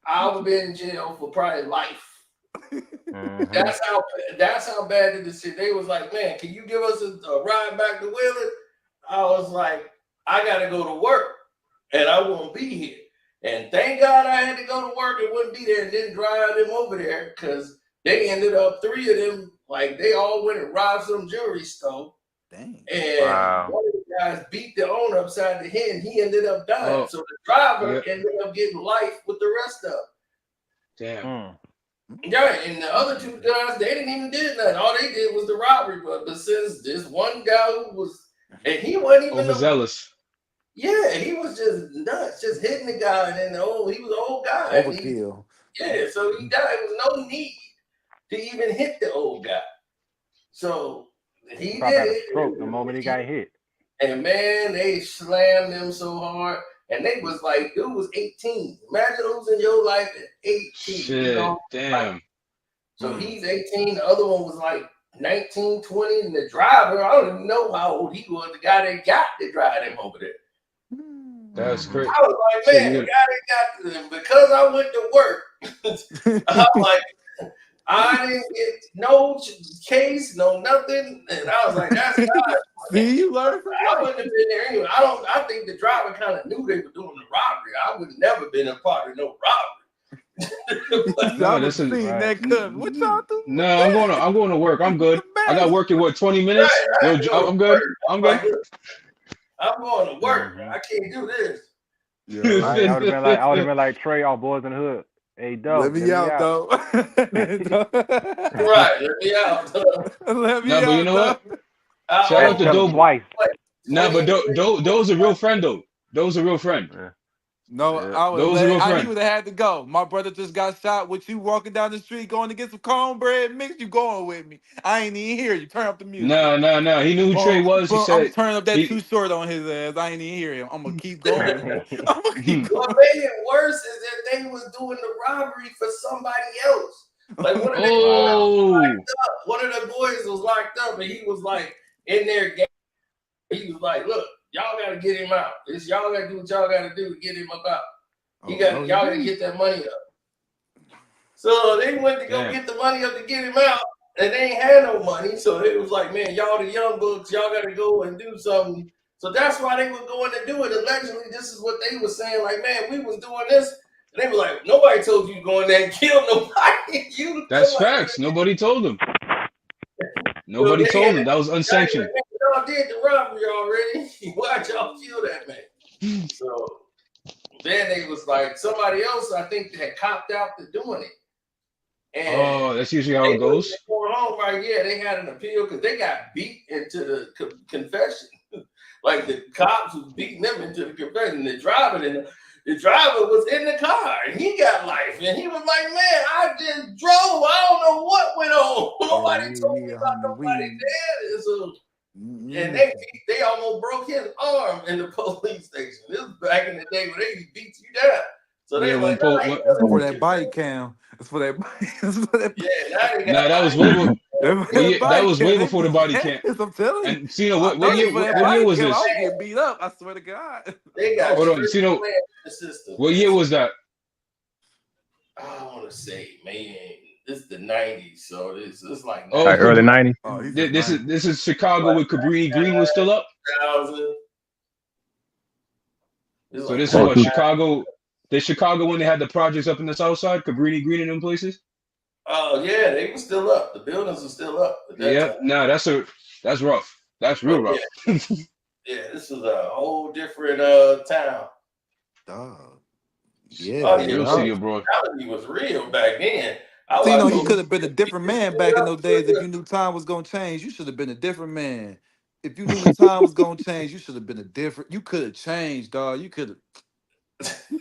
I would have been in jail for probably life. That's how bad the decision. They was like, man, can you give us a ride back to Wheeler? I was like, I gotta go to work and I won't be here. And thank God I had to go to work and wouldn't be there and didn't drive them over there because they ended up 3 of them, like they all went and robbed some jewelry store. Dang. And one of the guys beat the owner upside the head and he ended up dying. So the driver ended up getting life with the rest of them. Damn. Yeah, and the other 2 guys, they didn't even do nothing. All they did was the robbery. But since this one guy who was, and he wasn't even overzealous. Yeah, he was just nuts, just hitting the guy, and then he was an old guy. Overkill. So he died. There was no need to even hit the old guy. So he Probably did had a it. stroke the moment he got hit. And man, they slammed them so hard. And they was like, dude was 18. Imagine losing your life at 18. Shit, damn. So he's 18. The other one was like 19, 20. And the driver, I don't even know how old he was. The guy that got to drive him over there. That's crazy. I was like, man, the guy that got to them, because I went to work. I'm like, I didn't get no case, no nothing. And I was like, that's God. See, you learned from I wouldn't have been there anyway. I think the driver kind of knew they were doing the robbery. I would have never been a part of no robbery. No, this is what y'all do? No, I'm going to work. I'm good. I got work in what 20 minutes? Right, Yo, I'm good. I'm good. I'm going to work. I can't do this. Yeah, I would have been like Trey, all Boys in the Hood. Hey, Doug, let me out, though. Right, let me out. Let me no, out, but you know what? Shout out to Doe. No, but Doe's a real friend, though. Doe's a real friend. Yeah. No, he would have had to go. My brother just got shot with you walking down the street going to get some cornbread mix. You going with me? I ain't even hear you. Turn up the music. No. He knew who Trey was. He said, I'm turning up that Too Short on his ass. I ain't even hear him. I'm gonna keep going. What made it worse is that they was doing the robbery for somebody else. Like one of the boys was locked up, and he was like in their game. He was like, "Look, y'all gotta get him out. Y'all gotta do what y'all gotta do to get him up out. Y'all gotta get that money up." So they went to go get the money up to get him out, and they ain't had no money. So it was like, man, y'all the young bucks, y'all gotta go and do something. So that's why they were going to do it. Allegedly, this is what they were saying. Like, man, we was doing this. And they were like, nobody told you to go in there and kill nobody. That's facts. Nobody told them. Nobody told them. That was unsanctioned. Y'all did the robbery already. Why'd y'all kill that man? So then they was like, somebody else, I think, had copped out to doing it. And that's usually how it goes. Going home, right? Yeah, they had an appeal because they got beat into the confession. Like the cops was beating them into the confession. The driver was in the car and he got life. And he was like, man, I just drove. I don't know what went on. Nobody told me about nobody dead. So, and they almost broke his arm in the police station. This was back in the day when they beat you down. So they were like, that's for that bike cam. That's for that bike. Yeah, that was way before the body cam. I'm telling you. And Cino, what year was this? I was getting beat up. I swear to God. They got hold on, Cino. What year was that? I want to say, man, this is the 90s, so this is like early 90s. Oh, this is Chicago with Cabrini Green was still up. So this is what Chicago. The Chicago when they had the projects up in the South Side, Cabrini Green in them places. Oh yeah, they were still up. The buildings were still up. Yeah, that's rough. That's real rough. Yeah, this was a whole different town. Yeah, real city, bro. Reality was real back then. You could have been a different man back in those days if you knew time was gonna change. You should have been a different man. If you knew the time was gonna change, you should have been a different. You could have changed, dog. You could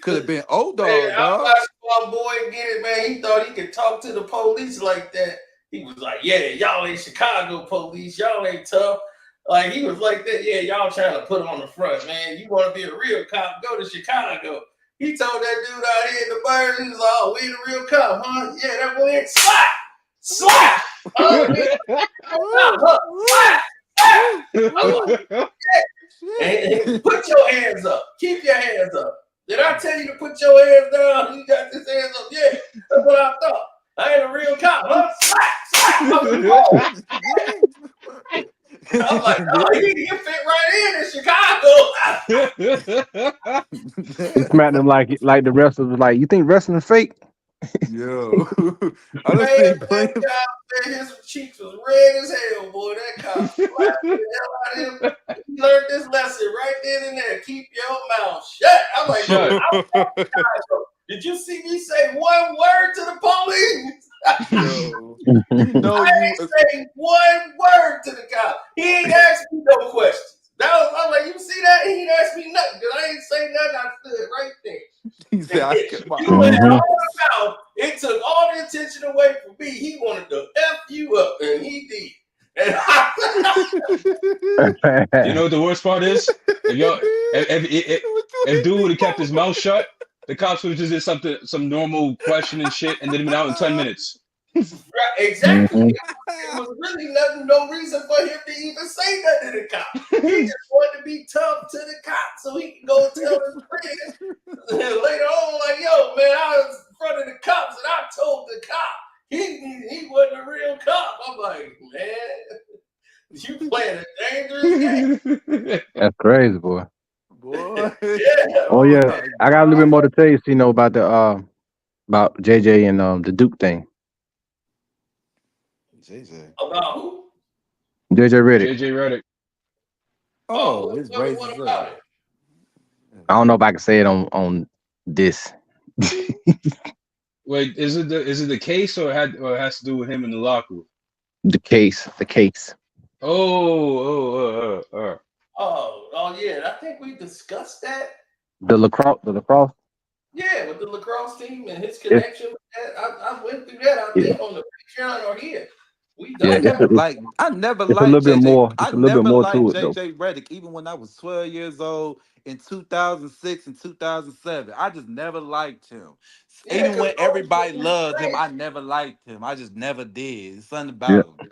have been old dog. Man, I watched my boy get it, man. He thought he could talk to the police like that. He was like, "Yeah, y'all ain't Chicago police. Y'all ain't tough." Like he was like that. Yeah, y'all trying to put on the front, man. You want to be a real cop? Go to Chicago. He told that dude out here in the birds, he was like, "Oh, we the real cop, huh? Yeah, that boy ain't slap. And put your hands up. Keep your hands up. Did I tell you to put your hands down? You got this hands up. Yeah, that's what I thought. I ain't a real cop, huh? I'm like, oh, you fit right in Chicago. He smacked him like the wrestlers was like, you think wrestling is fake? Yo, his cheeks was red as hell, boy. That cop slapped the hell out of him. He learned this lesson right then and there. Keep your mouth shut. I'm like, did you see me say one word to the police? I ain't say one word to the cop. He ain't asked me no questions. I'm like, you see that? He ain't asked me nothing because I ain't say nothing. I stood right there. He said, I kept my mouth. It took all the attention away from me. He wanted to F you up, and he did. And You know what the worst part is? If dude would have kept his mouth shut, the cops would have just did some normal question and shit, and then been out in 10 minutes. Right, exactly. It was really no reason for him to even say nothing to the cop. He just wanted to be tough to the cop so he can go tell his friends later on, like, yo, man, I was in front of the cops and I told the cop he wasn't a real cop. I'm like, man, you playing a dangerous game. That's crazy, boy. Boy. Yeah. Oh yeah, I got a little bit more to tell you, about the about JJ and the Duke thing. JJ. About who? JJ Redick. JJ Redick. Oh, it's racist. About it? I don't know if I can say it on this. Wait, is it the case or it has to do with him in the locker room? The case. Oh, yeah. I think we discussed that. The lacrosse. Yeah, with the lacrosse team and his connection with that. I went through that, I think, on the Patreon or here. Yeah, I never it's liked a little bit JJ. more. It's I a little bit never more liked to it, though. JJ Redick, even when I was 12 years old in 2006 and 2007. I just never liked him. Yeah, even when everybody loved him, I never liked him. I just never did. It's something about him.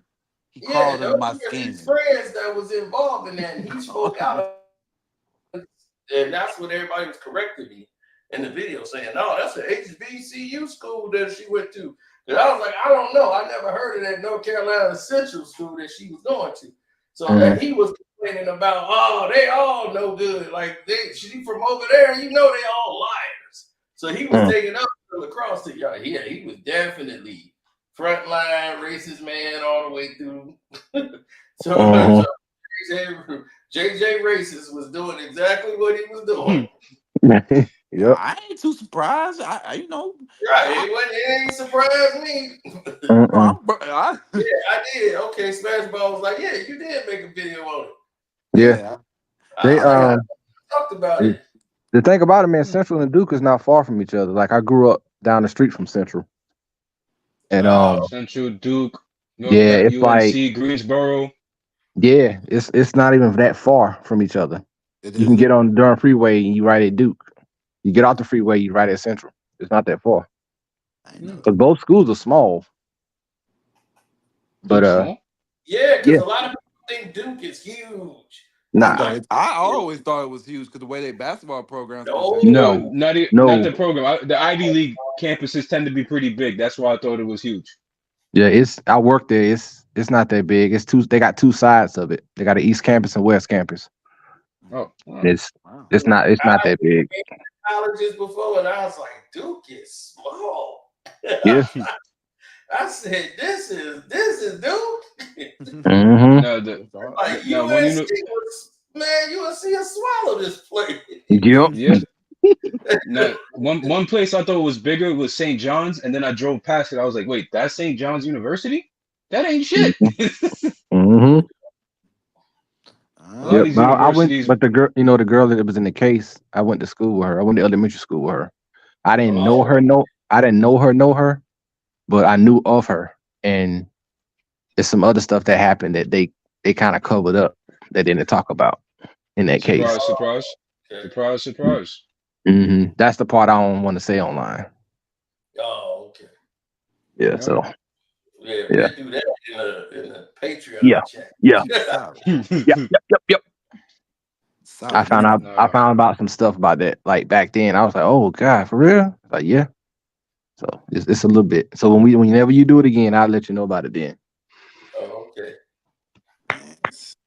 He crawled under my skin. His friends that was involved in that, and he spoke out. And that's what everybody was correcting me in the video, saying, no, that's an HBCU school that she went to. And I was like, I don't know. I never heard of that North Carolina Central school that she was going to. So then he was complaining about, oh, they all no good. Like, she from over there, you know they all liars. So he was taking up the lacrosse team. Yeah, he was definitely frontline racist man all the way through. so JJ Racist was doing exactly what he was doing. Yep. I ain't too surprised. Right, it ain't surprised me. Yeah, I did. Okay, Smashball was like, yeah, you did make a video on it. Yeah. I talked about it. The thing about it, man, Central and Duke is not far from each other. Like, I grew up down the street from Central. And Central, Duke, it's UNC, like Greensboro. Yeah, it's not even that far from each other. You can get on the Durham Freeway and you right at Duke. You get off the freeway, you right at Central. It's not that far. Because both schools are small. But yeah, because a lot of people think Duke is huge. Nah, I always thought it was huge because the way they basketball programs. Not the program. The Ivy League campuses tend to be pretty big. That's why I thought it was huge. Yeah, I worked there. It's not that big. They got two sides of it. They got an East Campus and West Campus. Oh, wow. It's not that big. Colleges before, and I was like, Duke is small. Yeah. I said, this is Duke. Mm-hmm. UNC will swallow this place. Yep. Yeah. Now, one place I thought was bigger was St. John's, and then I drove past it. I was like, wait, that's St. John's University? That ain't shit. Mm-hmm. Yep, I went, but the girl that was in the case, I went to school with her. I went to elementary school with her. I didn't know her, but I knew of her. And there's some other stuff that happened that they kind of covered up that they didn't talk about in that case. Surprise. Mm-hmm. That's the part I don't want to say online. Oh, okay. Yeah, so. Yeah, do that in a Patreon chat. Yeah. Yep. I found out some stuff about that. Like back then, I was like, "Oh God, for real?" Like, yeah. So it's a little bit. So whenever you do it again, I'll let you know about it then. Oh, okay.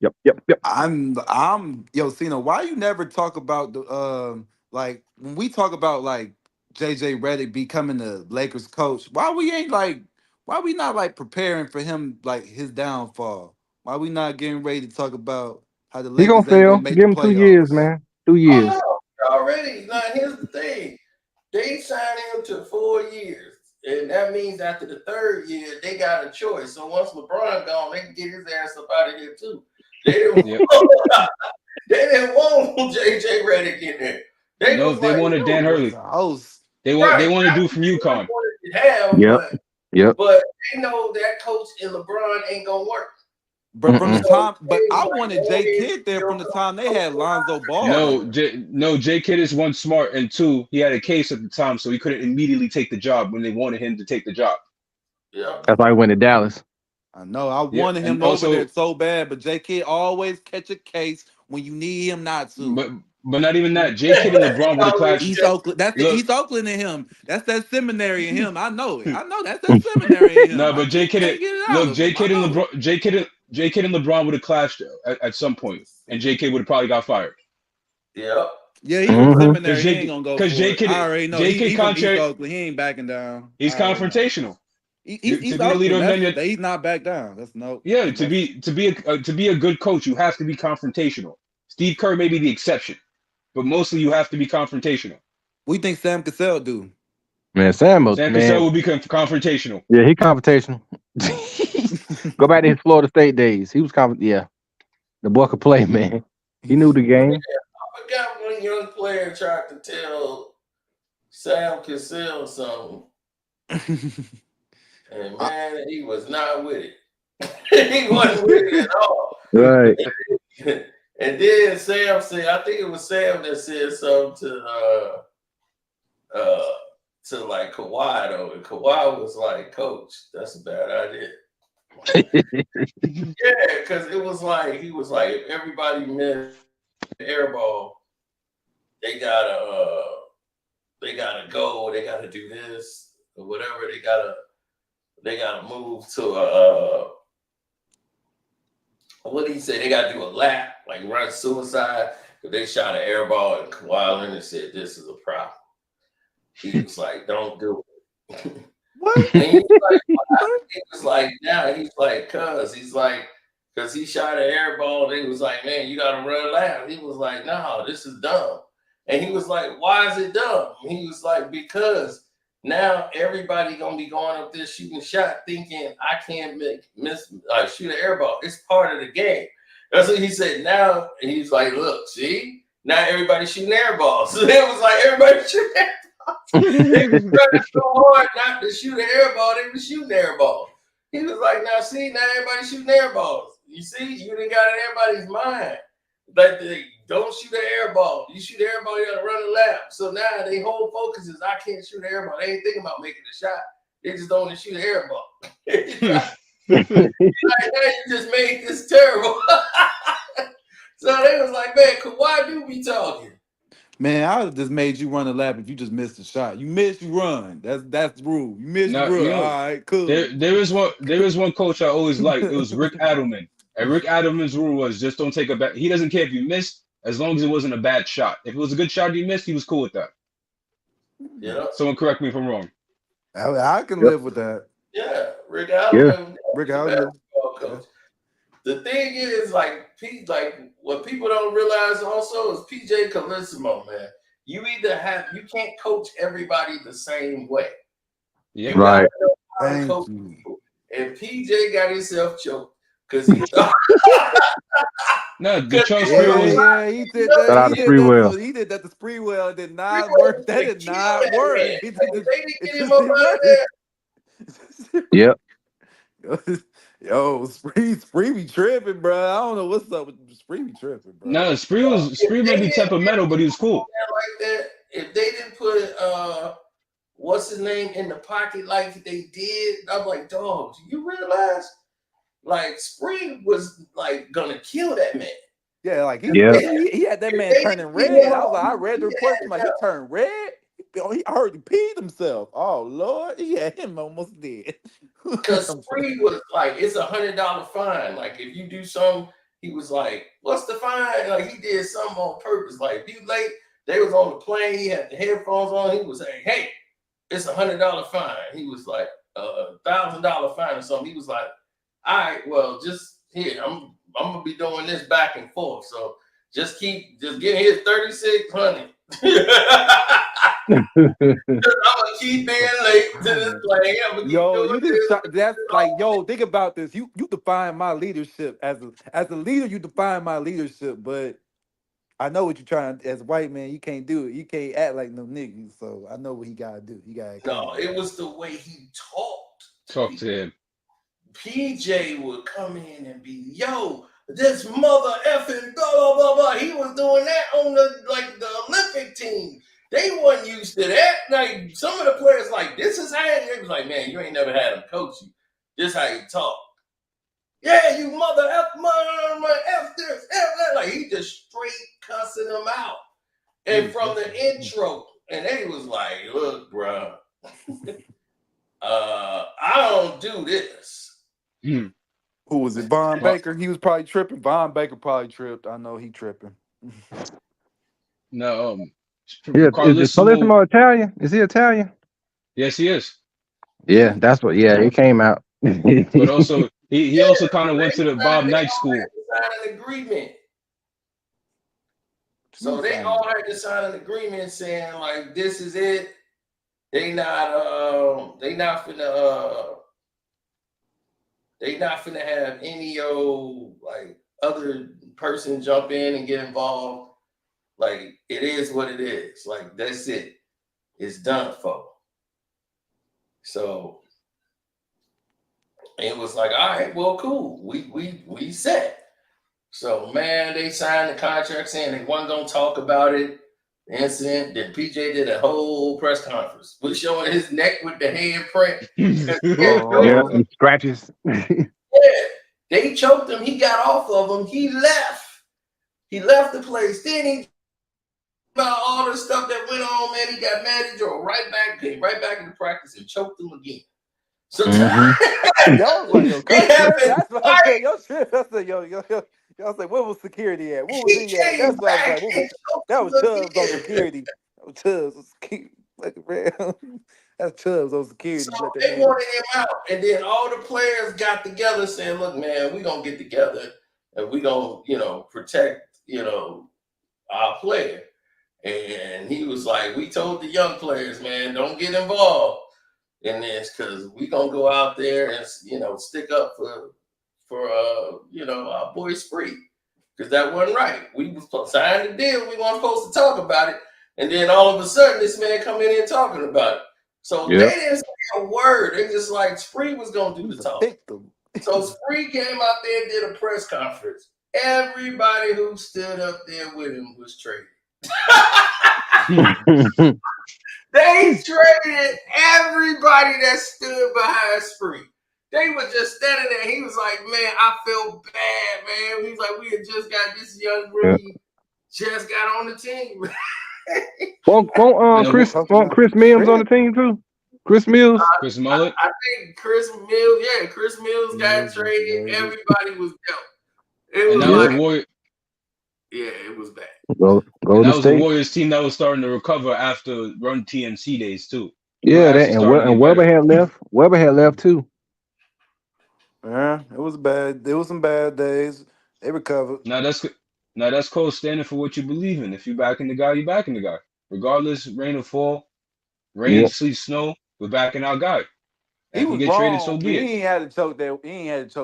Yep. Cena, why you never talk about the like when we talk about like JJ Redick becoming the Lakers coach? Why we not like preparing for him, like his downfall? Why we not getting ready to talk about how the Lakers He gonna fail. make Give him the 2 playoffs? years, man. 2 years. Oh, no, already. Now here's the thing: they signed him to 4 years, and that means after the 3rd year they got a choice. So once LeBron gone, they can get his ass up out of here too. They didn't want JJ Redick in there. They wanted Dan Hurley. They wanted to do from UConn. Yep. But they know that coach and LeBron ain't gonna work. But from the Mm-mm. time, but I Like, wanted Jay Kidd there from the time they had Lonzo Ball No, there. Jay Kidd is one smart, and two, he had a case at the time, so he couldn't immediately take the job when they wanted him to take the job. yeah. That's why he went to Dallas. I know I Yeah, wanted and him over there also, so bad, but Jay Kidd always catch a case when you need him not to. but not even that. Jay Kidd and LeBron would have clashed. East Oakland, that's the Look, East Oakland in him. That's that seminary in him. I know it. I know that's that seminary in him. no, I but Jay Kidd, can't get it out look, of him. I know it. Jay Kidd and LeBron would have clashed at some point, and Jay Kidd would have probably got fired. Yeah. Yeah, he from Mm-hmm. seminary. He ain't gonna go for it. I already know. Jay Kidd He from East contrary, Oakland. He ain't backing down. he's I already know. confrontational. He's To East be a leader Oakland. of men, He's not back down. That's no. yeah, to be a good coach, you have to be confrontational. Steve Kerr may be the exception, but mostly you have to be confrontational. What do you think Sam Cassell do? Man, Sam Cassell will be confrontational. Yeah, he confrontational. Go back to his Florida State days. He was yeah. The boy could play, man. He knew the game. I forgot one young player tried to tell Sam Cassell something, and man, he was not with it. He wasn't with it at all. Right. And then Sam said, I think it was Sam that said something to like Kawhi though, and Kawhi was like, "Coach, that's a bad idea." Yeah, because it was like he was like, if everybody missed the air ball, they gotta go, they gotta do this or whatever. They gotta move to what did he say? They gotta do a lap, like run suicide. If they shot an air ball and Kawhi Leonard said this is a problem. He was like, don't do it. What? And he was like, he was like, now he's like, because he shot an air ball, and he was like, man, you gotta run lap. He was like, no, this is dumb. And he was like, why is it dumb? And he was like, because now everybody gonna be going up there shooting a shot thinking I can't shoot an air ball. It's part of the game. That's what he said. Now he's like, look, see, now everybody's shooting air balls. So it was like everybody shooting air balls. They was trying so hard not to shoot an air ball, they were shooting air balls. He was like, now see, now everybody's shooting air balls. You see, you didn't got it in everybody's mind. Like they don't shoot an air ball. You shoot an air ball, you gotta run a lap. So now their whole focus is I can't shoot an air ball. They ain't thinking about making a shot. They just don't want to shoot an air ball. Like, now you just made this terrible. So they was like, man, Kawhi do be talking. Man, I would have just made you run a lap if you just missed a shot. You missed, you run. That's the rule. You missed, Now, you run. you know, All right, cool. there is one coach I always liked. It was Rick Adelman. And Rick Adelman's rule was just don't take a bad. He doesn't care if you missed, as long as it wasn't a bad shot. If it was a good shot you missed, he was cool with that. Yeah. Someone correct me if I'm wrong. I can live with that. Yeah, Rick Adelman. Rick Adelman. Coach. The thing is, like what people don't realize also is PJ Carlissimo, man. You can't coach everybody the same way. Yeah, right. And PJ got himself choked because he thought. No, the Charles Sprewell. Yeah, he did that. Shout out to Sprewell. He did that to Sprewell. It did not work. That did not work. They didn't get him up out of there. Yep. Yo, Spree be tripping, bro. I don't know what's up with Spree be tripping, bro. No, Spree might be temperamental, but he was cool. Like that, if they didn't put what's his name in the pocket like they did, I'm like, dog, do you realize? Like Spree was like gonna kill that man. Yeah, like he had that man They turning didn't red. get him I was like, I up. read the report. I'm like, he turned red. I heard he peed himself. Oh Lord, he had him almost dead. Because Spree was like, it's $100 fine. Like if you do something, he was like, what's the fine? Like he did something on purpose. Like if you late, they was on the plane, he had the headphones on, he was saying, hey, it's $100 fine. He was like, $1,000 fine or something. He was like, all right, well, just here, I'm gonna be doing this back and forth. So just get here 3,600. I'm gonna keep being late to this plane. Yo, that's like, yo, think about this. You define my leadership as a leader. You define my leadership, but I know what you're trying. As a white man, you can't do it. You can't act like no nigga. So I know what he gotta do. He gotta. No, it was the way he talked. Talk to him. PJ would come in and be, yo, this mother effing blah blah blah blah. He was doing that on the Olympic team. They wasn't used to that. Like some of the players, like this is how it was like, man, you ain't never had him coach you. This how you talk. Yeah, you mother F this, F that. Like he just straight cussing them out. And from the intro, and they was like, look, bro, I don't do this. Who was it? Von Baker? He was probably tripping. Von Baker probably tripped. I know he tripping. No, Yeah, is Carlissimo Italian? Is he Italian? Yes, he is. Yeah, that's what. Yeah, it came out. But also, he also kind of went to the Bob Knight school. Sign an agreement. So they all had to sign an agreement saying like, this is it. They not finna have any like other person jump in and get involved. Like it is what it is. Like that's it. It's done for. So it was like, all right, well, cool. We set. So man, they signed the contract saying they wasn't gonna talk about it. The incident. Then PJ did a whole press conference with showing his neck with the handprint. Yeah, and scratches. Yeah, they choked him. He got off of him. He left. He left the place. Then he about all the stuff that went on, man. He got mad. He drove came right back into practice and choked him again. So y'all was like, yo, that's what I said. Yo, shit. I said, yo. Y'all say, where was security at? What was he at? That's what I was like. That was Chubbs on security. That was Chubbs on security. That's Chubbs on security. So they wanted him out. And then all the players got together saying, look, man, we're going to get together and we're going to, protect, our player. And he was like, we told the young players, man, don't get involved in this because we're going to go out there and, stick up for our boy Spree. Because that wasn't right. We was signed the deal. We weren't supposed to talk about it. And then all of a sudden, this man come in here talking about it. So they didn't say a word. They just like Spree was going to do the talk. So Spree came out there and did a press conference. Everybody who stood up there with him was traded. They traded everybody that stood behind Spree. They were just standing there. He was like, man, I feel bad, man. He was like, we had just got this young rookie, just got on the team. Won't Chris Mills on the team too? Chris Mills? Chris Mullet? I think Chris Mills got traded. Everybody was dealt. It was like, it was bad. That was the Warriors team that was starting to recover after Run TMC days too. Yeah, and Weber had left. Weber had left too. Yeah, it was bad. There was some bad days. They recovered. Now that's called standing for what you believe in. If you backing the guy, you backing the guy. Regardless, rain or fall, rain, sleet, snow, we're backing our guy. He was get traded, so be it. He ain't had to choke that. He ain't had to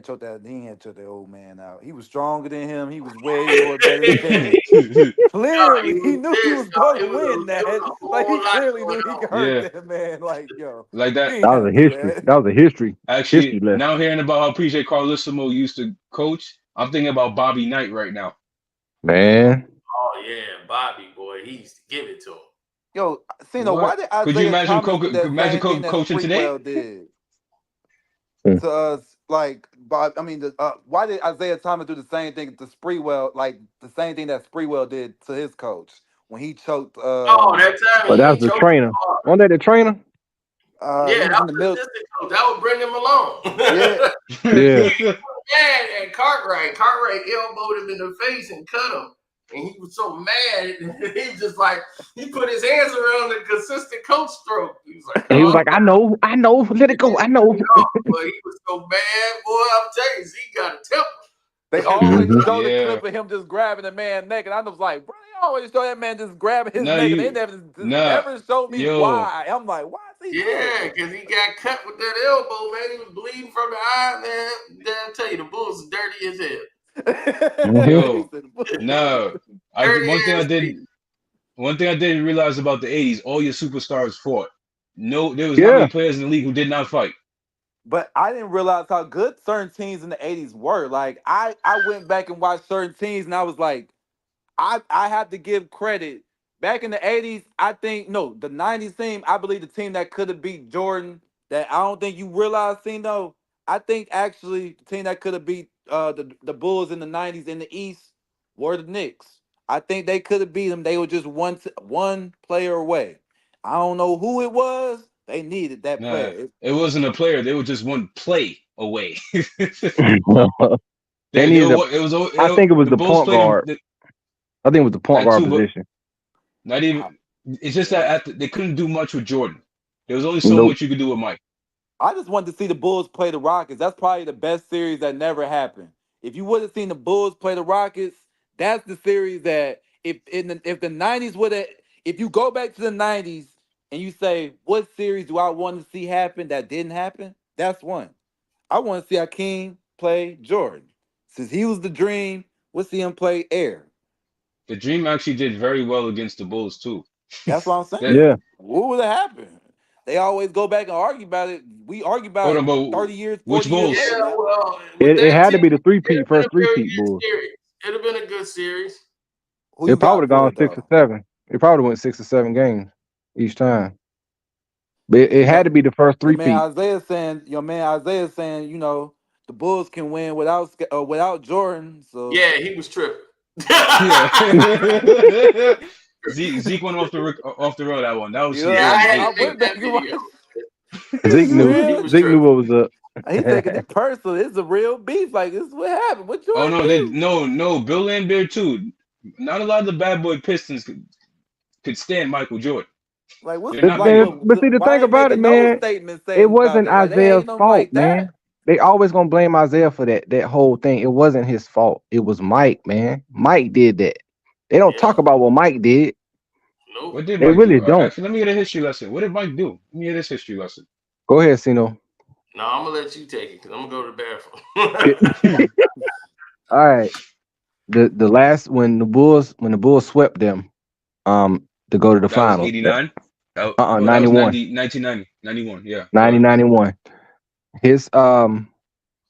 choke that old man out. He was stronger than him. He was way more better than him. Clearly, he knew he was going to win that. Like he clearly knew he could hurt that man. Like like that. That was a history. That was a history. Actually, now hearing about how PJ Carlissimo used to coach, I'm thinking about Bobby Knight right now. Man. Oh yeah, Bobby boy, he used to give it to him. Yo, why did Isaiah could you imagine Thomas coaching today? Did to us, like Bob? I mean, why did Isaiah Thomas do the same thing to Spreewell, like the same thing that Spreewell did to his coach when he choked? That time. But that was the trainer. Wasn't that the trainer? That was the assistant coach. That would bring him along. Yeah. And Cartwright elbowed him in the face and cut him. And he was so mad. He was just like, he put his hands around the consistent coach stroke. He was like, I know, let it go, I know. But he was so mad, boy. I'm telling you, he got a temper. They always show the clip of him just grabbing the man's neck, and I was like, bro, they always show that man just grabbing his neck, and they never showed me why. I'm like, why is he doing that? Because he got cut with that elbow, man. He was bleeding from the eye, man. I'll tell you, the Bulls is dirty as hell. One thing I didn't realize about the 80s, all your superstars fought. There was not many players in the league who did not fight. But I didn't realize how good certain teams in the 80s were. Like I went back and watched certain teams and I was like, I have to give credit. Back in the 80s, I think no, the 90s team, I believe the team that could have beat Jordan, that I don't think you realize, though. I think actually the team that could have beat the Bulls in the 90s in the East were the Knicks. I think they could have beat them. They were just one player away. I don't know who it was. They needed that Nah, player. it wasn't a player. They were just one play away. They needed a. It was I think it was the the Bulls point played guard. I think it was the point that guard too, but position. not even. It's just that they couldn't do much with Jordan. There was only so Nope. much you could do with Mike. I just wanted to see the Bulls play the Rockets. That's probably the best series that never happened. If you would have seen the Bulls play the Rockets, that's the series that if the 90s would have, if you go back to the 90s and you say, what series do I want to see happen that didn't happen? That's one. I want to see Hakeem play Jordan. Since he was the dream, we'll see him play Air. The Dream actually did very well against the Bulls too. That's what I'm saying. Yeah. What would have happened? They always go back and argue about it. We argue Hold about on, it but 30 years, which 40 years Bulls? later. Yeah, well, with It that had to team, be the it'd have been first a very three-peat good Bulls. series. It'd have been a good series. Who It you probably would got have for gone it 6 or though? 7. It probably went 6 or 7 games each time. But it had to be the first Your man three-peat. Isaiah saying, the Bulls can win without Jordan. So Yeah, he was tripping. Yeah. Zeke went off the road that one. That was some Yeah, I early had I to hate. make went that back and watched. video. Zeke knew. He Real. was Zeke knew tripping. what was up. He taking it personal. It's a real beef. Like this is what happened. What Oh Jordan no, do? no. Bill Laimbeer too. Not a lot of the bad boy Pistons could stand Michael Jordan. Like what's They're not like? big. But see, the Why thing they about it, making no man, statement it saying about wasn't that? Like they Isaiah's ain't no fault, like that. man. They always gonna blame Isaiah for that whole thing. It wasn't his fault. It was Mike, man. Mike did that. They don't talk Yeah. about what Mike did. Nope. What did They Mike really do? don't. Actually, let me get a history lesson. What did Mike do? Let me hear this history lesson. Go ahead, Sino. No, I'm gonna let you take it because I'm gonna go to the bathroom. All right. The last when the Bulls swept them, to go to the That was finals. 89. Oh, that was 91. 1990, 91. Yeah. 90, 91. His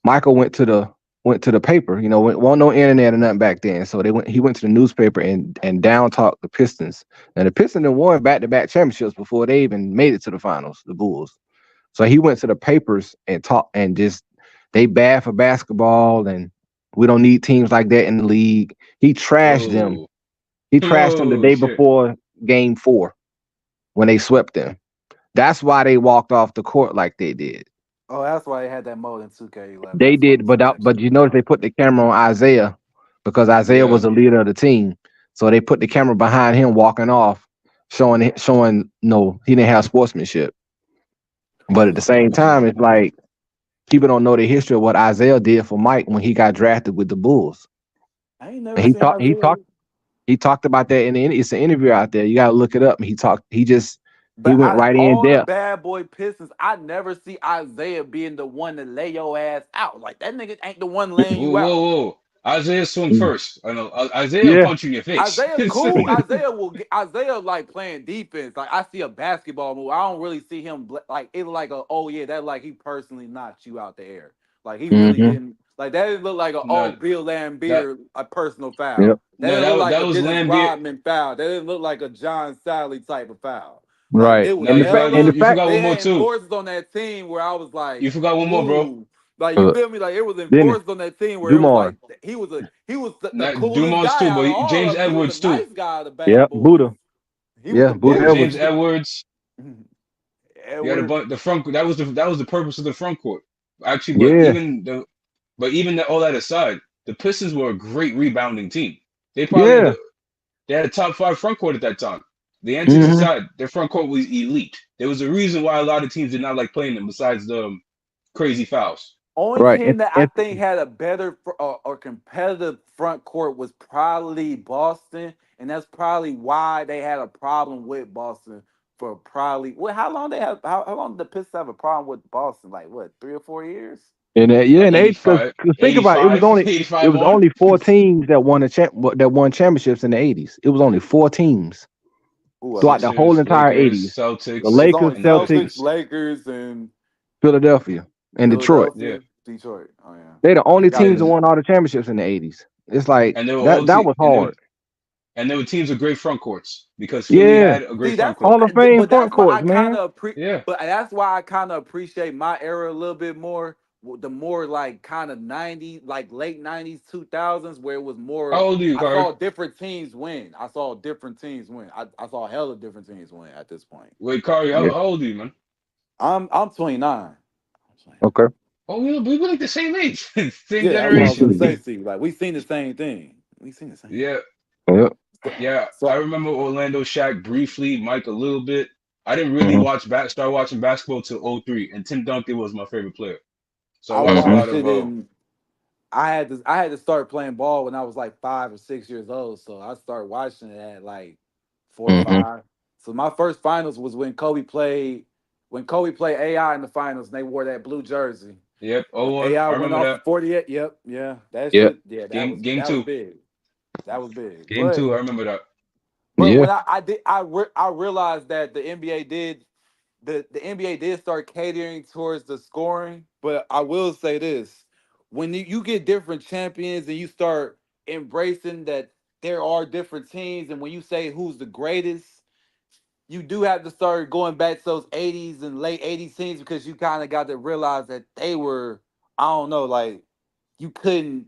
Michael went to the paper, wasn't no internet or nothing back then. So he went to the newspaper and down talked the Pistons. And the Pistons had won back-to-back championships before they even made it to the finals, the Bulls. So he went to the papers and talked and just they bad for basketball and we don't need teams like that in the league. He trashed them. Oh. He trashed them the Oh day shit. before game 4 when they swept them. That's why they walked off the court like they did. Oh, that's why they had that mode in 2K11. They That's why did, but you notice they put the camera on Isaiah because Isaiah Yeah. was the leader of the team. So they put the camera behind him walking off, showing no, he didn't have sportsmanship. But at the same time, it's like people don't know the history of what Isaiah did for Mike when he got drafted with the Bulls. I ain't never And he seen talked Isaiah. he talked about that it's an interview out there. You gotta look it up. He But went right in all the depth. bad boy Pistons, I never see Isaiah being the one to lay your ass out. Like that nigga ain't the one laying Whoa, you out. whoa. Isaiah swung first. I know. Isaiah will Yeah. punch you in your face. Isaiah's cool. Isaiah like playing defense. Like I see a basketball move. I don't really see him like it like that like he personally knocked you out the air. Like he really Mhm. didn't like that didn't look like No, Bill that Laimbeer a personal foul. Yep. That no, didn't look like that a was Dennis Lambeer. Rodman foul. That didn't look like a John Sally type of foul. Like Right. it was No, you hella. forgot They one more had too. enforcers on that team where I was like, You forgot one more, bro. ooh. Like you feel me? Like it was Dennis enforced on that team where it was Dumars. like he was the Not coolest Dumars guy too, out of but all James of them. He was Edwards the too. nice guy of the bad Yep. boys. Buddha. He was Yeah, the Buddha bully. James Edwards. Edwards. You had Edward. the front. That was the purpose of the front court. Actually, Yeah. all that aside, the Pistons were a great rebounding team. They Yeah. had a top 5 front court at that time. The antics Mhm. aside, their front court was elite. There was a reason why a lot of teams did not like playing them, besides the crazy fouls. Only Right. team that I think had a better or competitive front court was probably Boston, and that's probably why they had a problem with Boston for probably how long how long did the Pistons have a problem with Boston? Like what, 3 or 4 years? And Like they because 85, think about it, 85 on. only 4 teams that won championships in the 80s. It was only 4 teams Who was throughout it? the whole Sixers, entire Lakers, 80s. Celtics, The It was Lakers, only and the Celtics, Celtics, Pistons. Lakers, and Philadelphia. in Detroit. Yeah. Detroit. Oh yeah. They the only Got teams that it. won all the championships in the '80s. It's like And they were that. all That was hard. and there were teams with great front courts because Philly Yeah, had a See, great front that's court. Hall of Fame but front that's why I courts, kind man. of Yeah. but that's why I kind of appreciate my era a little bit more. The more like kind of '90s, like late '90s, 2000s, where it was How more. old are you, I Kari? saw different teams win. I saw different teams win. I saw hella different teams win at this point. Wait, Kari, Yeah. how old are you, man? I'm 29. Okay. Oh, we were like the same age, same Yeah, that's what I was gonna generation. say. See, like we seen the same thing. We seen the same thing. Yeah, Yep. yeah. I So remember Orlando, Shaq briefly, Mike a little bit. I didn't really Mhm. start watching basketball till '03, and Tim Duncan was my favorite player. So I I watched a Mhm. lot watched of it in. I had to start playing ball when I was like 5 or 6 years old. So I started watching it at like four or Mhm. five. So my first finals was when Kobe played AI in the finals and they wore that blue jersey. Yep, When 01. AI I went remember off for that 48. Yep, yeah. That Yep. shit, yeah, game that was two. big. That was big. Game two. I remember that. But Yeah. when I realized that the NBA did start catering towards the scoring, but I will say this: when you get different champions and you start embracing that there are different teams, and when you say who's the greatest, you do have to start going back to those '80s and late '80s teams because you kind of got to realize that they were, I don't know, like you couldn't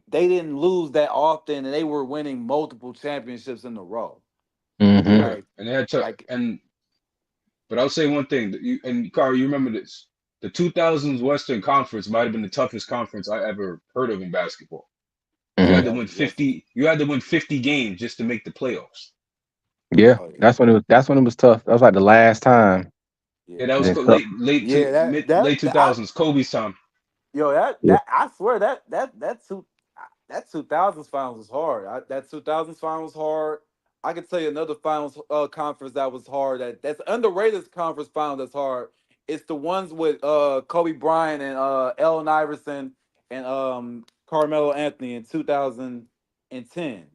they didn't lose that often, and they were winning multiple championships in a row. Mhm. Yeah, Like and they had to like but I'll say one thing. Kari, you remember this? The 2000s Western Conference might have been the toughest conference I ever heard of in basketball. You Mhm. had to yeah, win yes, 50. You had to win 50 games just to make the playoffs. Yeah. oh yeah, That's when it was. That's when it was tough. That was like the last time. yeah. Yeah, that was And tough. Yeah, late 2000s, Kobe's time. yo, Yeah. I swear that 2000s finals was hard. That 2000s finals was hard. I can tell you another finals conference that was hard. That's underrated conference final that's hard. It's the ones with Kobe Bryant and Allen Iverson and Carmelo Anthony in 2010.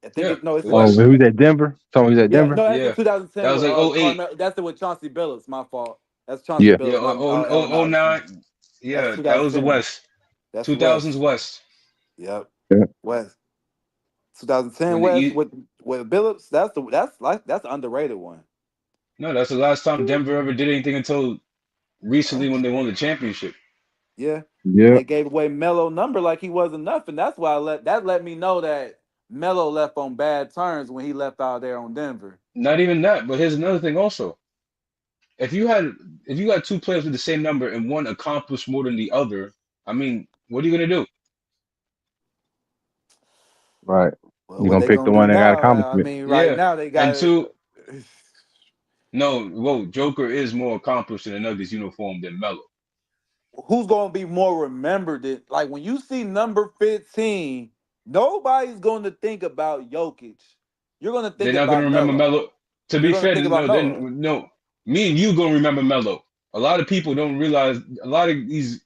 I think Yeah, it no, it's the Oh, West. when he was at Denver. So he was at yeah, Denver. no, that's in Yeah, that 2010 was with like '08. Carmelo. That's it with Chauncey Billups. My fault. That's Chauncey Yeah. Yeah, Billups, not Allen Iverson. '09. That's Yeah, that was the 2010. West. That's the 2000s West. West. Yep. Yeah. West. 2010 When the West E with Billups. That's the underrated one. No, that's the last time Denver ever did anything until Yeah. recently when they won the championship. Yeah. And Yeah. they gave away Melo number like he wasn't nothing. That's why that let me know that Melo left on bad terms when he left out there on Denver. Not even that, but here's another thing also. If you had if you got two players with the same number and one accomplished more than the other, I mean, what are you gonna do? Right. Well, You're what gonna they pick the gonna do one that got now? I accomplishment. mean, right Yeah. now they And got two, no, whoa, Joker is more accomplished in a Nuggets uniform than Melo. who's gonna be more remembered. Like when you see number 15, nobody's gonna think about Jokic. You're gonna They're think not gonna about remember Melo. Melo. To You're be gonna fair, think about no, Melo. then no. Me and you gonna remember Melo. A lot of people don't realize a lot of these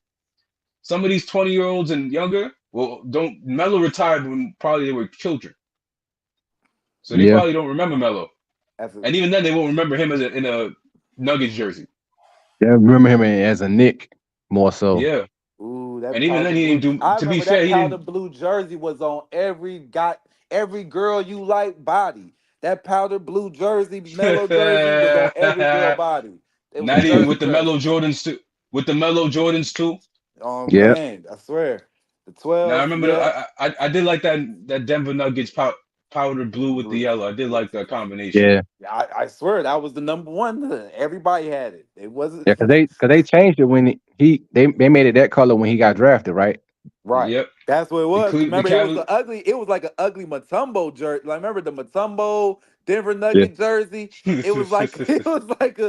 some of these 20-year-olds and younger, well, don't Melo retired when probably they were children. So they Yeah. probably don't remember Melo. That's a, And even then they won't remember him in a Nuggets jersey. Yeah. Remember him as a Nick more so. Yeah. ooh, that And even then powder he didn't blue. do I to be remember fair, that he powder didn't blue jersey was on every girl you like body. That powder blue jersey, Melo jersey, was on every girl body. It was a not even jersey with the dress. Melo Jordans too. With the Melo Jordans too. Oh Yeah. man, I swear. The Now I 12s, remember yeah. I did like that Denver Nuggets powder blue with the Blue. yellow. I did Yes. like that combination. Yeah. Yeah, I swear that was the number one. Everybody had it. It wasn't Yeah. Cause they changed it when they made it that color when he got drafted, right? right. Yep. That's what it The was. Cause the remember, it was Cavaliers. the ugly. It was like an ugly Matumbo jersey. Like remember the Matumbo Denver Yeah. Nugget jersey. It was like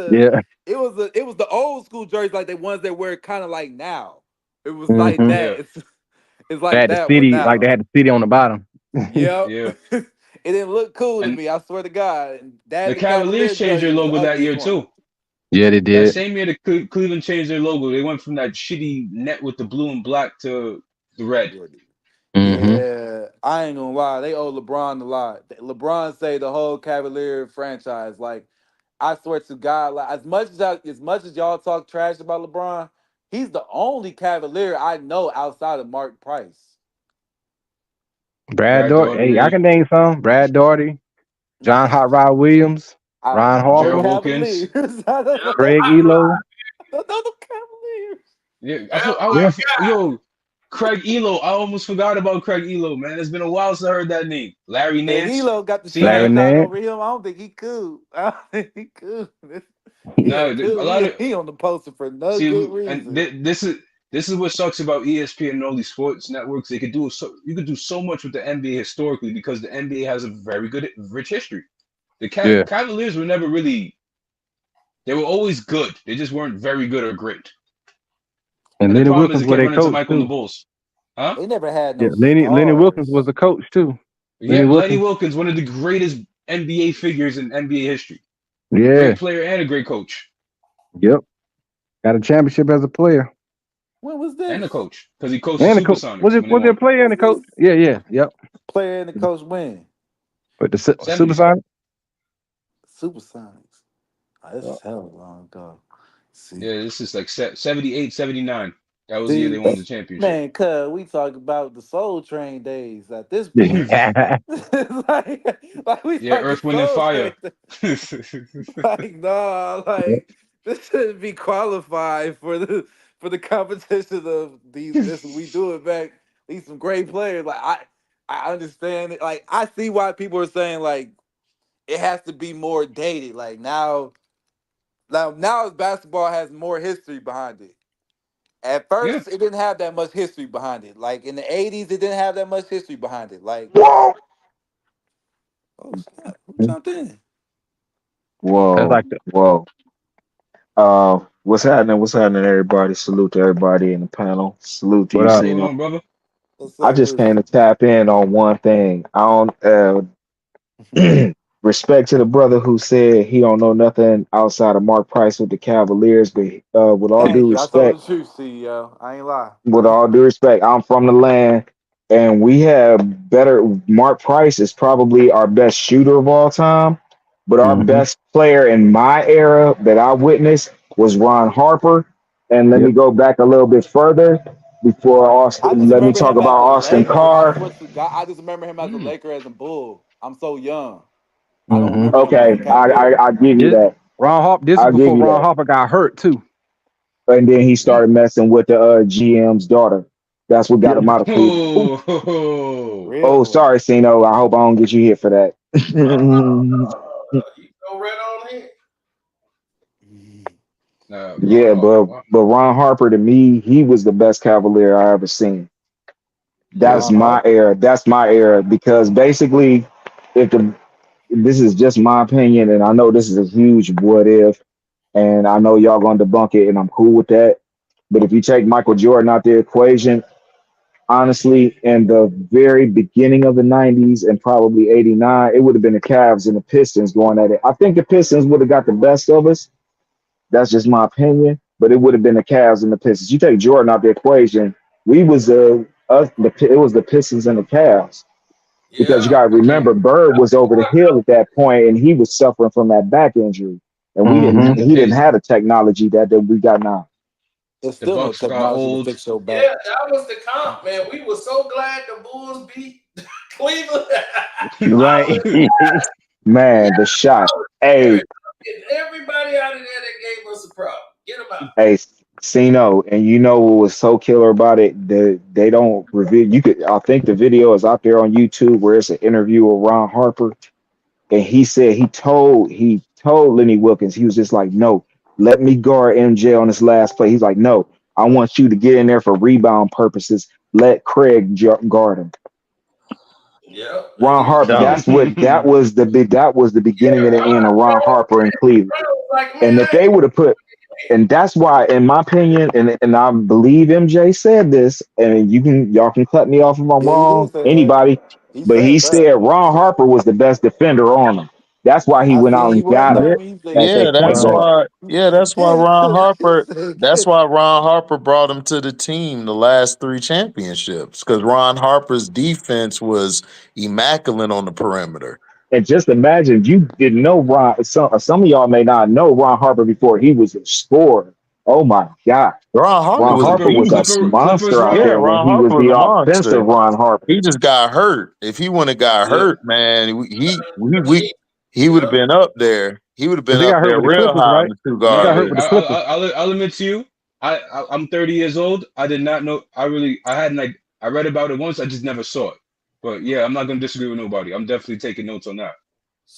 Yeah. it was the old school jersey, like the ones that wear kind of like now. It was like Mm-hmm. Yeah. that. It's They like had the that one city, like they now. had the city on the bottom. Yep. Yeah. It didn't look cool to And me. I swear to God. And the Daddy Cavaliers Cavalier changed their jersey was the logo that ugliest year one. too. Yeah, they That did. same year, the Cleveland changed their logo. They went from that shitty net with the blue and black to the red. Mm-hmm. Yeah, I ain't gonna lie. They owe LeBron a lot. LeBron saved the whole Cavalier franchise. Like, I swear to God, like as much as y'all talk trash about LeBron, He's the only Cavalier I know outside of Mark Price. Brad Brad Daugherty. Hey, I Daugherty, can name some. Brad Daugherty, John Hot Rod Williams, Ron I know Gerald Harper, Wilkins. Cavaliers. I Craig Elo. know the Cavaliers. Yeah, Oh Yeah. yo, Craig Elo. I almost forgot about Craig Elo, man. It's been a while since I heard that name. Larry Craig Nance, Elo got the Larry senior. sunshine Nance. over him. I don't think he could. I don't think he could. He No, ain't a cool. lot of He on the poster for no good see, and reason. this is what sucks about ESPN and all these sports networks. They could do you could do so much with the NBA historically because the NBA has a very good, rich history. The Yeah. Cavaliers were never really. They were always good. They just weren't very good or great. And And the Lenny problem is Wilkins they was kept their running to coach Michael and the too. Bulls. Huh? They never had Yeah, no Lenny Wilkins was stars. the coach too. Lenny Yeah, Lenny Wilkins. Wilkins, one of the greatest NBA figures in NBA history. Yeah. Great player and a great coach. Yep. Got a championship as a player. When was And a this? coach. Because he coached the And a coach. Was Supersonics it when they was it a won. player and a coach? Yeah, yeah, yep. Player and the coach win. But the 70s. Supersonics? Supersonics. Oh, this Yeah. is hell long ago. See. Yeah, this is like 78, 79. That was the year they See, won the championship. man, cuz we talk about the Soul Train days at this point. like we Yeah, talking Earth, Wind, and Soul Fire. Train. Like, nah, like this shouldn't be qualified for the competition of this we do it back. These some great players. Like I understand it. Like I see why people are saying like it has to be more dated. Like now basketball has more history behind it. At Yeah. first, it didn't have that much history behind it. Like in the '80s, it didn't have that much history behind it. Like, oh snap, who jumped in? That's Whoa, like the whoa. What's happening? What's happening, everybody? Salute to everybody in the panel. Salute to what you, What's up? going Cena. on, brother? What's I up just with came to tap in on one thing. I don't you? respect to the brother who said he don't know nothing outside of Mark Price with the Cavaliers, but with all due Thank you. I told respect, the truth, CEO. I ain't lie. with all due respect, I'm from the land, and we have better. Mark Price is probably our best shooter of all time, but our Mm-hmm. best player in my era that I witnessed was Ron Harper. And let me Yep. go back a little bit further before I Austin. just Let me remember talk him about as a Austin Laker. I Carr. swear to God, I just remember him as a Hmm. Laker as a Bull. I'm so young. I don't Mm-hmm. remember him as a Okay, Cavalier. I give you This that. This is I'll give before you Ron that. Harper got hurt too. And then he started messing with the GM's daughter. That's what got Yep. him out of Cleveland. Oh, Oh, Really? sorry, Sino. I hope I don't get you hit for that. You go right on in. Yeah, Ron Harper. Wow. but Ron Harper to me, he was the best Cavalier I ever seen. That's Ron my Harper. era. That's my era because basically, if the this is just my opinion, and I know this is a huge what if, and I know y'all gonna debunk it, and I'm cool with that. But if you take Michael Jordan out the equation, honestly, in the very beginning of the 90s and probably 89, it would have been the Cavs and the Pistons going at it. I think the Pistons would have got the best of us. That's just my opinion, but it would have been the Cavs and the Pistons. You take Jordan out the equation, we was it was the Pistons and the Cavs because you Yeah. got to remember Bird was over the hill at that point and he was suffering from that back injury, and Mm-hmm. he didn't have the technology that we got now. There's The still no Bucks got technology to old. fix your back. Yeah, that was the comp, man. We were so glad the Bulls beat Cleveland. I Right. was, Man, the I shot. was Hey, scared. Getting everybody out of there that gave us a problem. Get them out. hey, Cino, and you know what was so killer about it? They don't reveal. You could, I think the video is out there on YouTube where it's an interview with Ron Harper, and he said he told Lenny Wilkins, he was just like, no, let me guard MJ on this last play. He's like, no, I want you to get in there for rebound purposes. Let Craig guard him. Yeah. Ron Harper. Dumb. That was the beginning of the end of Ron Harper in Cleveland. I was like, And man, if they would have put, and that's why, in my opinion, and I believe MJ said this, and y'all can cut me off if I'm Yeah, he did wrong, say that. anybody, He but he said that. said Ron Harper was the best defender on him. That's why he I went seen out he and one got him Yeah, time. He said, as yeah, their point that's Right. guard. why. Yeah, that's why Ron he Harper. said, That's why Ron Harper brought him to the team the last three championships because Ron Harper's defense was immaculate on the perimeter. And just imagine, you didn't know Ron. Some of y'all may not know Ron Harper before he was a scorer. Oh my God. Ron Harper Ron was a Harper was a beast. Clippers monster out Yeah, Ron. there when Ron he was Harper was the a offensive monster. Ron Harper. He just got hurt. If he wouldn't have got Yeah. hurt, man, he would have been up there. He would have been Because he up got hurt there with the real Clippers, high on right? the two He guard got hurt Yeah, with the list. Clippers. I'll admit to you, I'm 30 years old. I did not know. I hadn't like I read about it once. I just never saw it. But yeah, I'm not gonna disagree with nobody. I'm definitely taking notes on that.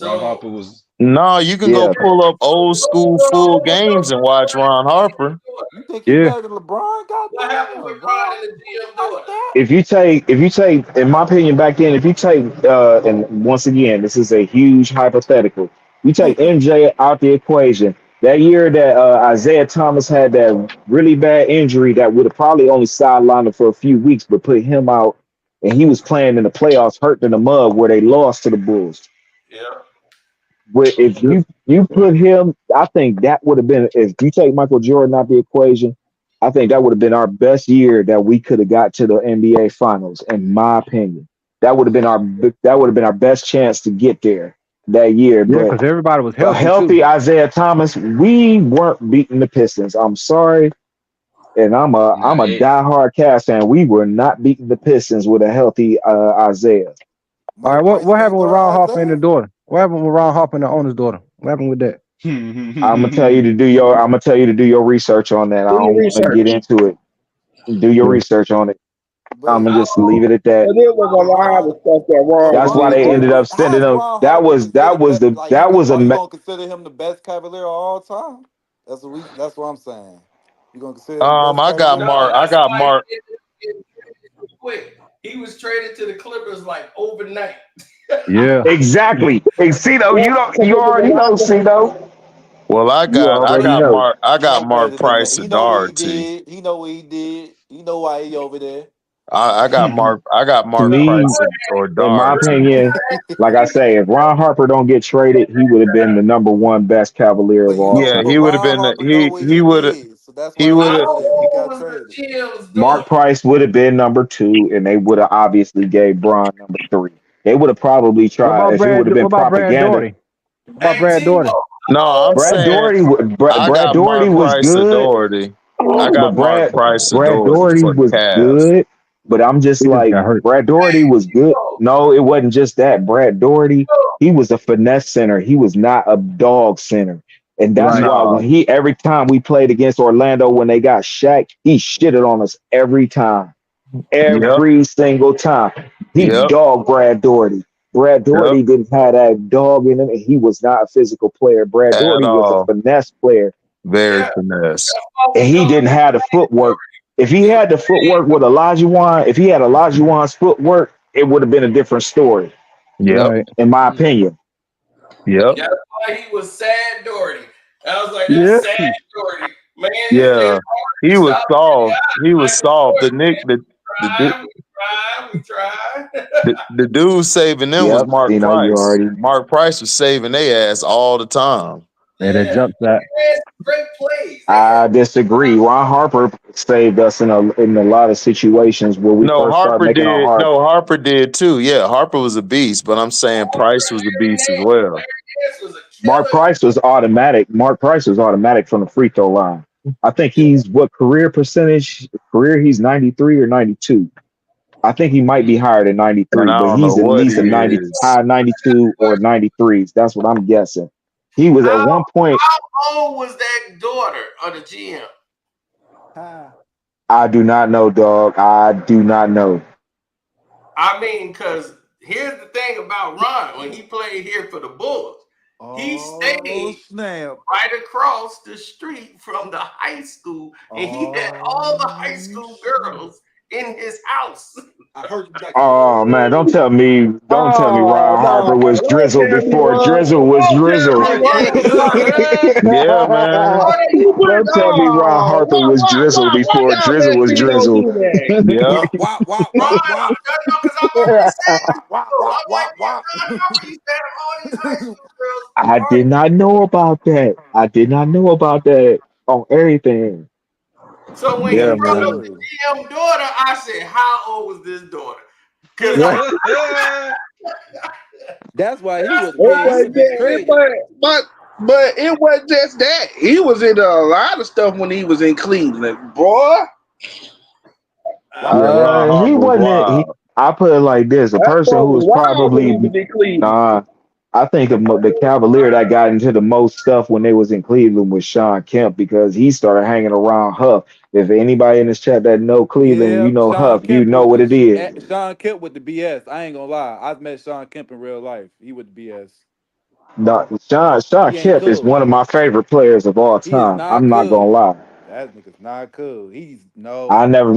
Ron Harper So was. No, you can go Yeah. pull up old school full games and watch Ron Harper. You think he Yeah. better than LeBron? what happened with Goddamn, Rod Ron and the GM like daughter? that. If you take, in my opinion, back then, if you take, and once again, this is a huge hypothetical. You take MJ out the equation. That year that Isaiah Thomas had that really bad injury that would have probably only sidelined him for a few weeks, but put him out, and he was playing in the playoffs, hurt in the mud where they lost to the Bulls. Yeah. If you put him, I think that would have been, if you take Michael Jordan out the equation, I think that would have been our best year that we could have got to the NBA Finals, in my opinion. That would have been our best chance to get there that year. Yeah, But because everybody was a healthy too. healthy Isaiah Thomas, we weren't beating the Pistons. I'm sorry, and I'm a diehard Cavs fan. We were not beating the Pistons with a healthy Isaiah. All right, Mike Price what can't happened with Ron guard Harper and the Isaiah. daughter? What happened with Ron Harper and the owner's daughter? What happened with that? I'm gonna tell you to do your research on that. I Do your don't want to get research. into it. Do your Yeah. research on it. I'm But gonna just leave it at that. But there was but a lot Ron of stuff that but Ron That's was why Ron they doing. ended Harper, up sending how's them. Ron That Harper was that considered was the like that was a are you ma- gonna consider him the best Cavalier of all time? That's what I'm saying. You gonna consider him the best I got Cavalier? Mark. No, I that's got why he Mark. getting traded quick. He was traded to the Clippers like overnight. Yeah. exactly. Hey, Cito, Yeah, you already know, Cito. Well, You already know. I He got know better Mark than that. Price He know what he Authority. did. He know what he did. He know why he over there. I got Mark. I got To Mark me, Price or in my Doherty. opinion, like I say, if Ron Harper don't get traded, he would have been the number one best Cavalier of all Yeah, time. But he would have Ron been. Harper know what He he would have. did, so that's He why he would How have. over there. He old got was the traded. GM's Mark daughter? Price would have been number two, and they would have obviously gave Bron number three. They would have probably What tried about if it would have What been about Brad propaganda. Daugherty? What about Hey, Brad Timo, Daugherty? No, how I'm old Brad was saying Daugherty, I Brad got Daugherty Mark was Price good, Authority. I but got Mark Price Brad Authority Daugherty for was Cavs. good. But I'm just He just like got hurt. Brad Daugherty was good. Timo? No, it wasn't just that. Brad Daugherty, he was a finesse center. He was not a dog center. And that's Right. why No. every time we played against Orlando when they got Shaq, he shitted on us every time. Yep. Every single time. He Yep. dogged Brad Daugherty. Brad Yep. Daugherty didn't have that dog in him, and he was not a physical player. Brad At Daugherty was a all. finesse player, Very Yeah, finesse. that's why and we he call didn't have the footwork. If he him. had the footwork with Olajuwon, if he had Olajuwon's footwork, it would have been a different story, Yep. Right. in my opinion. Yep. That's why he was sad Doherty. I was like, Yeah. that's sad Doherty. Man, it's just Yeah. hard to He was stop getting soft. He out. was Michael soft. Jordan, man. The We tried. the dude saving them was Yep, Mark you Price. already. Mark Price was saving their ass all the time. Yeah, that Yeah. jump shot. They had some great plays. They had I disagree. Ron Harper saved us in a lot of situations where we No, first started Harper making our did. heart. No, Harper did too. Yeah, Harper was a beast, but I'm saying Price was a Larry beast as Nance. well. Larry Nance was a Mark killer. Price was automatic. Mark Price was automatic from the free throw line. I think he's what career percentage? Career he's 93 or 92. I think he might be higher than And 93, I but don't know he's at what he least a 90 is. high 92 or 93s. That's what I'm guessing. He was at How one point. old was that daughter of the GM? I do not know, dog. I do not know. I mean, because here's the thing about Ron. When he played here for the Bulls, he Oh stayed snap! right across the street from the high school, and he had all the high Oh school snap! girls in his house. I heard you like Oh man, don't tell me Oh Ron Harper no! was Don't Drizzle tell me before Ron. Drizzle was Don't tell Drizzle. me Oh yeah, Ron. he was. Yeah, man. Oh, Why you put? Don't tell me Ron Oh, Harper was Drizzle why before y'all Drizzle let was Tito Drizzle. do that? Yeah. wop wop wop Ron, wop wop no, because I'm already saying, wop wop oh, wop I'm like, wop yeah, wop. Ron Harper used to have all these high school girls I did partying. not know about that. I did not know about that on everything. So when he Yeah, brought up man. the Yes. GM daughter, I said, how old was this daughter? Because That's why he was man. He Everybody, should have been traded. but But it wasn't just that. He was into a lot of stuff when he was in Cleveland, boy. Yeah, Ron He Harper was wasn't. wild. I put it like this: a That person boy who was was wild when he probably was in Cleveland. I think the Cavalier that got into the most stuff when they was in Cleveland was Sean Kemp because he started hanging around Huff. If anybody in this chat that know Cleveland, you Yeah, know Sean Huff, you Kemp know with what it is. Sean Kemp with the BS. I ain't gonna lie. I've met Sean Kemp in real life. He with the BS. No, Sean He ain't Kemp is cool. one of my favorite players of all He is time. not I'm not gonna cool. lie. That nigga's not cool. He's I no. never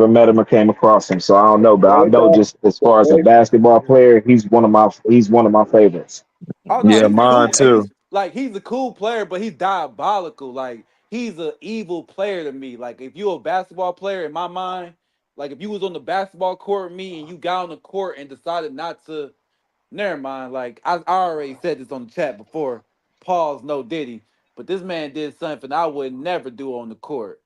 met him or came across him, so I don't know. But I know just as far as a basketball player, he's one of my favorites. Oh no, Yeah, he's mine cool. And too. he's a cool player, but he's diabolical. Like he's an evil player to me. Like if you're a basketball player in my mind, like if you was on the basketball court with me and you got on the court and decided not to, never mind. Like I already said this on the chat before. Pause, no Diddy. But this man did something I would never do on the court.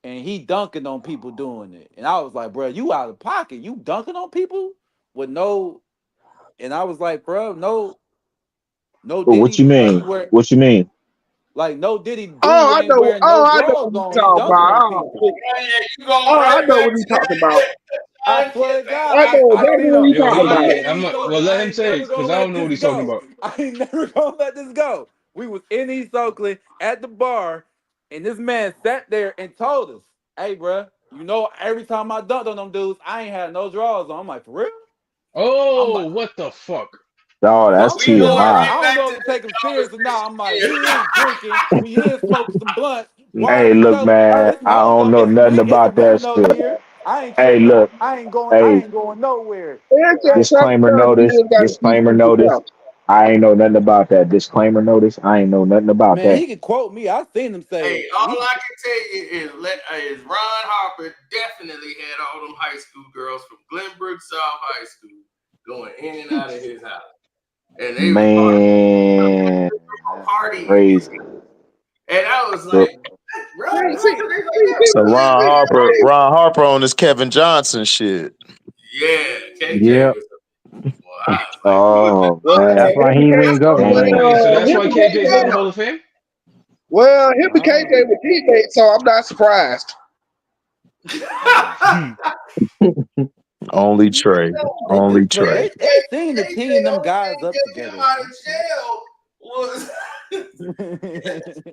And he dunking on people doing it. And I was like, bro, you out of pocket. You dunking on people with no. And I was like, bro, no But what Diddy you ain't mean? wear What you mean? like no Diddy Oh, dude I ain't know. wearing no Oh, I know drawers what on. he's He talking dunking on about. people. Oh, Yeah, you going I right know back what to he's talking about. that. I Sean swear to Kemp ain't God, I wearing know I exactly see what him. he's Yo, talking I about. seen I'm East not. Well, Oakland. let I him ain't say never it because gonna I don't let know what this he's talking go. about. I ain't never gonna let this go. We was in East Oakland at the bar, and this man sat there and told us, "Hey, bruh, you know, every time I dunked on them dudes, I ain't had no drawers on." I'm like, for real? I'm Oh, like, what the fuck? Oh, that's some We people going might. TMI. right I don't back know to if to this take him serious or not. I'm like, conversation. he is drinking. We is smoking some blunts. Why Hey, is he look, telling? man, It's I don't snowing. know nothing It's about that raining over shit. here. I ain't Hey, tripping. look, I hey, ain't going nowhere. It's I just ain't, disclaimer sometimes you notice, just gotta keep disclaimer it to notice. yourself. I ain't know nothing about that. Disclaimer notice. I ain't know nothing about man, that. he can quote me. I seen him say Hey, it. all I can tell you is Ron Harper definitely had all them high school girls from Glenbrook South High School going in and out of his house. And they was Man, that's partying. crazy. And I was But like, Ron Man, see, Harper? They like, So yeah, Ron Harper on this Kevin Johnson shit. yeah, KJ Yep. was boy, I was like, we was oh well, That's man, why him he and ain't K, win government. Wait, so that's him why and KJ's not in the KJ, Hall of Fame? well, him and KJ No. were teammates, so I'm not surprised. Only Trey. They do Only play. Trey. They seem to KJ, team them only guys thing up get him together. out of jail was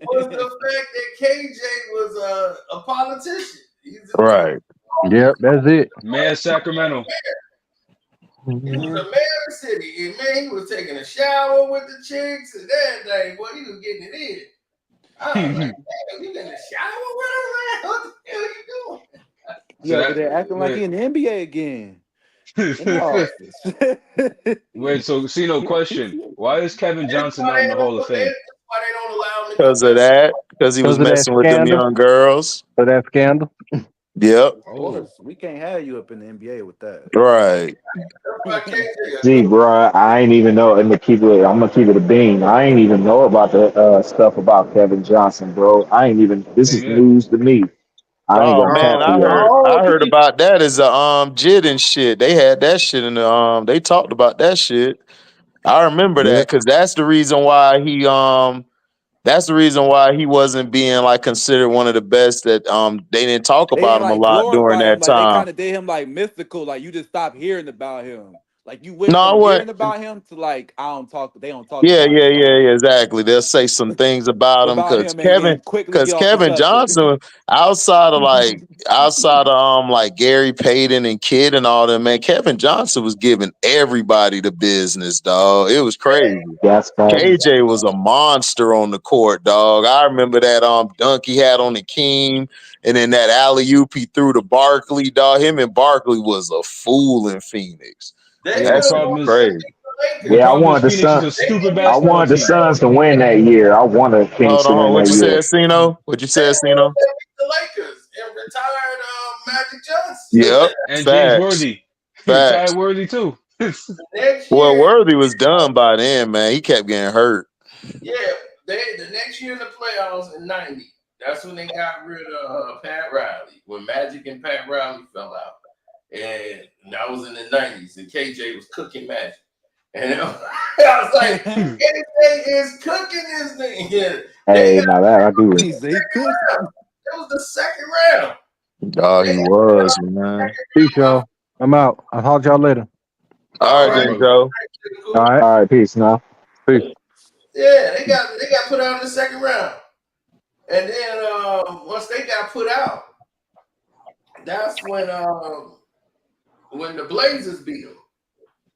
was the fact that KJ was a politician. He Right. Yep, that's it. Man, Sacramento. was a mayor of the city. And man, he was taking a shower with the chicks and everything. Boy, he was getting it in. I was like, damn, you in the shower with her, man? What the hell are you doing? You So over that there acting like he in the NBA again in the wait. office. Wait, so Cino, question. Why is Kevin That's Johnson why not in the Hall of Fame? they don't allow him to go Because of back. that. Because he was Because of that messing with them scandal. young girls. For that scandal. Yep. Of Oh. course, we can't have you up in the NBA with that. Right. That's why KJ. see, bro, I ain't even know. And to keep it, I'm gonna keep it a bean. I ain't even know about the stuff about Kevin Johnson, bro. I ain't even. This Same is here. news to me. I ain't Oh gonna man, cap to I you. heard Oh, I heard see, about that as a JIT and shit. They had that shit in the they talked about that shit. I remember that Yep. because that's the reason why he wasn't being like considered one of the best that they didn't talk They about didn't him a like lot during glorify him. that Like they time. kind of did him like mystical. Like you just stopped hearing about him. Like you went No, I from wasn't. hearing about him to like I don't talk. They don't talk Yeah, about yeah, him no yeah, more. yeah, exactly. They'll say some things about him About him and quickly get because off the Kevin subject. Johnson, outside of like Gary Payton and Kidd and all them, man, Kevin Johnson was giving everybody the business, dog. It was crazy. That's facts. KJ was a monster on the court, dog. I remember that dunk he had on Akeem, and then that alley oop he threw to Barkley, dog. Him and Barkley was a fool in Phoenix. They Yeah, could the have That shit won was problem is crazy. the the Lakers. Yeah, problem is Phoenix is a They stupid could have I basketball wanted the team. Suns to win that year. I wanted Kings Hold to on, win what that you year. said, Sino? What you said, Sino? the Lakers and retired Magic Johnson. Yep, And James facts, Worthy. He retired facts. Worthy too. Next Well, year, Worthy was done by then, man. He kept getting hurt. yeah, the next year in the playoffs in '90. That's when they got rid of Pat Riley, when Magic and Pat Riley fell out. And that was in the '90s, and KJ was cooking Magic. And I was like, anything is cooking this thing. Yeah, they Hey, got now that I do it. He say he cooked. that was the second round. Oh, They he got was, man. Peace, y'all. I'm out. I'll talk to y'all later. All all right, right, then, Joe. cool. All right. All right, peace now. Peace. Yeah, they got put out in the second round. And then once they got put out, that's when the Blazers beat them.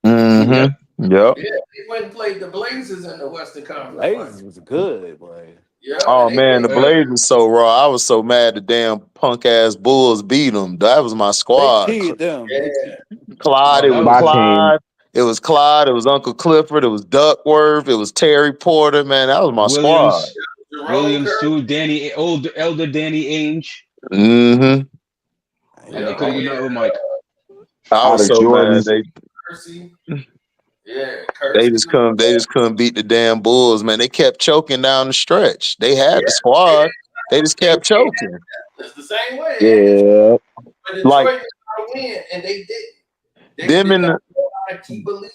Mm-hmm. Yep. Yeah, they went and played the Blazers in the Western Conference Blazers Finals. was good, boy. Yeah, Oh and man, the Blazers so raw. I was so mad the damn punk ass Bulls beat them. That was my They squad. cheated them. They cheated. Clyde, Oh, it that was was My team. Clyde. It was Clyde. It was Uncle Clifford. It was Duckworth. It was Terry Porter. Man, that was my squad. Williams, Jerome Kerr. too. Elder Danny Ainge, Mm-hmm. and they Yeah, couldn't do nothing with Mike. I Out was of so mad. Jordan's. Kersey. Yeah, They Kersey just was couldn't. They just couldn't beat the damn Bulls. Man, they kept choking down the stretch. They yeah, had the squad. They just kept choking. it's the same way. Yeah. But Like Detroit did not win, and they didn't. They them did and not the, know how to keep a lead.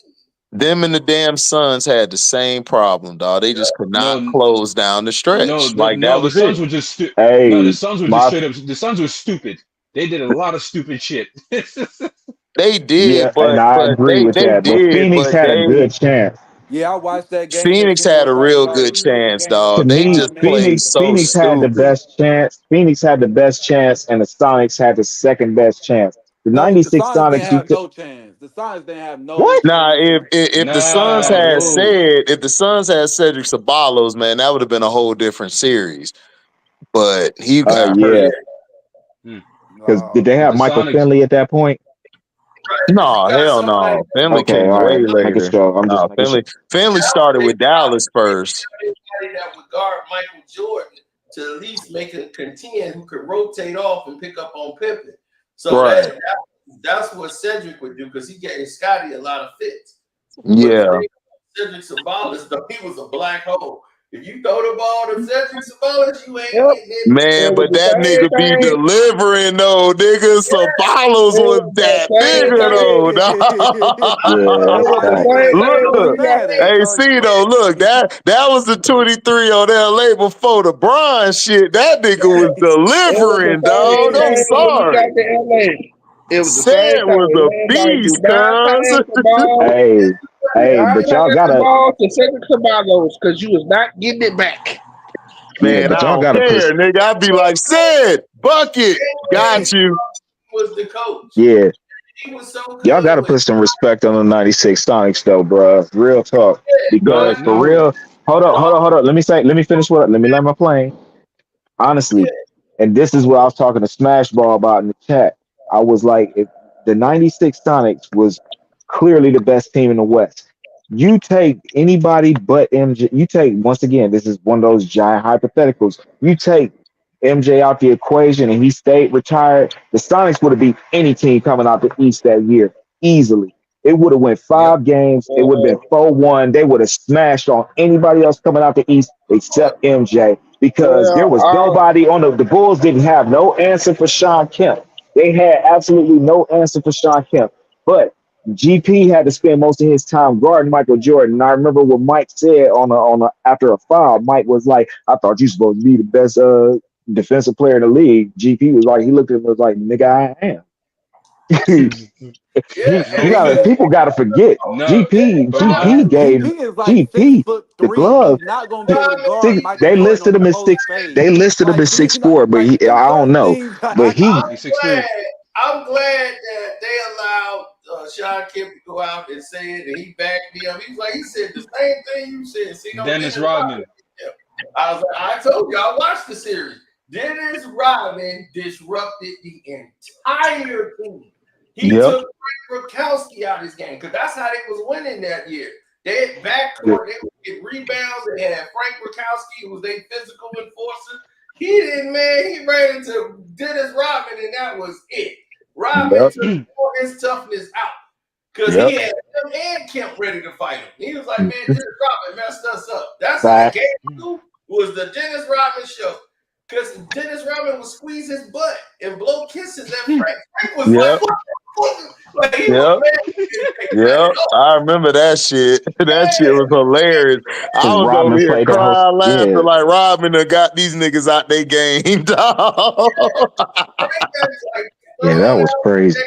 them and the damn Suns had the same problem, dog. They just could not No, close down the stretch. Like that the was it. Suns were just no. The Hey, Suns were just my straight up. The Suns were stupid. They did a lot of stupid shit. They yeah, did, and but I but agree they with they that. But did, Phoenix but had a they good chance. Yeah, I watched that game. That Phoenix Phoenix had was a like, real dog, good you lose the chance, game To dog. in They me, 5 just minutes. played Phoenix so Phoenix had the stupid. best chance. Phoenix had the best chance, and the Sonics had the second best chance. The No, the '96 Sonics didn't Sonics. have no chance. The Sonics didn't have no What? Nah, chance. if the Suns Nah, had no. said if the Suns had Cedric Ceballos, man, that would have been a whole different series. But he got Yeah, hurt. Hmm. because did they The have Michael Sonics. Finley at that point? Right. If you No, got hell somebody, no. Finley Okay, came all way right. Making later. sure. I'm just No, making sure. Finley started with Dallas first. anybody that would guard Michael Jordan to at least make a contend who could rotate off and pick up on Pippen. So Right. that's what Cedric would do because he gave Scotty a lot of fits. But the Yeah. thing about Cedric Sabalas, though, he was a black hole. If you throw the ball to Cedric Sabalas, you ain't Yep. getting it. Man, It was but the that same nigga be thing. delivering though, nigga. Ceballos It was was the that same nigga thing. though, dog. Yeah, It that's was the fact. same thing when Look, we got it. hey, see though, look, that was the 23 on LA before the Bron shit. That nigga was It was the delivering, dog. same I'm thing when we got sorry. to LA. It was the Said same was thing. a Everybody do beast, not cuz. pass the ball. Hey, hey, I but y'all pass the gotta, ball to Cedric Ceballos because you was not getting it back. yeah, Man, but I y'all don't gotta put, care, nigga. I be like, said, bucket, got you. Was the coach. yeah, He was so y'all good gotta with put some respect on the '96 Sonics though, bruh. Real talk. No, Because for no. real, hold up. Let me finish let me land my plane. Honestly, and this is what I was talking to Smashball about in the chat. I was like, if the '96 Sonics was clearly the best team in the West. You take anybody but MJ. You take, once again, this is one of those giant hypotheticals. You take MJ out the equation and he stayed retired. The Sonics would have beat any team coming out the East that year easily. It would have went Yep. 5 games. It would have been 4-1. They would have smashed on anybody else coming out the East except MJ because there was Well, nobody on the Bulls didn't have no answer for Sean Kemp. They had absolutely no answer for Sean Kemp. But GP had to spend most of his time guarding Michael Jordan. And I remember what Mike said on a after a foul. Mike was like, "I thought you supposed to be the best defensive player in the league." GP was like, he looked at him and was like, "Nigga, I am." Yeah, You and gotta, he people gotta forget. No, GP, but GP nah. gave GP is like GP the 6'3". glove. He's not gonna be able to guard Six, Michael they Jordan on listed the him as post 6. fade. They listed him Like as he's six not four, but like I them don't certain know. things. But he, I'm He's 6'3". glad that they allowed Sean Kemp to go out and say it, and he backed me up. He said the same thing you said. See, no, Dennis Dennis Rodman. Rodman. I was like, I told you, I watched the series. Dennis Rodman disrupted the entire team. He Yep. took Frank Rukowski out of his game because that's how they was winning that year. They had backcourt, they would get rebounds. They had Frank Rukowski, who was their physical enforcer. He didn't, man. He ran into Dennis Rodman, and that was it. Rodman Yep. took all his toughness out because he had him and Kemp ready to fight him. He was like, man, Dennis Rodman messed us up. That's how fact. game 2 was the Dennis Rodman show. Because Dennis Rodman would squeeze his butt and blow kisses at Frank. Frank was Yep. like, what? Like he Yep. was mad. Yep, I remember that shit. That shit was hilarious. I Because was over Rodman here played that whole. crying, laughing Yeah, like Rodman done got these niggas out their game, dog. yeah, that was crazy.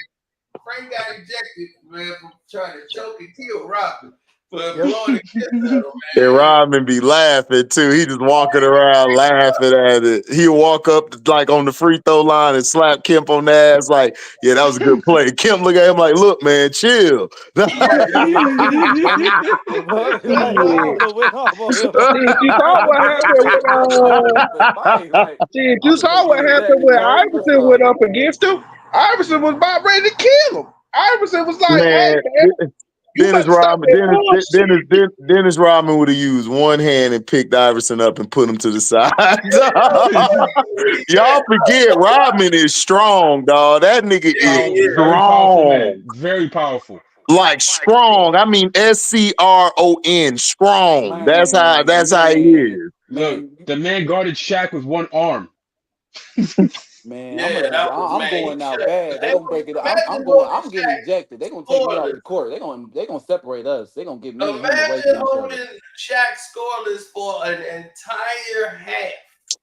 Frank got ejected, man, from trying to choke and kill Rodman for blowing the kiss at him, And man. Rodman be laughing too. He just walking around laughing at it. He'll walk up like on the free throw line and slap Kemp on the ass like, yeah, that was a good play. Kemp look at him like, look, man, chill. Right, like Rodman went off on him. See, you saw what happened with see, you I'm gonna saw get what happened ejected, when coach. What's Iverson went up? up against him. Iverson was about ready to kill him. Iverson was like, "Hey Man, man, you Dennis better stop Rodman, that bullshit." Dennis Rodman would have used one hand and picked Iverson up and put him to the side. Y'all forget Rodman is strong, dog. That nigga is Very powerful man. strong. Very powerful. Like strong. I mean SCRON. Strong. That's how he is. Look, the man guarded Shaq with one arm. Man, Yeah, that was I'm going out bad. They Hey, gonna break it up. imagine I'm getting Shaq ejected. They gonna take me off the scoreless. court. They gonna separate us. They gonna get me and him away Imagine from each other. holding Shaq scoreless for an entire half.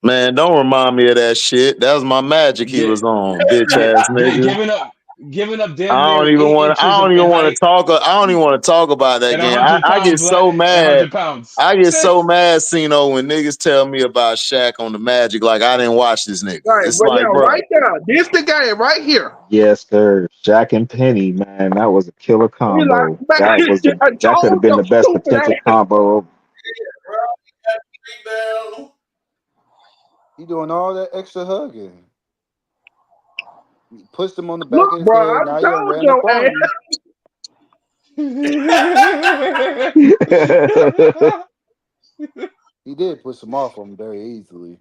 Man, don't remind me of that shit. That was my magic he was on, bitch ass nigga. Giving up damn near 8 inches I don't even in want to height talk. I don't even want to talk about that and game. 100 I get pounds, so and mad. 100 pounds. I get so mad, Sino, when niggas tell me about Shaq on the Magic. Like I didn't watch this nigga. Right, It's but like, now, bro. right now, this the guy right here. Yes, sir. Shaq and Penny, man, that was a killer He like, combo. That was I that could have told been you the best stupid potential ass. combo. He doing all that extra hugging. He pushed him on the back Look, of his bro, I head. Now he done told ran up your on ass. him. He did push him off him very easily.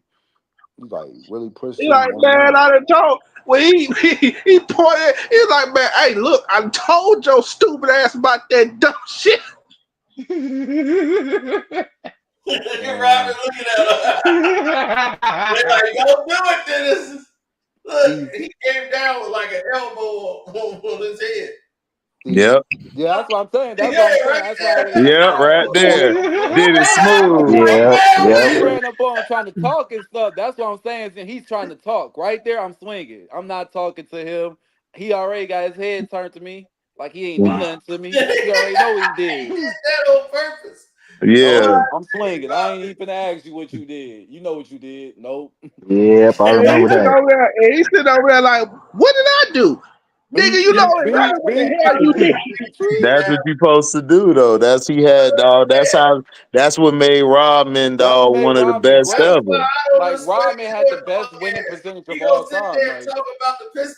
He like really pushed He him like, on him man, out. I done told. When he pointed, he's like, man, hey, look, I told your stupid ass about that dumb shit. Robin looking at him. They're like, don't do it, Dennis. Look, he came down with like an elbow on his head. Yep. Yeah, that's what I'm saying. That's what I'm saying. That's why when Yep, right there. Did it smooth. Yep. he ran up on him trying to talk and stuff. That's what I'm saying. And he's trying to talk. Right there, I'm swinging. I'm not talking to him. He already got his head turned to me. Like he ain't do nothing to me. He already know what he did. He did that on purpose. Yeah. Nope, I'm swinging. I ain't even gonna ask you what you did. You know what you did. Nope. Yep, I And remember he's sitting that. over there, and he's sitting over there like, what did I do? Nigga, you know exactly what the hell you did. That's what you supposed to do though. That's he had dog. That's what made Rodman That's what dog made one of the Rodman best great. ever. Like Rodman had the best winning percentage of all time. Like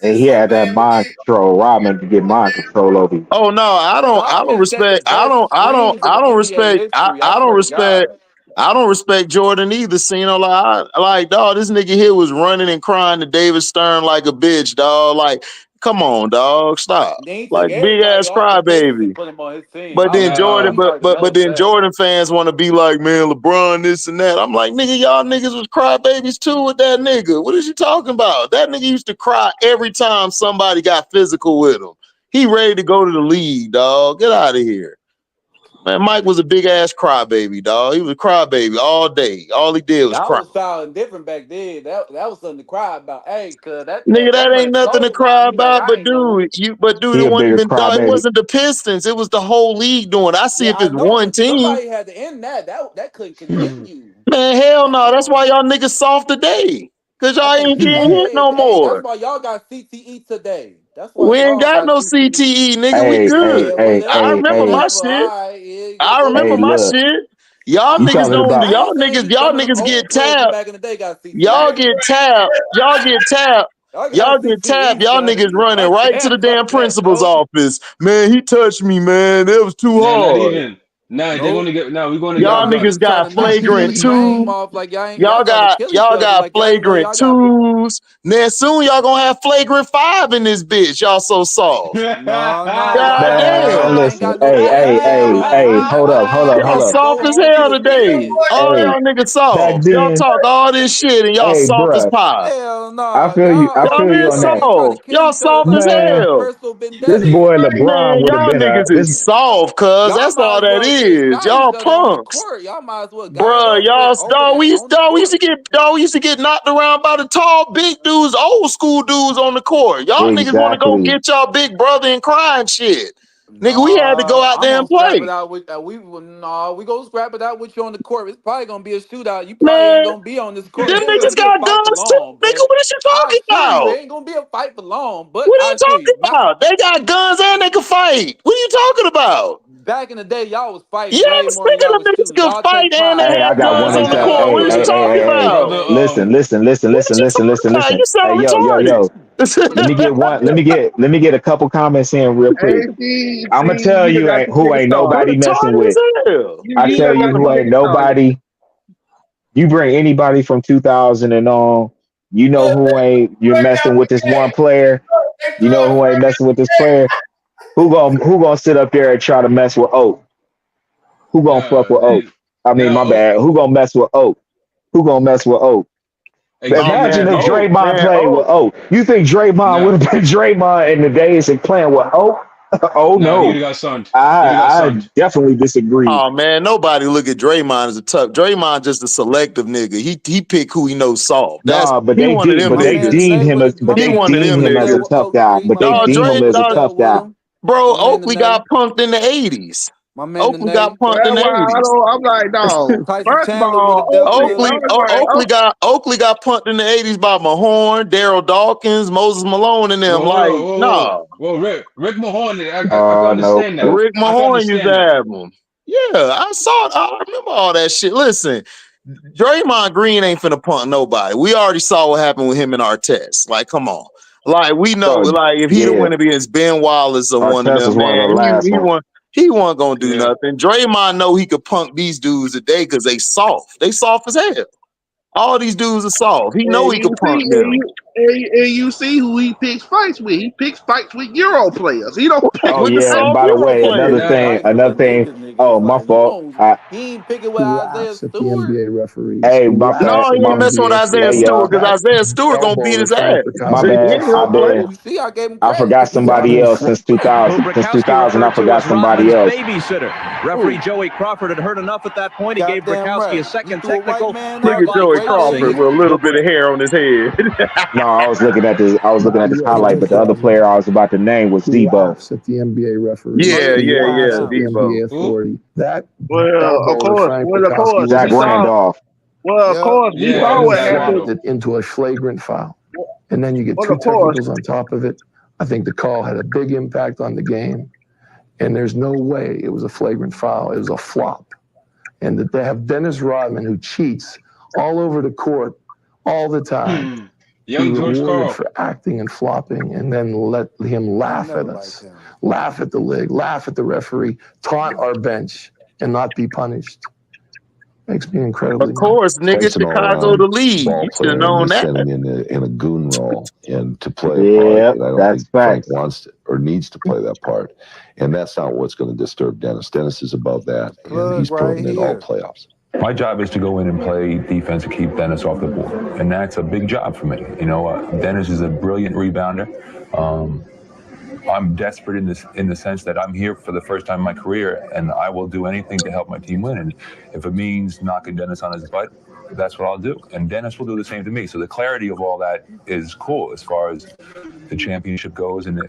And he had that mind control. Rodman to get mind control over you. Oh no, I don't Rodman set the respect. best screens in NBA history. I I don't swear to God. respect. I don't respect Jordan either. So, you know, like dog, this nigga here was running and crying to David Stern like a bitch, dog. Like, come on, dog, stop. And then he took Like big everybody ass off the Pistons and crybaby. put him on his team. But I then was shocked. Jordan, He started to but notice then that. Jordan fans want to be like, man, LeBron, this and that. I'm like, nigga, y'all niggas was crybabies too with that nigga. What is you talking about? That nigga used to cry every time somebody got physical with him. He ready to go to the league, dog. Get out of here. Man, Mike was a big ass crybaby, dog. He was a crybaby all day. All he did was Y'all cry. was sounding different back then. That was something to cry about. Hey, cause Nigga, that that ain't man nothing to told cry Rodman, he like, about. I But ain't know. dude, it He a wouldn't bigger even dog. It crybaby. wasn't the Pistons. It was the whole league doing. I see Yeah, if I it's know, one but team. somebody had to end that. That couldn't continue. Man, hell no. That's why y'all niggas soft today. Cause y'all I think ain't getting hit no hey, that's more. why y'all got CTE today. That's why We ain't y'all got got no CTE. CTE, nigga. We Hey, good. hey, Yeah, hey, I hey, remember hey, my whatever. All shit. right, yeah, I go hey, remember ahead. my look, shit. Y'all you niggas talking I don't. about ain't saying Y'all some of them niggas get old players from tapped. back in the day got Y'all CTE. get tapped. Y'all get tapped. Y'all Y'all got get tapped. CTE, Y'all son. niggas running Like right to the that, damn fuck that. principal's Nope. office. Man, he touched me, man. It was too Nah, not hard. even. Nah, they're Nope. gonna get. No, we're gonna get Y'all Y'all niggas LeBron. niggas trying to got knock each flagrant other's name two. off like y'all trying to kill each Y'all other got like y'all ain't know flagrant y'all got. twos. Then soon y'all gonna have flagrant five in this bitch. Y'all so soft. No, y'all God got man. damn. man, ain't listen. got no Hold up, Y'all hold up. soft as on to hell the today. kids. All Hey, y'all niggas back soft. Y'all then, talk all this shit and y'all hey, soft as bruh, pie. Hell I no, feel you. I y'all Y'all feel you niggas on out that. here trying to soft. kill Y'all each other soft as because y'all Man, got hell. personal this vendettas. boy LeBron Man, would have y'all been a niggas is this. soft, cuz. Y'all That's might all as that well just is. fight each Y'all other on the punks. court. Y'all might as well got it Bruh, over with y'all over there on the we used court. to get knocked around by the tall, big dudes, old school dudes on the court. Y'all niggas want to go Exactly. get y'all big brother and cry and shit. Nigga, we had to go Nah, out I'm there gonna and scrap it play. out with we gonna scrap it out with you on the court. It's probably gonna be a shootout. You probably ain't Man, gonna be on this court. them It ain't gonna niggas be a got fight for guns too. long, Nigga, but what is you I talking assure you, it about? ain't gonna be a fight for long. But What are I you assure you, talking about? They got guns and they can fight. What are you talking about? back in the day, y'all was fighting Yeah, way I'm more than saying y'all them was niggas shooting. could Y'all take fight and pride they in Hey, I that. had got one guns on the example. court. What are you talking about? Listen. What you talking about? You Hey, sound yo. retarded. Let me get a couple comments in real quick. I'm gonna tell you you got the who biggest ain't star. nobody You messing retarded with. as hell. I You tell never you got the who ain't biggest star. nobody. You bring anybody from 2000 and on. You know who ain't. You're messing with this one player. You know who ain't messing with this player. Who gonna sit up there and try to mess with Oak? Who gonna fuck with Oak? I mean, my bad. Who gonna mess with Oak? Who gonna mess with Oak? Oh Imagine man, if Draymond played with oh Oak. You think Draymond would have been Draymond in the days of playing with Oak? Oh no. I definitely disagree. oh man, nobody look at Draymond as a tough. Draymond just a selective nigga. He pick who he knows soft. That's Nah, but he they one of deem them but they niggas. deemed him as My but He they man one of deem Nate them him was as there a with niggas. tough Oak guy. Creek. But My they Dog, man deem him Nate as was a there tough with guy. him. Bro, My man Oakley Nate. got punked in the 80s. My man Oakley got Nate. punked in That's the why 80s. I'm like, no. Tyson First of Chandler would have all, dealt with I him. was like, Oakley got punked in the 80s by Mahorn, Daryl Dawkins, Moses Malone, and them. Well, hold on, Like, whoa. nah. Well, Rick Mahorn, I can No. understand that. Rick I can Mahorn used to understand that. have him. Yeah, I remember all that shit. Listen, Draymond Green ain't finna punt nobody. We already saw what happened with him in our test. Like, come on. Like, we know, Bro, like, if he'd have yeah. went against Ben Wallace or one of Artest them, was one of the man, last ones. he wasn't gonna do Yeah. nothing. Draymond know he could punk these dudes today because they soft. They soft as hell. All these dudes are soft. He know and he could you punk see, them. and you see who he picks fights with. He picks fights with Euro players. He don't pick Oh With the yeah, and soft by the Euro way, He players. pick fights with the niggas, oh my Like, you fault. know, he ain't picking with Who Isaiah laughs at the Stewart. NBA referees? Hey, Who my bad. laughs No, at he the ain't My messing with NBA Isaiah hey players? Stewart y'all. because That Isaiah Stewart gonna elbow beat his return ass. for My He Kazuma. bad. ain't no I player. bad. You see, I gave him I credit. forgot somebody Rodman else since 2000. Since 2000, I forgot somebody else. Who? Joey Crawford had heard enough at that point. He gave Goddamn Brakowski a right. He second threw a white technical, man Look out. at thereby Joey Great Crawford costing with a decision. little bit of hair on his head. No, I was looking at this. I was looking at this Yeah, highlight, but the other Rodman. player I was about to name was Who Zebo. laughs at the NBA Oh referees? yeah, Yeah, Who he laughs wilding at yeah, the out. Debo. NBA authority? That well, of elbow to course. Frank Well, of Brakowski course, was a Zach we foul. saw. Randolph. Well, of Yep. course, we Yeah, saw it was what Rodman Zach happened. swapped Randolph. it into a flagrant foul. And then you get Well, two of course. technicals on top of it. I think the call had a big impact on the game. And there's no way it was a flagrant foul. It was a flop. And that they have Dennis Rodman who cheats all over the court all the time, be Young George rewarded Carl. for acting and flopping, and then let him I laugh never at liked us, him. laugh at the league, laugh at the referee, taunt our bench, and not be punished. Makes me incredibly Of mad. course, nigga, An Chicago the all-around lead. ball You should have player, and known you that. send him in a goon role and to play a part. Yeah, And I don't that's think Frank facts. wants to, or needs to play that part. And that's not what's going to disturb Dennis. Dennis is above that, and Plug he's right proven it all here. playoffs. My job is to go in and play defense and keep Dennis off the board, and that's a big job for me. You know, Dennis is a brilliant rebounder. I'm desperate in the sense that I'm here for the first time in my career, and I will do anything to help my team win. And if it means knocking Dennis on his butt, that's what I'll do. And Dennis will do the same to me. So the clarity of all that is cool as far as the championship goes, and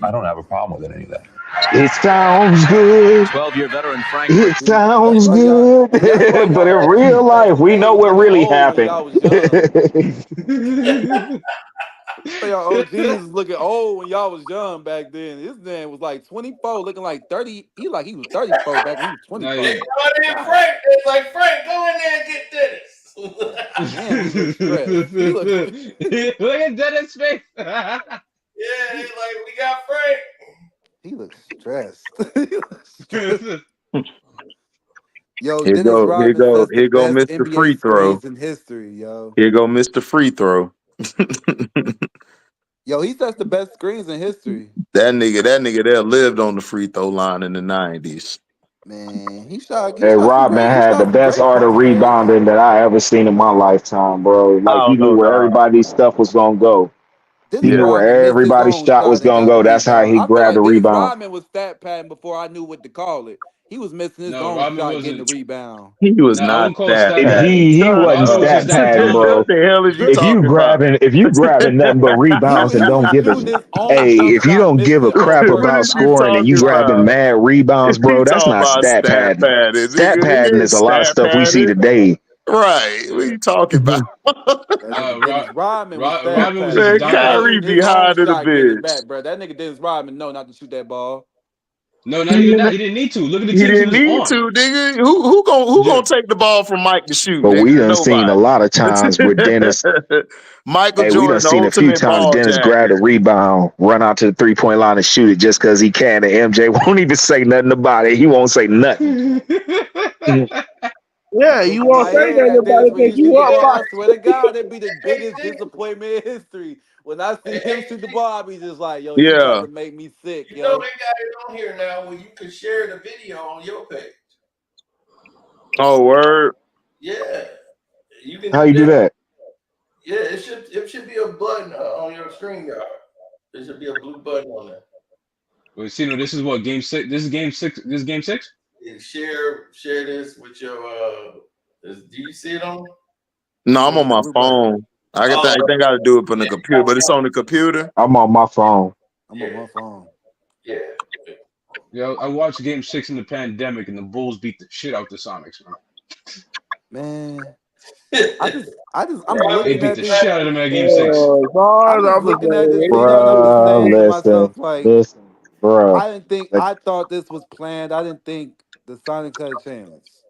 I don't have a problem with any of that. It sounds good. 12-year veteran Frank It See, that's sounds why y'all. good. See, that's why But in y'all real life, we know OGs what looking really old when happened. y'all was young. So y'all OGs was looking old when y'all was young back then. This man was like 24, looking like 30. He was 34 back when he was Nah, 24. yeah. Brought in God Frank. It's like, Frank, go in there and get Dennis. damn, he looks stressed. He looks. Look at Dennis' face. Yeah, they like, we got Frank. He looks stressed. He looks stressed. Yo, Here Dennis go, here Rodman go, sets the here go best Mr. NBA Free Throw. screens in history, yo. Here go Mr. Free Throw. Yo, he sets the best screens in history. That nigga there lived on the free throw line in the 90s. Man, he shot Hey, some Rodman great had the best art of percentages. rebounding that I ever seen in my lifetime, bro. I Like he don't knew know, where dog. everybody's stuff was gonna go. He Dennis knew Rodman where missed his everybody's own shot was shot and gonna got the go. That's how rebound. he I feel grabbed the like Dennis rebound. Rodman was stat padding before I knew what to call it. He was missing his No, own Rodman shot, getting the wasn't. rebound. He was No, I not wouldn't call it that stat pattern. padding. He wasn't Rodman was stat just that padding, What bro. talented. the hell is you If you talking about? grabbing nothing but rebounds and He don't was give a shooting his own hey, jump if you shot, don't give a missing on crap What about is purpose. you scoring and you talking grabbing about? mad rebounds, He bro, that's talking not about stat stat padding. padding, Stat nigga. He padding ain't is a lot of stat stuff we see padding. today. Right. What are you talking about? That nigga Dennis Rodman was stat Rodman was padding. just Man, He was Kyrie shooting dominant. be his own high to the shot, getting it bitch. back, bro. That nigga Dennis Rodman know not to shoot that ball. No, not He even that. didn't, He didn't need to. Look at the he teams he didn't was need on. to, nigga. Who Yeah. gonna take the ball from Mike to shoot, But we nigga? done seen a Nobody. lot of times where Dennis, Michael hey, we done Jordan, the seen a few ultimate times ball Dennis grab jacket. a rebound, run out to the 3-point line and shoot it just because he can. And MJ won't even say nothing about it. He won't say nothing. Yeah, Go you through won't my say head that after nobody this when think you shoot you the up ball. by. I swear to God, it'd be the biggest disappointment in history. When I see him shoot the ball, I be just like, yo, you about Yeah. to make me sick, You know yo. they got it on here now where you can share the video on your page. Oh, word. Yeah, you can How do you do that. that? Yeah, it should be a button on your screen guard. There should be a blue button on there. Wait, see, no, this is what game 6. This is game 6. This is game 6. And share this with your do you see it on? No, I'm Yeah, on the my blue button. phone. I Oh, think I gotta do it from the computer, but it's on the computer. I'm on my phone. I'm on my phone. yeah. Yeah, I watched game 6 in the pandemic, and the Bulls beat the shit out the Sonics, man. Man, I'm They looking beat at the this. shit out of them at game 6. As far I'm as just I'm looking at this concerned, video and I'm just Bruh, saying to listen, myself, like, listen, bruh. I didn't think, The, I thought this was planned. I didn't think the Sonics had a chance.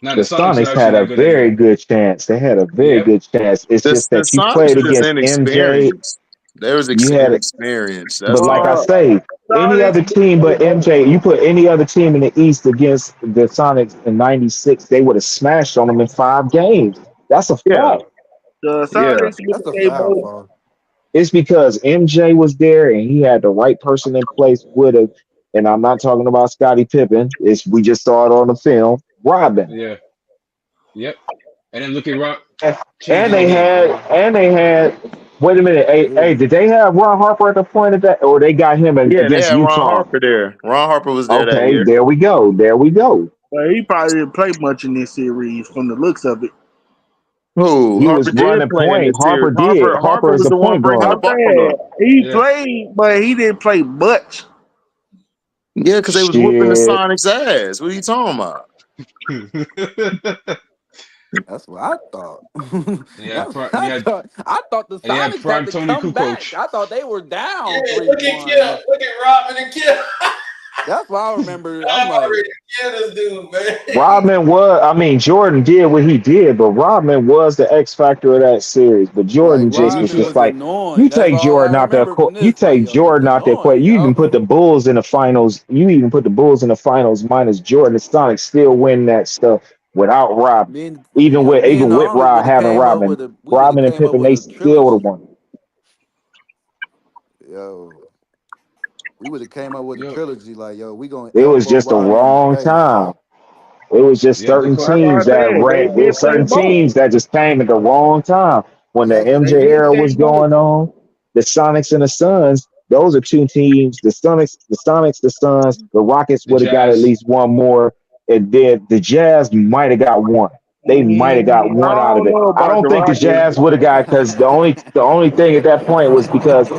Now the the Sonics are Sonics actually had a that good very anyway. good chance. They had a very Yep. good chance. It's just The that you Sonics played just against MJ. inexperienced. They was You had it. inexperienced. But That's like all. I uh, say, any Sonics, other team but MJ, you put any other team in the East against the Sonics in '96, they would have smashed on them in 5 games. That's a Yeah, fact. the yeah. Sonics, That's a they foul, both. Paul. It's because MJ was there and he had the right person in place with him. And I'm not talking about Scottie Pippen. It's we just saw it on the film. Robin. Yeah. Yep. And then look at Rock And changing the they game, had boy. wait a minute, hey, Yeah. did they have Ron Harper at the point of that or they got him Yeah, they against had Ron Utah? Harper there. Ron Harper was there that Okay, year. there we go. There we go. Well, he probably didn't play much in this series from the looks of it. Who? He was Harper did running play in point. this series. Harper did. Harper Harper is was the the one point bringing the guard. I'm ball saying up. he Yeah. played, but he didn't play much. Yeah, because they was whooping the Shit. Sonics ass. What are you talking about? That's what I thought. Yeah, That's what I thought. I thought the and he had Sonics had prime to Tony come back. Kukoc. I thought they were Yeah, down look at Kim. 3-1. Look at Rodman and Kim. That's what I remember. I'm I like, already killed this dude, man. Jordan did what he did, but Rodman was the X factor of that series. But Jordan just was Rodman just was like, you annoying. That's take all Jordan I out there, remember from you this. Like, take yo, he was Jordan out there, play. annoying, You even yo. put the Bulls in the finals. You even put the Bulls in the finals minus Jordan. The Sonics still win that stuff without Rodman. Me and Even the with uncles Rod would have having came up Rodman, with a we would have Rodman and came up Pippen, with they a still would have trilogy. won. Yo, we would have came up with a Yo, trilogy. Like, yo, we gonna It was elbow just a Rodman in his wrong face. time. It was just yep. certain That's why I teams that said they ran. It did was play certain both. teams that just came at the wrong time when the Yep. They MJ did era play was both. going on. The Sonics and the Suns. Those are two teams. The Suns. The Rockets The would have got at Jazz. least one more. And then the Jazz might have got one. They might have got I one out of don't it. know I about don't the think the Rockets. Jazz would have got because the only thing at that point was because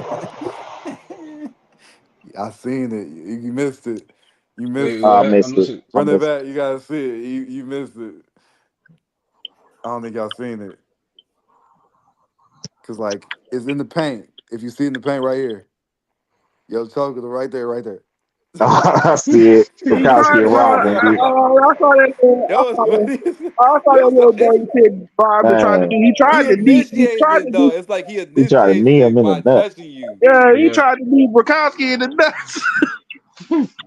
I seen it. You missed it. You Wait, missed what? it. I I'm missed it. listening. I Run it missed it. back. You gotta see it. You missed it. I don't think y'all seen it. Cause like it's in the paint. If you see in the paint right here, yo, choker right there, right there. I see it. He tried Bukowski and to run. Robin. Yo, it's funny. I saw Yo, that little it's, dirty shit Bob been trying to do. Man, he initiated it though. It's like he he tried to initiates knee him it in the by nuts. touching you. Yeah, he Yeah. tried to beat Bukowski in the nuts.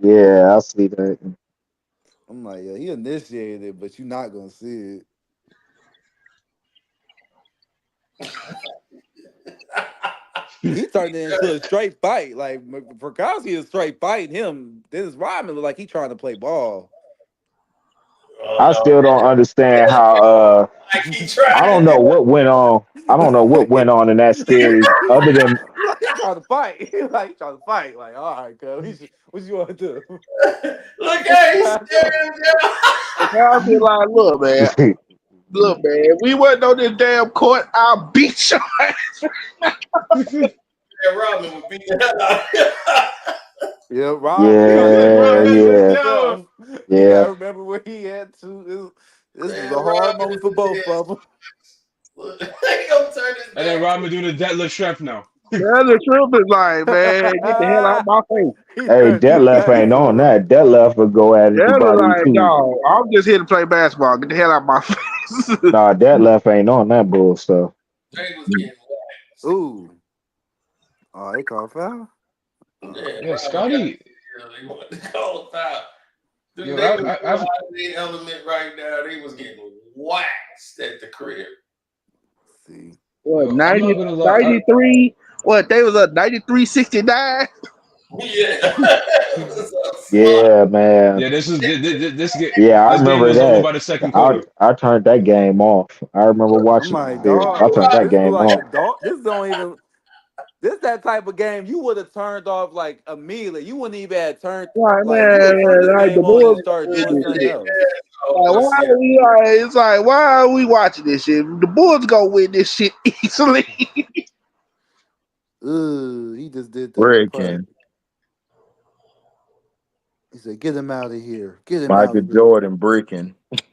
Yeah, I see that. I'm like, yeah, he initiated it, but you're not gonna see it. He turned it into a straight fight. Like Furkowski is straight fighting him. Dennis Rodman look like he trying to play ball. I still don't understand how. I don't know what went on. I don't know what went on in that series, other than Like he trying to fight. Like he trying to fight. Like, all right, cuz, what you want to do? Look at he's staring him down. I'll be like, look, man, we wasn't on this damn court. I'll beat your ass. Yeah, Rodman would beat the hell out of him. Yeah, Rodman. You yeah. gotta remember where he had to. This is a hard moment for both of them. And then Rodman doing the deadlift shrimp now. The other truth is like, man, get the hell out of my face. Hey, Detlef ain't on that. Detlef will go at The other anybody like, too. yo, I'm just here to play basketball. Get the hell out of my face. Nah, Detlef ain't on that bull stuff. Ooh. Oh, they call foul? Yeah, Scotty. They wanted to call a foul. Dude, Yo, they was out of their element right now. They was getting waxed at the crib. See. What, 93? What, they was up 93-69? Yeah. Yeah, man. Yeah, this game. Yeah, I This game remember was that. over by the second quarter. I turned that game off. I remember watching My the series. dog. I turned that This game like off. a dog. This don't even. This that type of game you would have turned off like immediately. You wouldn't even have turned Like, like you would have turned this like the game on and Bulls. started doing something else. It's like, why are we watching this shit? The Bulls gonna win this shit easily. He just did that. Breaking. He said, "Get him out of here. Get him Michael Jordan breaking. Get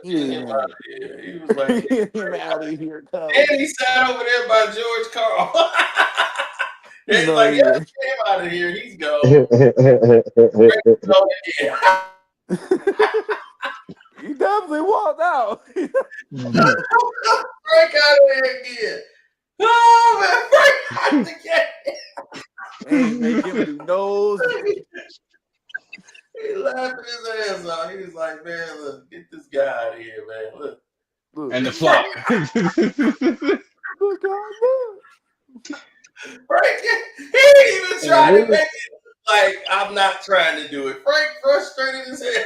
him out of here. He was like, get him out of here, cuz." And he sat over there by George Carl. He's like, yeah, get him out of here. He's gone. He definitely walked out. Frank out of there again. Oh man, Frank out the game. Ain't make him do nose. He laughing his ass off. He was like, man, look, get this guy out of here, man. Look. And the flop. Look, Frank, he didn't even try to make it like I'm not trying to do it. Frank frustrated as hell.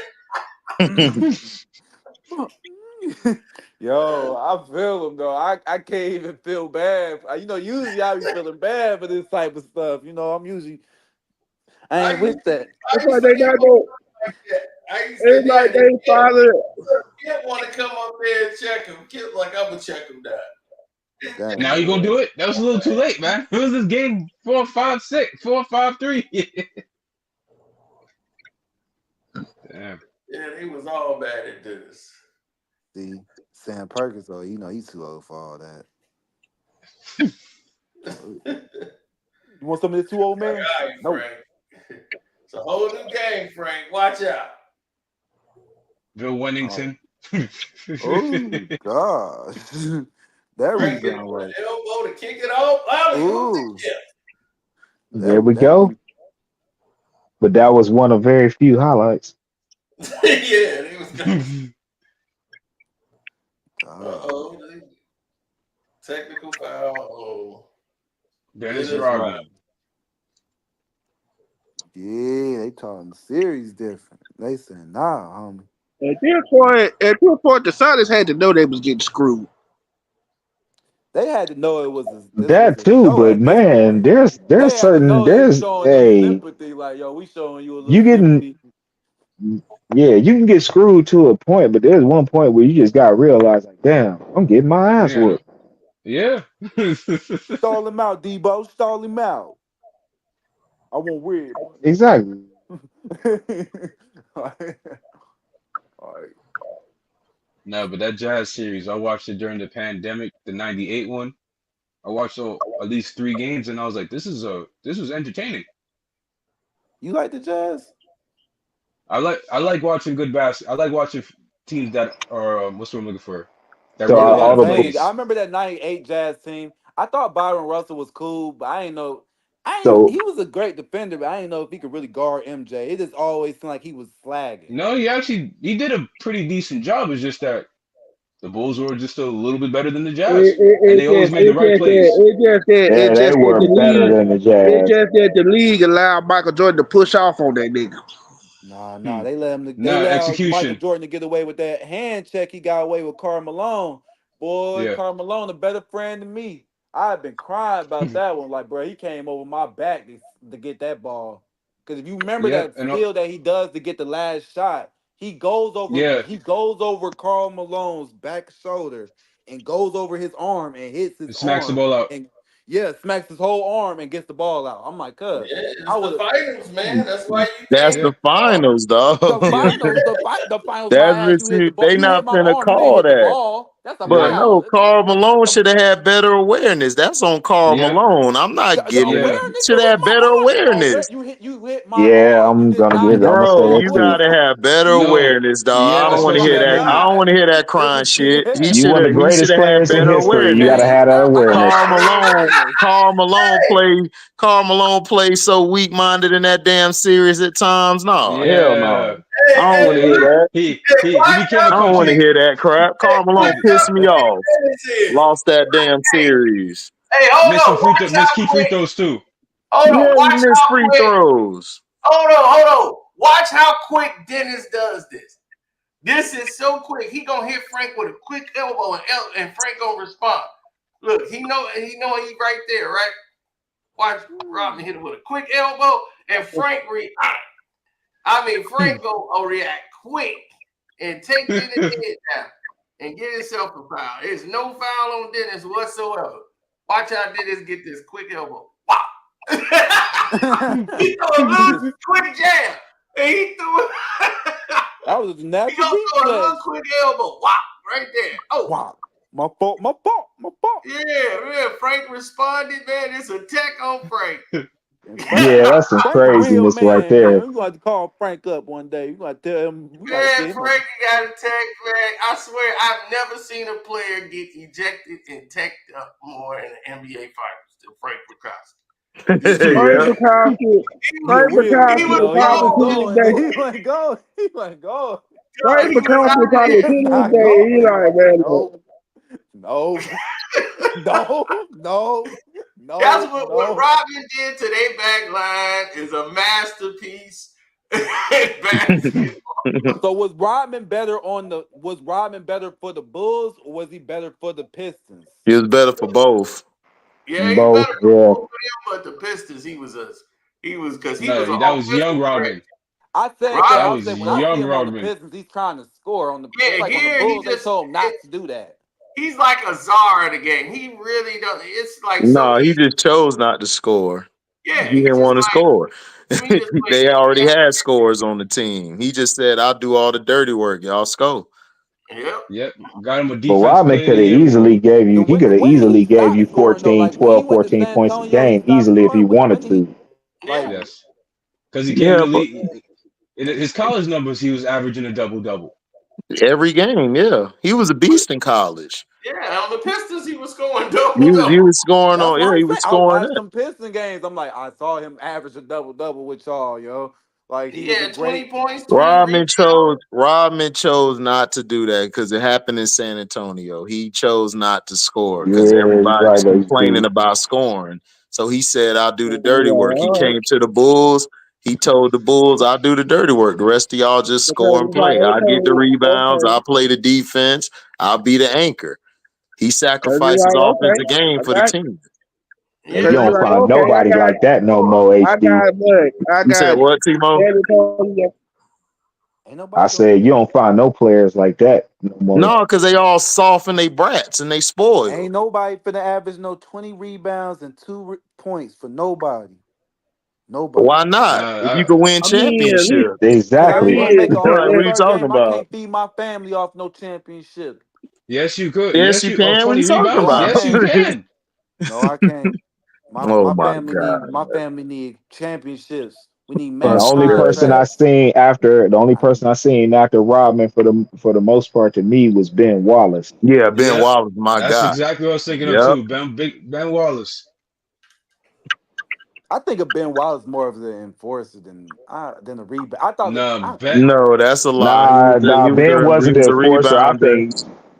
Yo, I feel him though. I can't even feel bad. You know, usually I be feeling bad for this type of stuff. You know, I ain't with that. That's why they got go. It's like they father. Kid want to come up there and check him. Kid like I'm gonna check him down. Now you gonna do it? That was a little too late, man. It was this game 4-5-6, 4-5-3. Damn. Yeah, he was all bad at this. See, Sam Perkins, though, you know he's too old for all that. You want some of this too old man? All right, Frank. It's a whole new game, Frank. Watch out. Bill Wennington. Oh gosh. That rebound was elbow to kick it off. Ooh. There we go. But that was one of very few highlights. Yeah, it was good. Technical foul. Oh. Dennis Rodman. Yeah, they talking the series different. They said, nah, homie. At this point, the Sonics had to know they was getting screwed. They had to know it was that too, but man, there's sympathy. Like, yo, we showing you a little sympathy. Yeah, you can get screwed to a point, but there's one point where you just gotta realize, like, damn, I'm getting my ass whooped. Yeah. Stall him out, Debo. Stall him out. I won't weird. Exactly. All right. No, but that Jazz series, I watched it during the pandemic, the '98 one. I watched at least 3 games, and I was like, this was entertaining. You like the Jazz? I like watching good basketball. I like watching teams that are what's what I'm looking for. That So I remember that '98 Jazz team. I thought Byron Russell was cool, but I didn't know. He was a great defender, but I didn't know if he could really guard MJ. It just always seemed like he was slagging. No, he did a pretty decent job. It's just that The Bulls were just a little bit better than the It, Jazz, it, and it they always just, made the it right just, plays. Yeah, they were the better league, than the it Jazz. just that the league allowed Michael Jordan to push off on that nigga. Nah. They let him. They Nah, allowed Michael execution. Jordan to get away with that hand check. He got away with Karl Malone. Boy, Yeah. Karl Malone, a better friend than me. I've been crying about that one. Like, bro, he came over my back to get that ball. Because if you remember Yeah, that and steal that he does to get the last shot, he goes over. yeah, He goes over Karl Malone's back shoulder and goes over his arm and hits his it smacks the arm ball out. and smacks his whole arm and gets the ball out. I'm like, Yeah, cuz I it's the would have. finals, man. That's why you That's can't. Yeah, the finals, dog. The yeah. finals, the finals. My That's ass, what you hit the ball. they You hit not my finna arm. You didn't call hit the that. ball. That's a But Yeah, foul. no, Karl Malone should have had better awareness. That's on Karl yeah, Malone. I'm not The giving yeah. awareness. should You hit have my better arm. awareness. You hit my Yeah, arm. You I'm did gonna not give. I'm hit gonna the say Bro, that ball. you What are you too. gotta talking? have better No, awareness, dog. yeah, I don't want to especially hear at that. home. I don't want to hear that This crying is shit. He You should want the have. He should greatest have had players in better history. You gotta awareness. have that not awareness. Karl about Malone. awareness. Karl Malone plays so weak minded in that damn series at times. No, hell Yeah, no. Hey, I don't hey, want to yeah. hear look. that. Hey, He watch became how a I don't want to country. hear that crap. Karl watch Malone He how pissed me quick off. Dennis is. Lost that damn Hey, series. hey, hold missed some on. free Watch throw, how missed key free quick. throws too. Hold on. Yeah, he Watch missed how free quick. throws. Hold on. Watch how quick Dennis does this. This is so quick. He gonna hit Frank with a quick elbow, and Frank gonna respond. Look, he know he right there, right? Watch Rodman hit him with a quick elbow, and Frank react. Frank gonna react quick and take Dennis' head down and get himself a foul. There's no foul on Dennis whatsoever. Watch how Dennis get this quick elbow. Wow. He threw a little Just quick jab, and he threw it. that was a He natural gonna throw a little reflex. quick elbow. Wow, right there. Oh, Wow, my fault. yeah. Frank responded, man. It's a tech on Frank. Yeah, that's some Frank a real craziness right man, man. there. We gonna have to call Frank up one day. We gonna tell him. We gotta Man, get him. Frank got a tech, man. I swear, I've never seen a player get ejected and teched up more in the NBA Finals than Frank Bukowski. Frank Yeah. Bukowski, He a Frank real. He Bukowski was was He probably wasn't to cold. this going. day. He wasn't going. He wasn't going. Frank He was Bukowski out probably there. to this Not day. He going. like, man, look, No. No. That's what Rodman did to their back line is a masterpiece in basketball. So was Rodman better for the Bulls or was he better for the Pistons? He was better for both. Yeah, he Both, better yeah. for them, but the Pistons, he was because he was No, an that was offensive young threat. Rodman. I said that. That I Rodman, was said when I see young him on the Rodman. Pistons, he's trying to score on the. It's yeah, like on the here Bulls, they told him not to do that. he's like a czar of the game. He really don't. It's like so No, he easy. just chose not to score. Yeah, He he didn't just want to like, score. let me just play They already defense. had scores on the team. He just said, I'll do all the dirty work. Y'all score. Yep. Got him a But defense Rodman player of could the have year easily award. gave you, he could have When did he easily gave stop you scoring though? 14, Like when he 12, went to 14 San points a Antonio, he game stopped easily if he scoring. wanted When did he? to. Yeah. Yes. Because he came in Yeah, the but league. In his college numbers, he was averaging a double-double. every game, yeah. He was a beast in college. Yeah, on the Pistons, he was scoring double He double. was scoring That's on, what yeah, I'm he saying. was I scoring watched that. some Piston games. I'm like, I saw him average a double with y'all, yo. Like he was a Yeah, 20 great. points, 20 Rodman chose rebounds. not to do that because it happened in San Antonio. He chose not to score Yeah, because you're right, everybody's complaining AC. about scoring. So he said, I'll do the dirty work. He all right. came to the Bulls. He told the Bulls, I'll do the dirty work. The rest of y'all just Okay, score and he's like, play. I'll get the rebounds. okay. I'll play the defense. I'll be the anchor. He Cause he's sacrificed his like, okay, offensive game I for the got. team. And Yeah, you Cause he's don't like, find okay, nobody like that no more, I HD. got, look, I You said got what, Timo? San Antonio. Ain't I nobody doing said it. you don't find no players like that no more. No, because they all soft and they brats and they spoiled. Ain't nobody finna average no 20 rebounds and 2 points for nobody. Nobody. Why not? If you can win I mean, at least, championships. I Cause Exactly. I make mean, a Like, what are you All-Star talking game. I about? can't feed my family off no championship. Yes, you could. Yes, Yes, you you. Oh, can. What are 20 you talking No, rebounds? I about? Yes, you can't. can. No, I can't. My Oh my my family need God. my family need championships. We need And the max only person I contracts. seen after Rodman for the most part to me was Ben Wallace. Yeah, Ben Yep. Wallace, my That's guy. exactly what I was thinking of Yep. too. Ben Wallace. I think of Ben Wallace more of the enforcer than a rebound. I thought that Nah, I, Ben. No, that's a lie. Nah, He was Ben a wasn't the defensive enforcer. I rebounder. think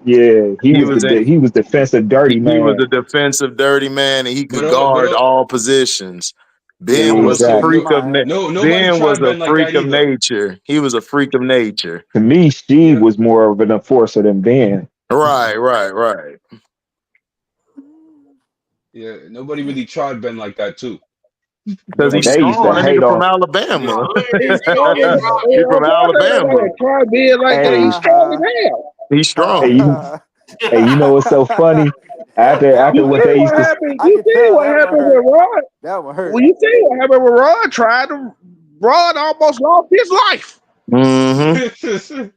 Yeah, He was a he was defensive dirty he was man. a defensive dirty man, and he could But guard all positions. Yeah, Ben I'm gonna was a say Exactly. you freak of might have to. nobody Ben was tried a Ben like freak that of either. nature. He was a freak of nature. To me, Sheed Yep. was more of an enforcer than Ben. Right. Yeah, nobody really tried Ben like that too. Because And he's Nobody. they used to strong. That hate nigga from on. Alabama. He's Don't strong get as Robin. He from Alabama. try being like that. He's Hey, strong as hell. He's hey, strong. you know what's so funny? That After one what See they hurt. used what to happened? I You can see tell what that one happened with hurt. Rod? That one hurt. Well, you see what happened with Rod? Rod almost lost his life. Mm-hmm.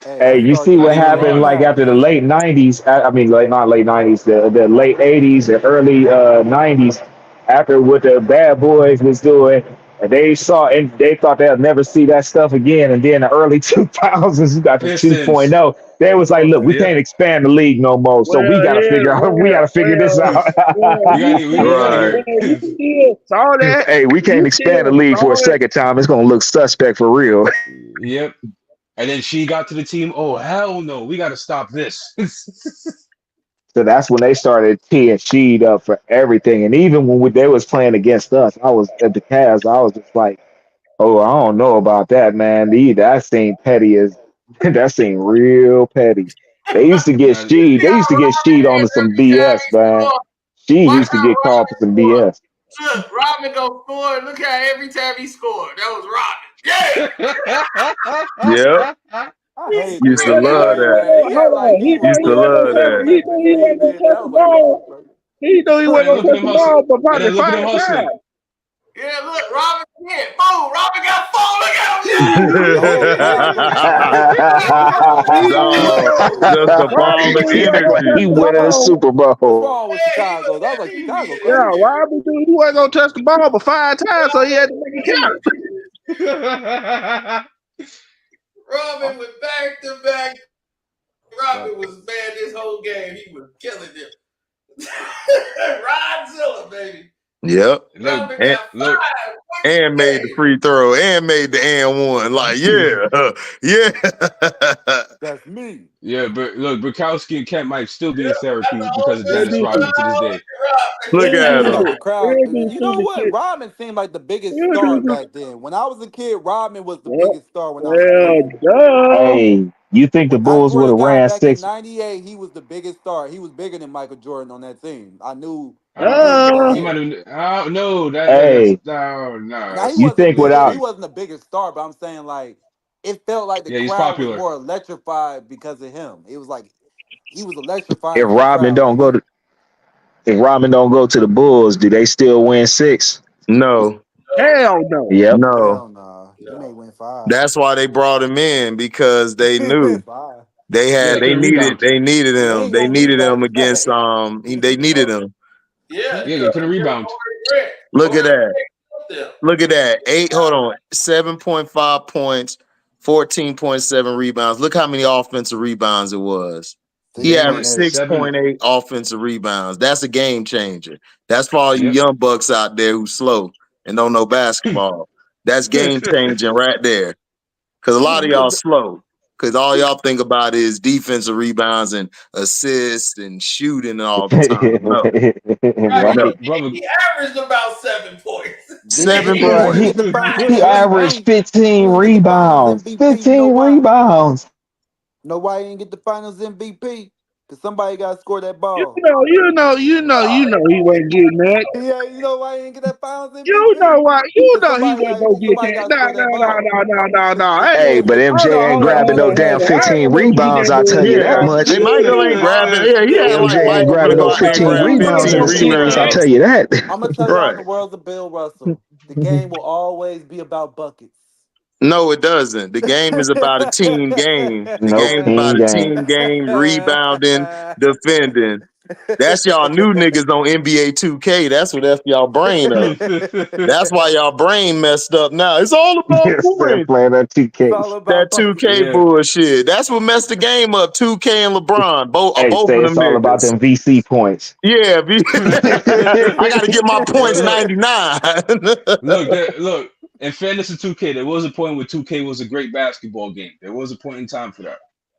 Hey, Hey, I you saw see you Not what even playing in happened like Rod. after the Paris. late '90s? I mean, not late '90s, the late '80s, the early '90s. After what the Bad Boys was doing, and they saw and they thought they'll never see that stuff again. And then the early 2000s, you got the Pistons. 2.0. They was like, look, we Yep. can't expand the league no more, so we gotta figure out. We gotta figure this out. We gotta Right. We still saw that. Hey, we can't You expand the still league for a saw it. second time. It's gonna look suspect for real. Yep. And then she got to the team. Oh hell no, we gotta stop this. So that's when they started teeing Sheed up for everything. And even when they was playing against us, I was at the Cavs. I was just like, oh, I don't know about that, man. That seemed petty as that seemed real petty. They used to get Nah, Sheed. See They how used to get Robin Sheed on to is some every time BS, he man. score. Sheed Watch used to how get called for Robin some score. BS. Look, Robin go score. Look how every time he scored, that was Robin. Yeah. Yep. I He hate Used this to nigga love Clay, that. man. He act Hold like on. he was Used to good, love man. He that. He let knew this he man wasn't did gonna that. I touch the was like, ball. bro. He knew he And wasn't then gonna look at touch him the hustle. ball for And probably then look at him 5 times. hustling. Yeah, look, Robin hit. Boom. Robin got four. Look at him. Oh, Dog, just the ball of Robin knew he wasn't gonna He touch energy. the winning a ball. Super what's Bowl. wrong with Yeah, he Chicago? look I was at like, he Chicago Yeah, crazy. Robin knew he wasn't gonna touch the ball for 5 times, so he had to make it count. Robin with back to back. That, Robin was bad this whole game. He was killing them. Rodzilla, baby. Yep. Look, Robin And, got look. 5 points and a made the game. free throw and made the and one. Like, yeah. Yeah. that's me. Yeah, but look, Bukowski and Kent might still be in Yep, that's therapy the because whole of They Dennis do message. Rodman some, to this day. Look they I at do feel him. like some, the crowd. they do You know stupid what? shit. Rodman seemed like the biggest You do star some, back then. When I was a kid, Rodman was the well, biggest star when I was a well, kid. duh. Hey, you think the I Bulls swear would to have God, ran back in 6? '98, he was the biggest star. He was bigger than Michael Jordan on that team. I knew he was going Duh. He might in. have. Oh no, that's Hey, no, no, Now he you wasn't think bigger. He without wasn't the biggest star, but I'm saying like it felt like the yeah, he's crowd was popular. more electrified because of him. It was like he was if electrifying to the Rodman crowd. don't Like go to if Rodman don't go to the Bulls, do they still win 6? No. Hell no. Yep. No. hell nah, he may No. win 5. That's why they brought him in because they He win knew 5. Yeah, they they couldn't rebound. needed He him. ain't They gonna needed him rebound against that. they needed him. Yeah, Yeah, they couldn't rebound. Grant. Look at Torrey that. Grant killed them. Look at that. Hold on. 7.5 points, 14.7 rebounds. Look how many offensive rebounds it was. He Yeah, averaged man, 16.8. 7. 6.8 offensive rebounds. That's a game changer. That's for all you Yep. young bucks out there who slow and don't know basketball. That's game changing right there. Because a He lot was of y'all getting slow. Because all y'all think about is defensive rebounds and assists and shooting all the time. No, no. Right. brother. He averaged about 7 points. He 7 didn't even Bruh, get points. the finals he averaged MVP. He 15 didn't get the finals rebounds. MVP. You know 15 why? rebounds. Know why he didn't get the finals MVP? Because somebody got to score that You ball. know, he wasn't getting that. Yeah, you know why he didn't get that finals You know MVP? what? You Because know he wasn't gonna get somebody that. got to No, score no, that no, ball. no, no, no, no. Hey, but Hold MJ on, ain't hold on, grabbing hold no on, damn hold on. I 15 ain't gonna get that rebounds, I'll tell you bullshit that Yeah. now. much. Hey, Michael ain't grabbing. Yeah, he had like MJ ain't Michael to grabbing go no out there and 15 grab He wasn't rebounds in 15 a gonna get series, I'll that. tell rebounds. you that. I'm going to tell y'all in Right. the world's of Bill Russell, the game will always be about buckets. No, it doesn't. The game is about a team game. The Nope, game is team about a game. team game, rebounding, defending. That's y'all new niggas on NBA 2K. That's what F y'all brain up. That's why y'all brain messed up now. It's all about Instead of points. playing that It's 2K. all That about buckets. 2K Yeah. bullshit. That's what messed the game up. 2K and LeBron, Hey, both say of it's them all about niggas. them VC points. Yeah, I got to get my Yo, points look, 99. look. In fairness to 2K, there was a point where 2K was a great basketball game. There was a point in time for that.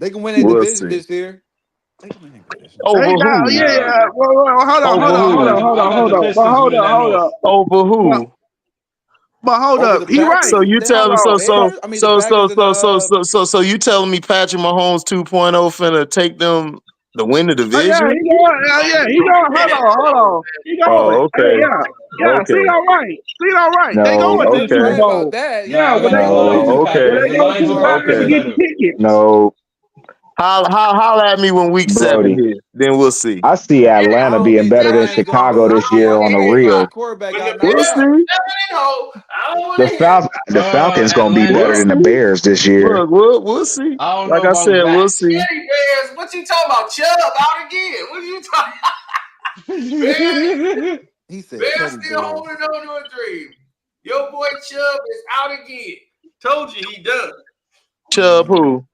They can win a We'll division see. this year. Over Hey, now, who? yeah. Well, hold on, Over hold on, hold on, who? hold on, I got hold the on. But Pistons hold winning on, that hold North. on. Over But, who? But hold Over up, the he right. So Packers, you Hold tell on. Bears. I mean the Packers and so you telling me Patrick Mahomes 2.0 finna take them to win the Oh yeah, division? he going. Yeah, he going. Hold on. He going. Oh, Hey, okay. yeah. See Okay. it all right. See it all right. They you going No, to the can't be Super Okay. right about Bowl. that. Yeah, Nah, I when got they the go to Lions no, and when Packers. Okay. they The go to Lions the are Packers to the Okay. get the better. tickets. no, Holla at me when week 7 Brody. hit. Then we'll see. I see I Atlanta don't being think the better than Lions gonna Chicago lose this because year on the their real. quarterback When the got knocked We'll Bears out. see. 7-0, I don't want to hear it. The Falcons gonna be We'll better Atlanta. than the see. Bears this year. Look, we'll see. I don't Like know I about said, we'll that. see. Scary Bears, what you talking about? Chubb out again. What are you talking Bears, He said Bears teddy still bears. holding on to a dream. Your boy Chubb is out again. Told you he done. Chubb who?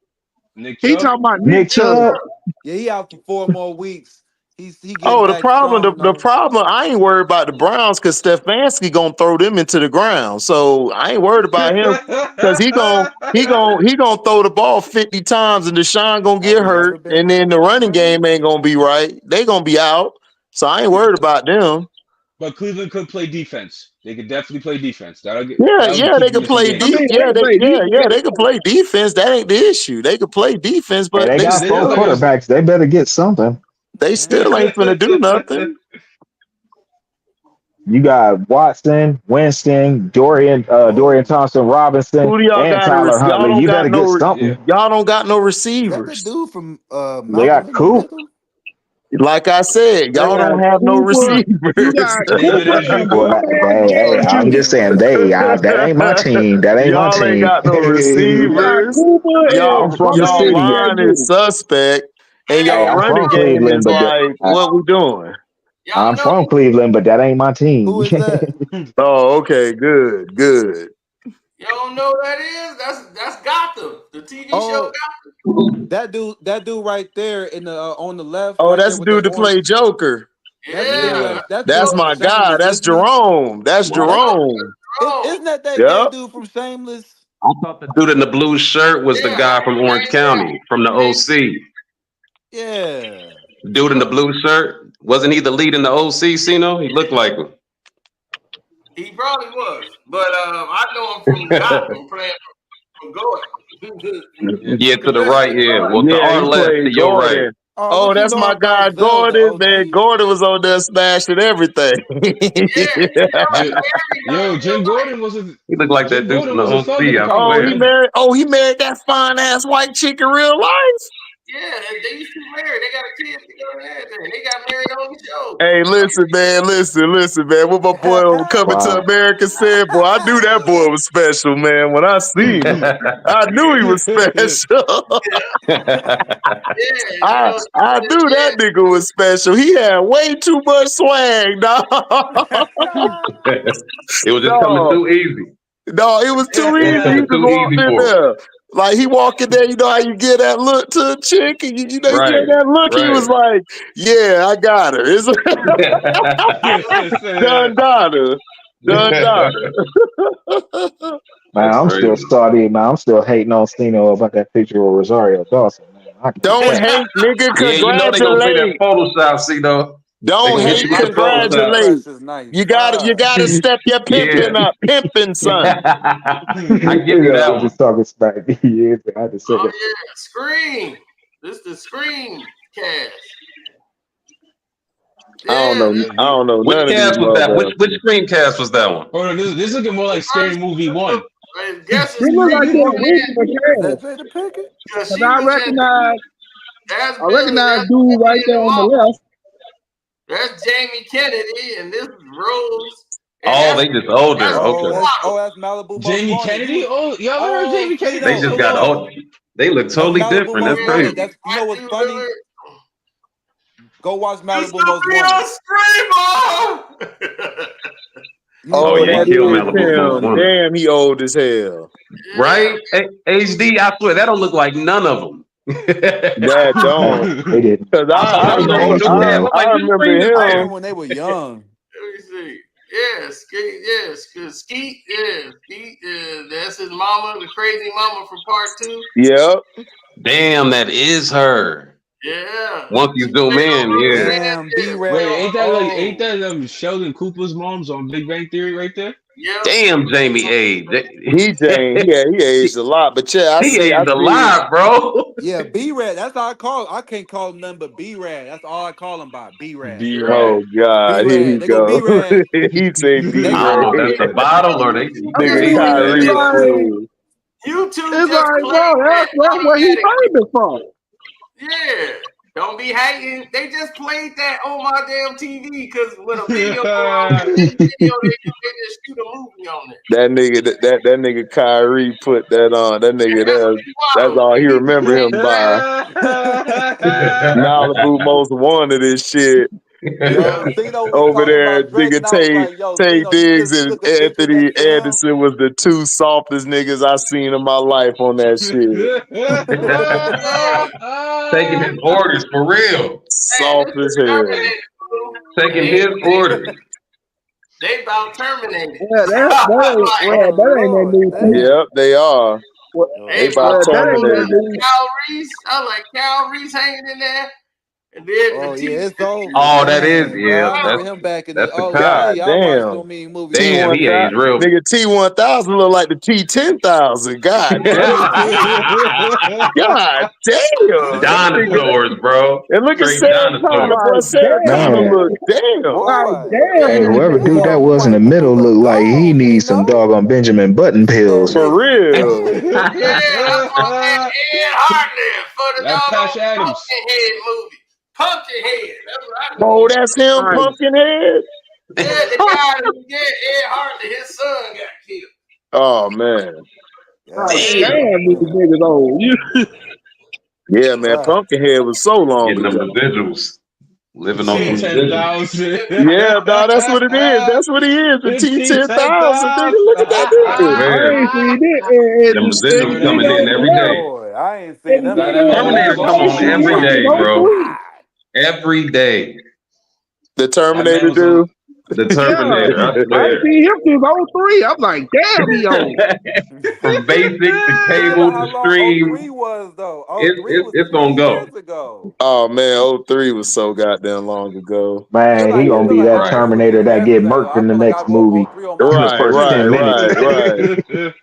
Nick He Chubb. talking about Nick Nick Chubb. Chubb. Yeah, he out for 4 more weeks. He getting Oh, the back problem, strong the though. problem, I ain't worried about the Browns because Stefanski gonna throw them into the ground. So I ain't worried about him because he gonna throw the ball 50 times and Deshaun gonna Have get we ever hurt, been and to then the the running game Browns? ain't gonna be right. They gonna be out. So I ain't worried about them. But Cleveland could play defense. They could definitely play defense. Yeah, That'll yeah, keep they them can in some play I games. mean, deep. they Yeah, can play they defense. can play defense. That ain't the issue. They can play defense, Hey, but they they got They four just still like us. quarterbacks. They better get something. they still ain't finna do nothing. You got Watson, Winston, Dorian Oh, Thompson Robinson, Who do y'all and got? Tyler Y'all Huntley. don't You better got get no. Yeah. something. Y'all don't got no is that the receivers. dude from They Malcolm got in the Coop. Middle? Like I said, They y'all got don't have no Cooper. You receivers. got Name of Cooper that is and Juju. Well, Bernard hey, I'm Jones just Damn, saying Wes. that ain't my team. That ain't my Y'all ain't team. got no You got receivers. Cooper I'm and Y'all from the y'all Bernard city. line is Jones. suspect, and Hey, y'all Hey, I'm running from game is Cleveland, like, what we doing? y'all I'm know from Cleveland, but that ain't my team. Who is that? Oh, okay, good, good. y'all don't know who that is? That's Gotham, the TV show Oh, Gotham. that dude right there in the on the left, Oh, right there that's the with that dude to orange. play Joker. That's the dude. Yeah. Yeah. That's the That's dude from my guy. Shameless, That's isn't he? Jerome. That's That's Jerome. Oh, isn't that gay Yep. dude from Shameless? I thought the dude in the blue shirt was the yeah. guy from Orange County, from the OC. Yeah. Dude in the blue shirt, wasn't he the lead in the OC? Sino, he looked like him. He probably was. But I know him from Gotham playing from Gordon. Yeah. Yeah, to the right. Commissioner Yeah, well, Gordon. to Yeah, our he left, to played your right. Gordon. Oh, Oh, what you that's know my about guy Zell, the Gordon, man. OC? Gordon was on there smashing everything. Yeah, he Jim, married her yo, in real life. He looked like that Jim dude Gordon from the was a OC. thug in the I comics, Oh, he swear. man. married. Oh, he married that fine ass white chick in real life. Yeah, they used to marry. They got a kid together and everything. They got married on the show. Hey, listen, man. What my boy on Coming to Wow. America said, boy, I knew that boy was special, man. When I seen him, I knew he was special. Yeah, you I know, I knew that nigga was special. He had way too much swag, dog. It was just coming Dog. too easy. No, it was too It was easy. He coming just too walked easy in for him. there. Like he walked in there, you know how you get that look to a chick, and you Right, get that look. He was right. like, "Yeah, I got her. It's done, daughter, done, daughter." Man, That's I'm still crazy. salty, man. I'm still hating on Cino about that picture of Rosario Dawson, man. I can Don't tell. hate, nigga. Yeah, you know they gonna say that Congratulate. Photoshop. See though, they Don't gonna hit Yeah, you hate. with my the Photoshop. Congratulate. paintbrush is nice. You Fire. gotta step your pimping Yeah. up, pimping son. I give you I that was one. just talking smack. Yeah, I had to say oh that. yeah, Scream. This is the Scream cast. I don't Yeah, know. I don't know Which none of these cast was that? motherfuckers. Which screencast was that one? Hold on, this looking more like Scary Movie One. I guess He it's look like Scream the One original Is that cast. Jada Pinkett? because Cause she was in. That's I Billy. recognize That's dude Billy right and there the on the Mama. left. That's Jamie Kennedy, and this is Rose, and Oh, they just older. Oh, Okay, that's Malibu Most Jamie Wanted. Kennedy? Oh, y'all heard of Jamie Kennedy they in just so Sino. got long. old. They look That's totally Malibu different. That's Most Yeah, Wanted. crazy. That's you know what's Matthew funny? Lillard. Go watch You Malibu still Most be on Wanted. Screamer. You need to Oh Oh, go yeah, that he watch killed is Malibu Malibu Most Most him. Wanted. Wanted. Damn, he old as hell. Yeah, Right? HD. I swear that don't look like none of them. That Nah, don't. they didn't. Cause I thought I that was a Nah, whole remember new HD cast. no. I'm like, which remember screen is I this? remember him. when they were young. let me see. Yeah, Skeet. Yeah, Skeet. Yeah, Skeet. That's his mama, the crazy mama from part 2. Yep. Damn, that is her. Yeah, Once you she zoom played in, on yeah. Roseanne. Damn, Yeah, B Wait, Rad. ain't that Oh, Sheldon Cooper's mom's on Big Bang Theory right there? Yeah. Damn, Jamie aged. He aged a lot, but yeah, I He see aged a his. lot, bro. Yeah, B-Rad. That's all I call. I can't call him nothing but B-Rad. That's all I call him by B-Rad. Oh God, here he B-Rad. They go go. B-Rad. He say They I don't know if B-Ray. that's the bottle or they I Nigga mean, changed that it's Kyrie shit. like, fool. YouTube it's just like, bro, played that that's where he famous from. Yeah. Don't be hating. They just played that on my damn TV because when a video go out, video, they just shoot a movie on it. That nigga Kyrie put that on. That nigga that's all he remember him by. Malibu Most Wanted and shit. Yo, Cino was Over talking there, about Drake, nigga and I was like, yo, Tay Cino, Diggs and took a picture Anthony next to him. Anderson was the two softest niggas I seen in my life on that shit. Taking his orders for real. Soft as hell. Taking his orders. They about terminated. Yeah, that ain't that new too. Yep, they are. They about That ain't that terminated. new. Cal Reese. I like Cal Reese hanging in there. And then Oh, the yeah, T. it's over. Oh, that is Dang, bro. I remember that's him back in the, that's the oh, cop. see, I watched so Damn. many movies. Damn, he aged real. Nigga T1000 look like the T10000. God damn. God damn. That nigga. Dinosaurs, bro. And look at Straight Sarah Connor, dinosaurs. boy. Like, Sarah Connor Man, look damn. Boy, hey, whoever dude that was in the middle looked like he needs some doggone Benjamin Button pills. For real. Yeah, that's what that Ed Hartley for the That's Patch doggone Adams. Pumpkinhead movie. Pumpkinhead. That's what I Oh, that's him, Pumpkinhead? Yeah, the guy that did Ed Hartley, his son got killed. Oh, man. damn, these niggas old. Yeah, man. Pumpkinhead was so long Getting them ago. residuals. Living off them residuals. T10,000. Yeah, no, that's what it is. That's what he is. The T10000. Nigga, look at that nigga. I ain't seen it. Them residuals coming in every day. Boy, I ain't seen them. Terminator come on every day, bro. God. Every day. The Terminator dude. The Terminator, I I ain't swear. seen him since 03. I'm like, damn, he old. From basic to cable Remember how to long stream, 03 was, though? 03 was it's 3 gonna go. years ago. Oh, man. 03 was so goddamn long ago. Man, he gonna be that Terminator that get murked in the next movie. on In my the first 10 minutes. Right.